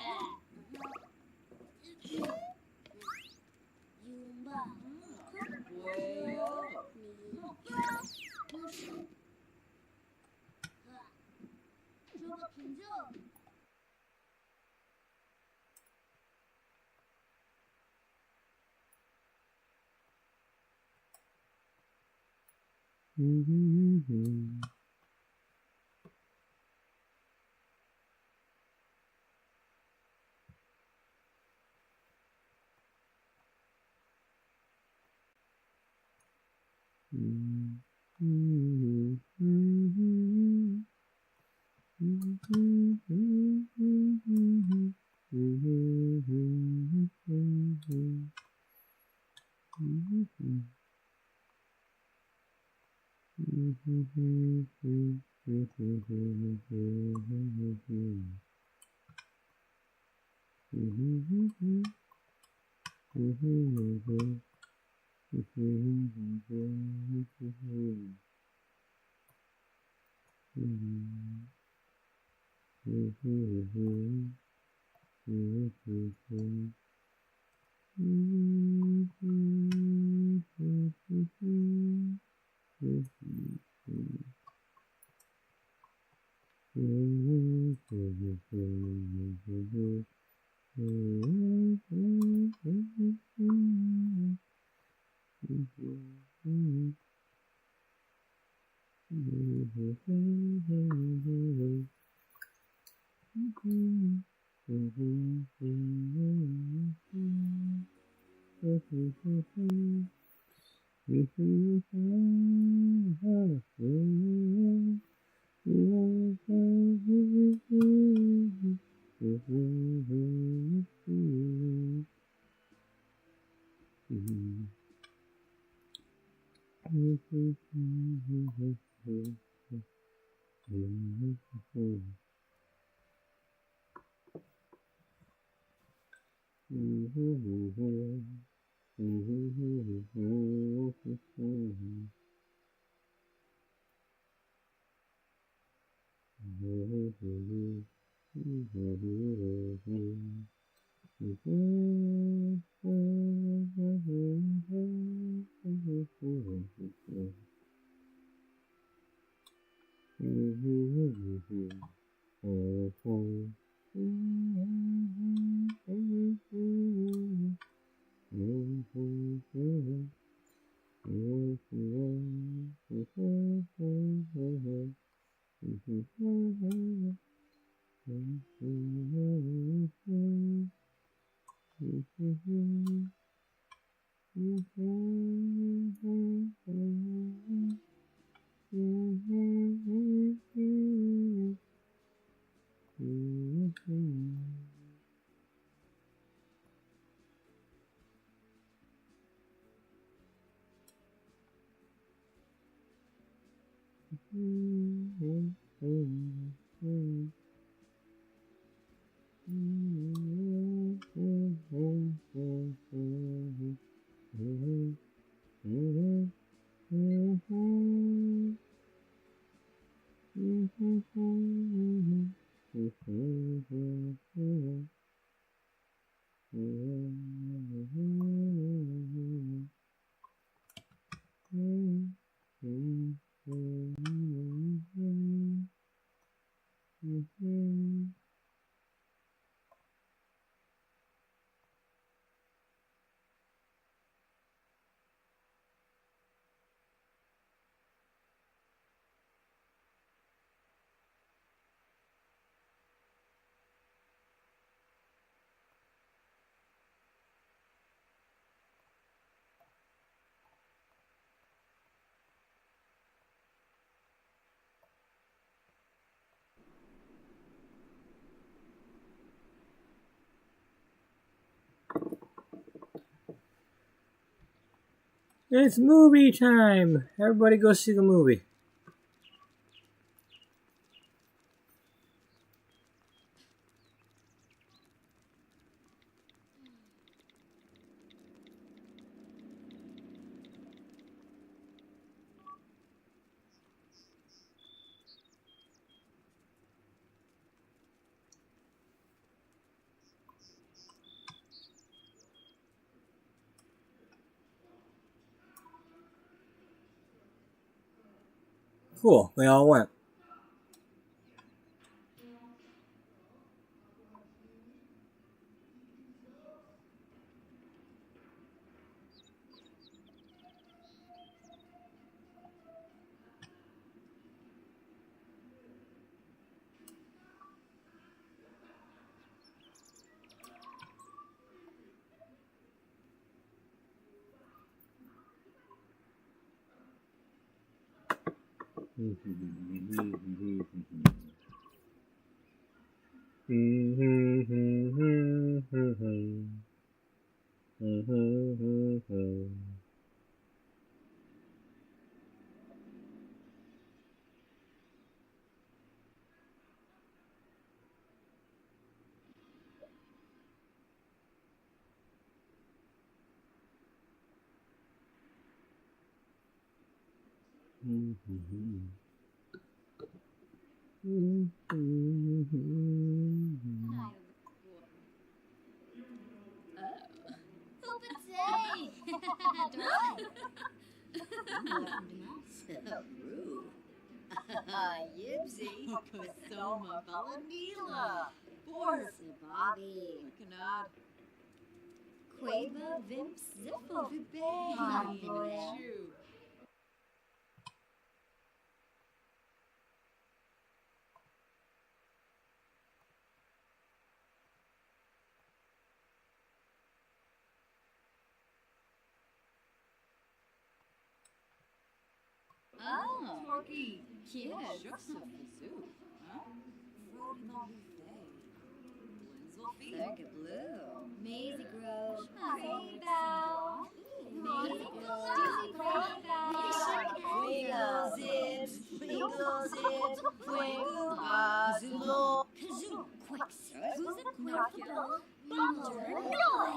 It's movie time! Everybody go see the movie. Cool, they all went. Yibsy, Kasoma, Balanila, Borsa, Bobby, Canad, Quava, Vimp, Ziffle, Vibay, Shoe. Oh, Torky, yeah, Shooks of Fazoo, huh? Frody Molly Day, Blinzel Feet, Circuit Blue, Maisie Grove, Maisie Bell, Maisie Grove, Fuego Zid, Fuego Zid, Fuego Bazumo, Kazoo, Quick, Susan, Narkle, Bumble, Noi,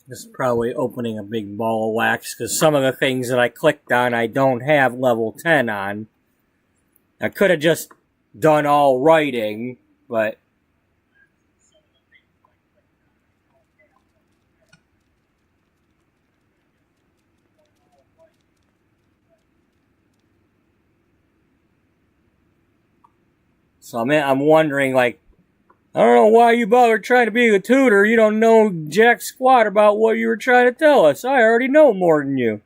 Just probably opening a big ball of wax, because some of the things that I clicked on I don't have level 10 on. I could have just done all writing, but... So I'm wondering, like, I don't know why you bothered trying to be a tutor. You don't know jack squat about what you were trying to tell us. I already know more than you.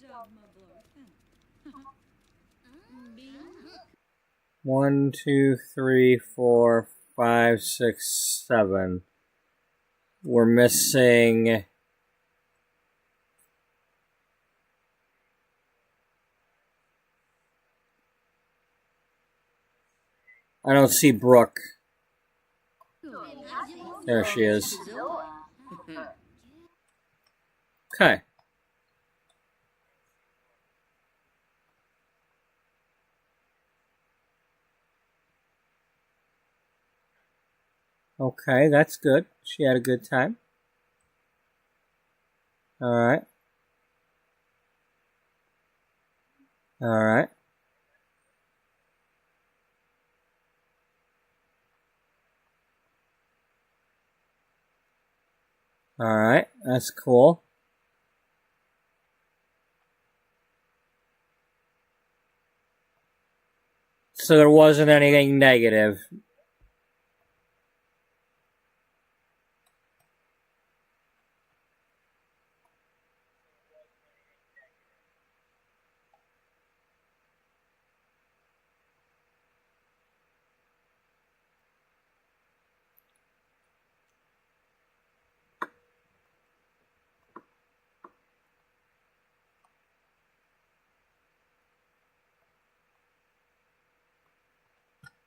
Job my blow. 1, 2, 3, 4, 5, 6, 7. We're missing... I don't see Brooke. There she is. Okay. Okay, that's good. She had a good time. Alright. Alright. Alright, that's cool. So there wasn't anything negative.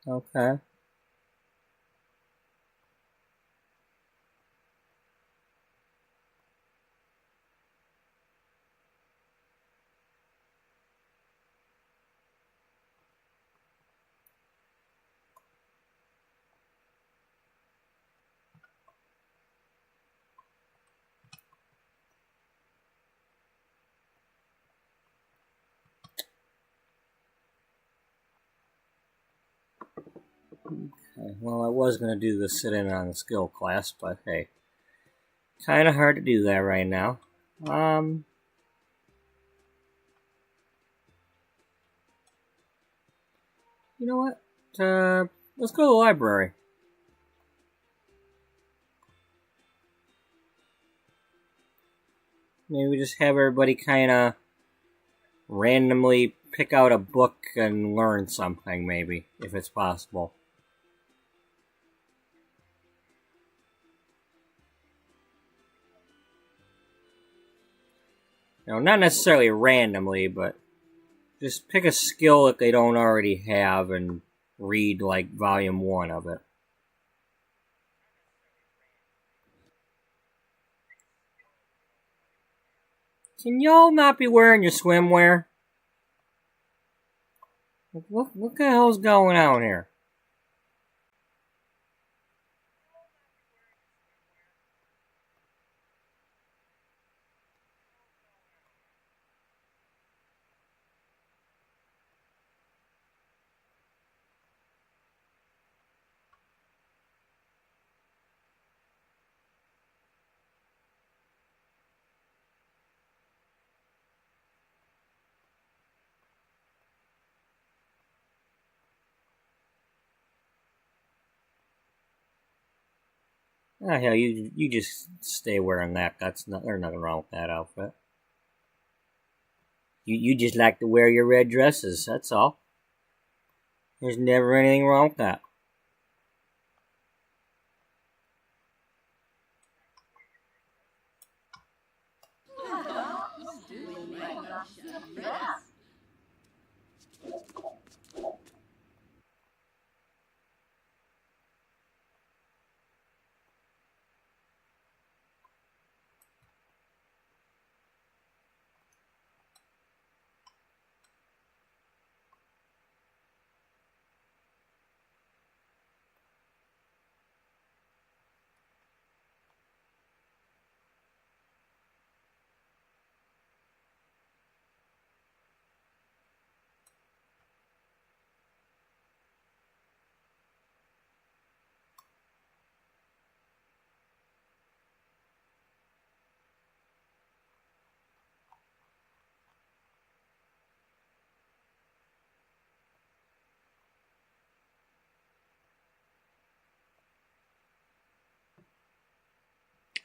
Okay. Well, I was going to do the sit-in on the skill class, but hey. Kind of hard to do that right now. You know what? Let's go to the library. Maybe we just have everybody kind of randomly pick out a book and learn something, maybe, if it's possible. You know, not necessarily randomly, but just pick a skill that they don't already have and read, like, volume 1 of it. Can y'all not be wearing your swimwear? What the hell's going on here? Ah, hell, you just stay wearing that. There's nothing wrong with that outfit. You just like to wear your red dresses, that's all. There's never anything wrong with that.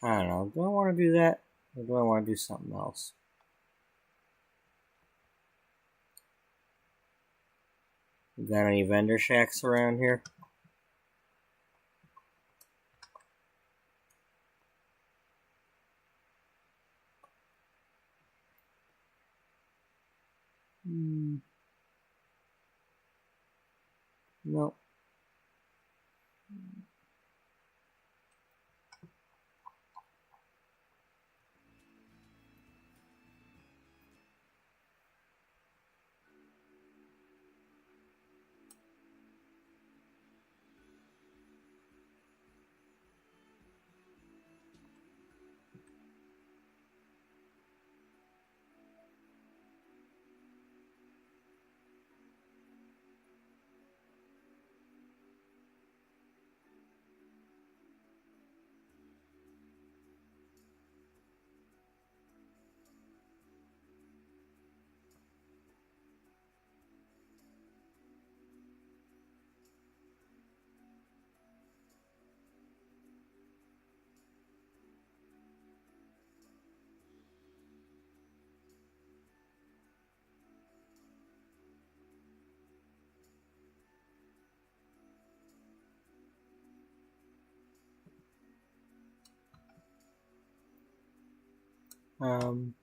I don't know. Do I want to do that? Or do I want to do something else? Got any vendor shacks around here? Nope. Um,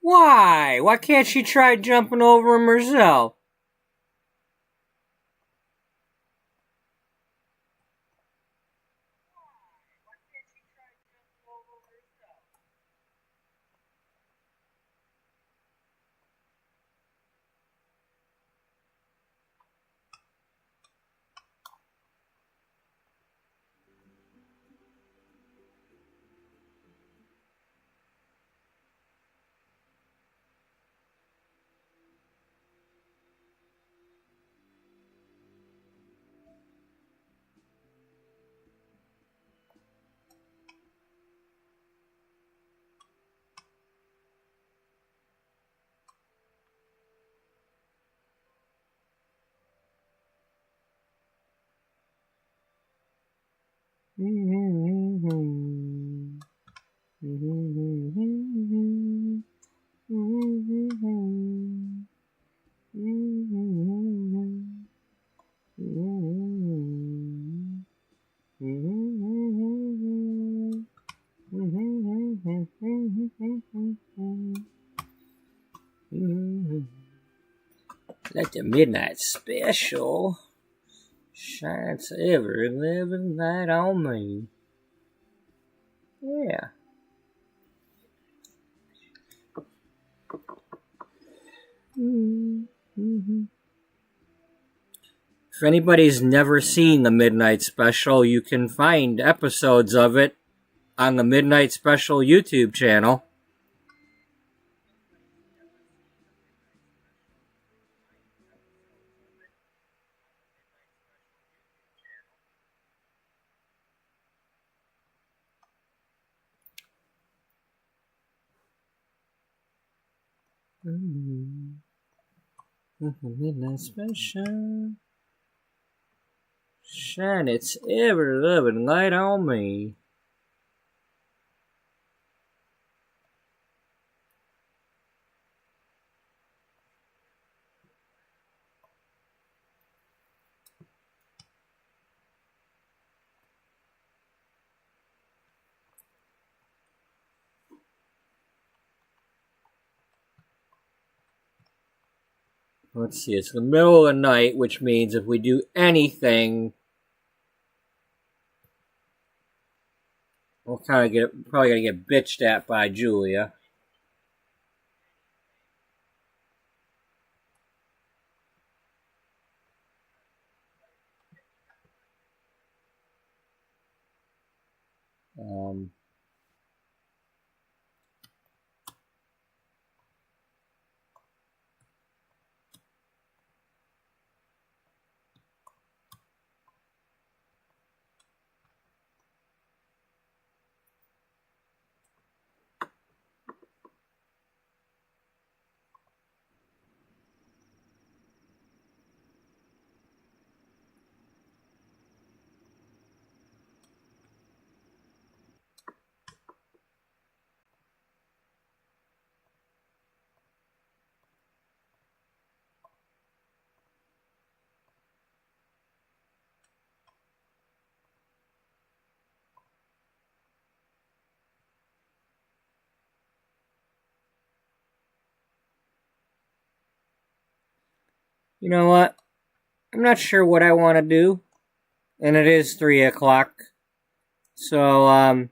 Why? Why can't she try jumping over him herself? Let the midnight special shines every living light on me. Yeah. If anybody's never seen the Midnight Special, you can find episodes of it on the Midnight Special YouTube channel. Midnight Special. Shine its ever loving light on me. Let's see, it's the middle of the night, which means if we do anything, we'll probably gonna get bitched at by Julia. You know what? I'm not sure what I want to do, and it is 3 o'clock. So, I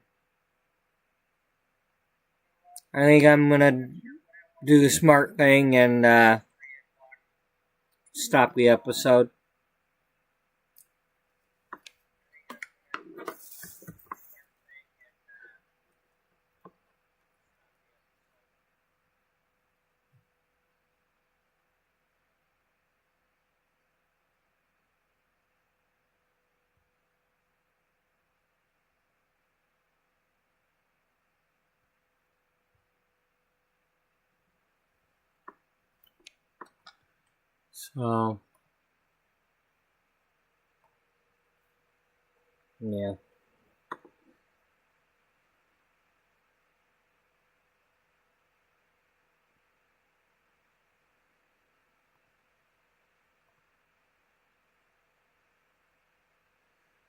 think I'm gonna do the smart thing and stop the episode. So, yeah.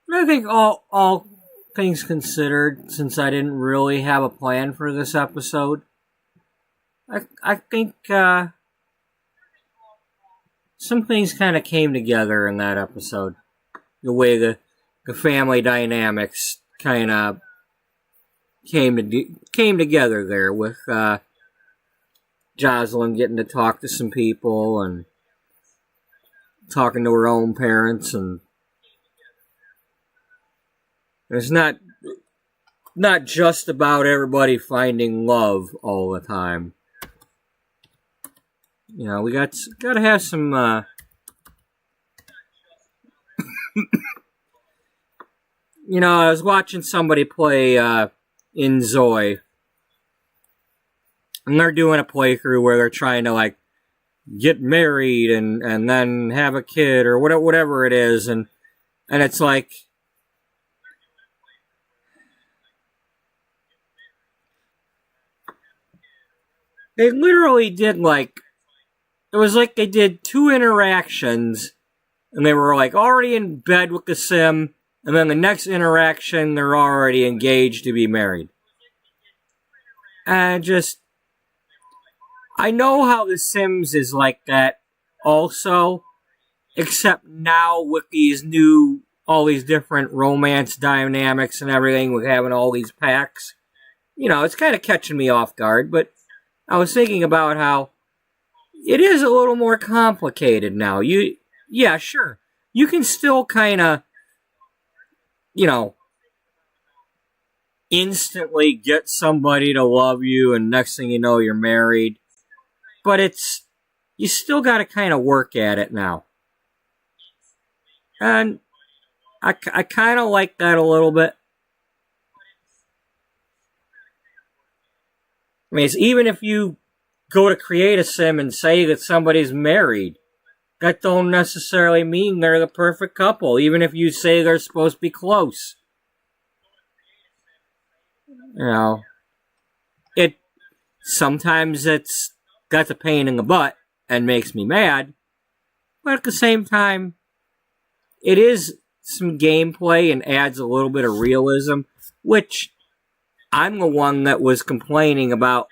But I think all things considered, since I didn't really have a plan for this episode, I think some things kind of came together in that episode. The way the family dynamics kind of came together there with Jocelyn getting to talk to some people and talking to her own parents, and it's not just about everybody finding love all the time. You know, we got to have some you know, I was watching somebody play in Zoe, and they're doing a playthrough where they're trying to like get married and then have a kid or whatever it is, and it's like they literally did like, it was like they did 2 interactions and they were like already in bed with the sim, and then the next interaction they're already engaged to be married. And just, I know how The Sims is like that also, except now with these new, all these different romance dynamics and everything, with having all these packs. You know, it's kind of catching me off guard, but I was thinking about how it is a little more complicated now. Yeah, sure. You can still kind of, you know, instantly get somebody to love you, and next thing you know, you're married. But you still got to kind of work at it now. And I kind of like that a little bit. I mean, it's, even if you go to create a sim and say that somebody's married, that don't necessarily mean they're the perfect couple, even if you say they're supposed to be close. You know, sometimes that's a pain in the butt and makes me mad, but at the same time, it is some gameplay and adds a little bit of realism, which I'm the one that was complaining about.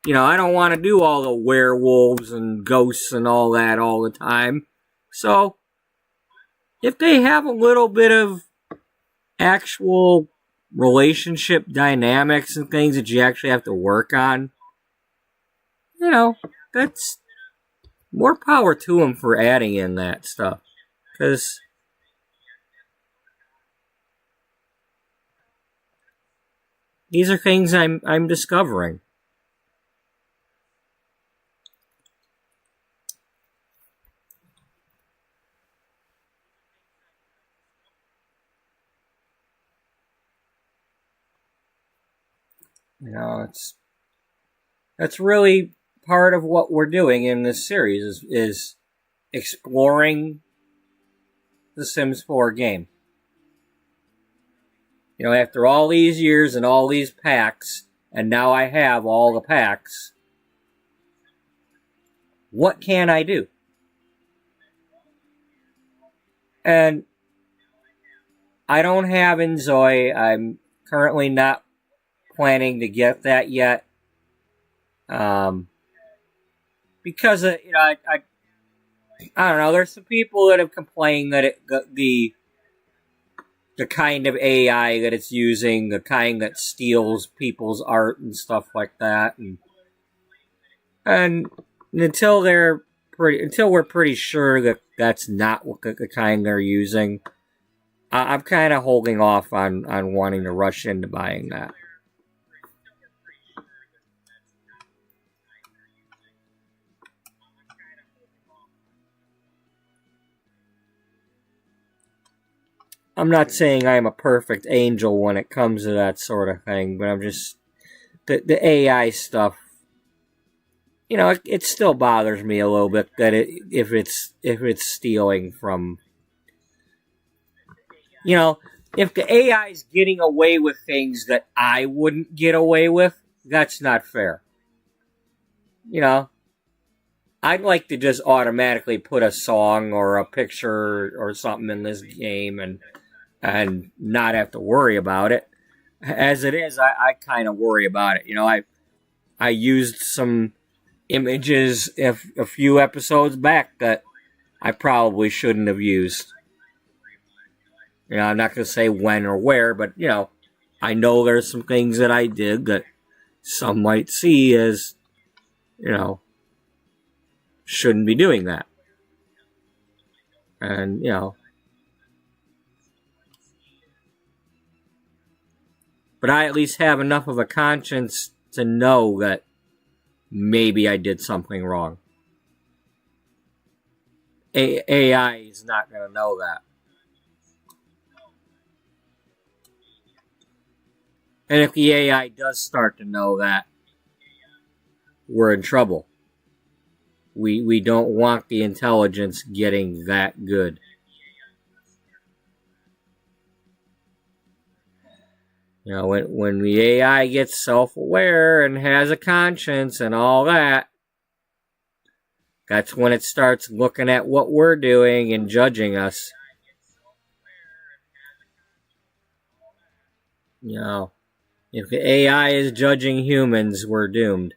You know, I don't want to do all the werewolves and ghosts and all that all the time. So, if they have a little bit of actual relationship dynamics and things that you actually have to work on, you know, that's more power to them for adding in that stuff. Because these are things I'm discovering. You know, that's really part of what we're doing in this series is exploring the Sims 4 game. You know, after all these years and all these packs, and now I have all the packs, what can I do? And I don't have in Zoe. I'm currently not planning to get that yet. Because you know, I don't know. There's some people that have complained that the kind of AI that it's using, the kind that steals people's art and stuff like that, and until we're pretty sure that that's not what the kind they're using, I'm kind of holding off on wanting to rush into buying that. I'm not saying I'm a perfect angel when it comes to that sort of thing, but I'm just the AI stuff. You know, it still bothers me a little bit that if it's stealing from. You know, if the AI is getting away with things that I wouldn't get away with, that's not fair. You know, I'd like to just automatically put a song or a picture or something in this game and not have to worry about it. As it is, I kind of worry about it. You know, I used some images a few episodes back that I probably shouldn't have used. You know, I'm not going to say when or where, but, you know, I know there's some things that I did that some might see as, you know, shouldn't be doing that. And, you know, but I at least have enough of a conscience to know that maybe I did something wrong. AI is not going to know that. And if the AI does start to know that, we're in trouble. We don't want the intelligence getting that good. You know, when the AI gets self-aware and has a conscience and all that, that's when it starts looking at what we're doing and judging us. You know, if the AI is judging humans, we're doomed.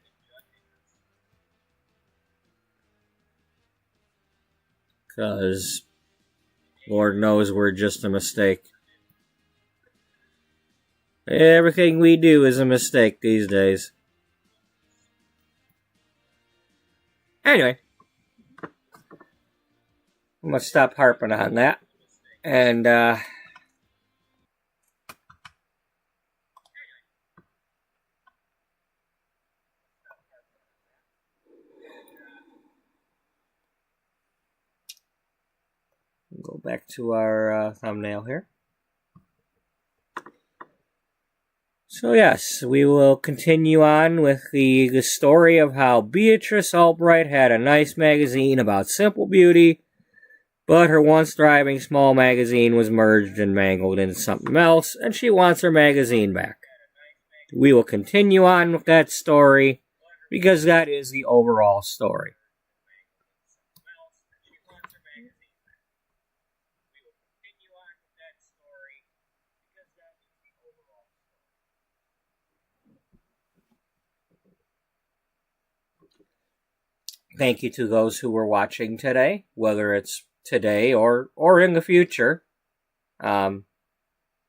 Because Lord knows we're just a mistake. Everything we do is a mistake these days. Anyway, I'm going to stop harping on that. And, go back to our thumbnail here. So yes, we will continue on with the story of how Beatrice Ullbright had a nice magazine about simple beauty, but her once thriving small magazine was merged and mangled into something else, and she wants her magazine back. We will continue on with that story, because that is the overall story. Thank you to those who were watching today, whether it's today or in the future. You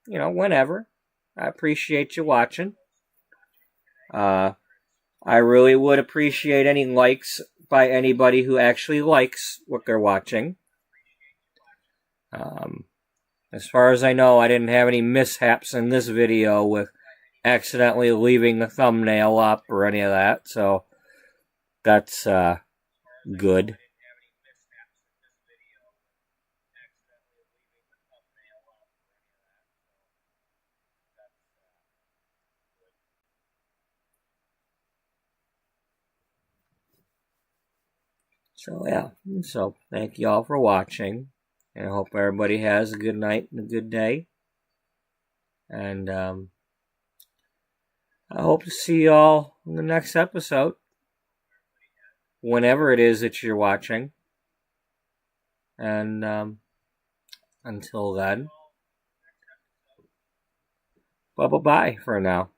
know, whenever. I appreciate you watching. I really would appreciate any likes by anybody who actually likes what they're watching. As far as I know, I didn't have any mishaps in this video with accidentally leaving the thumbnail up or any of that, so that's good. So yeah, so thank you all for watching, and I hope everybody has a good night and a good day. And I hope to see you all in the next episode, whenever it is that you're watching. And until then, bye-bye for now.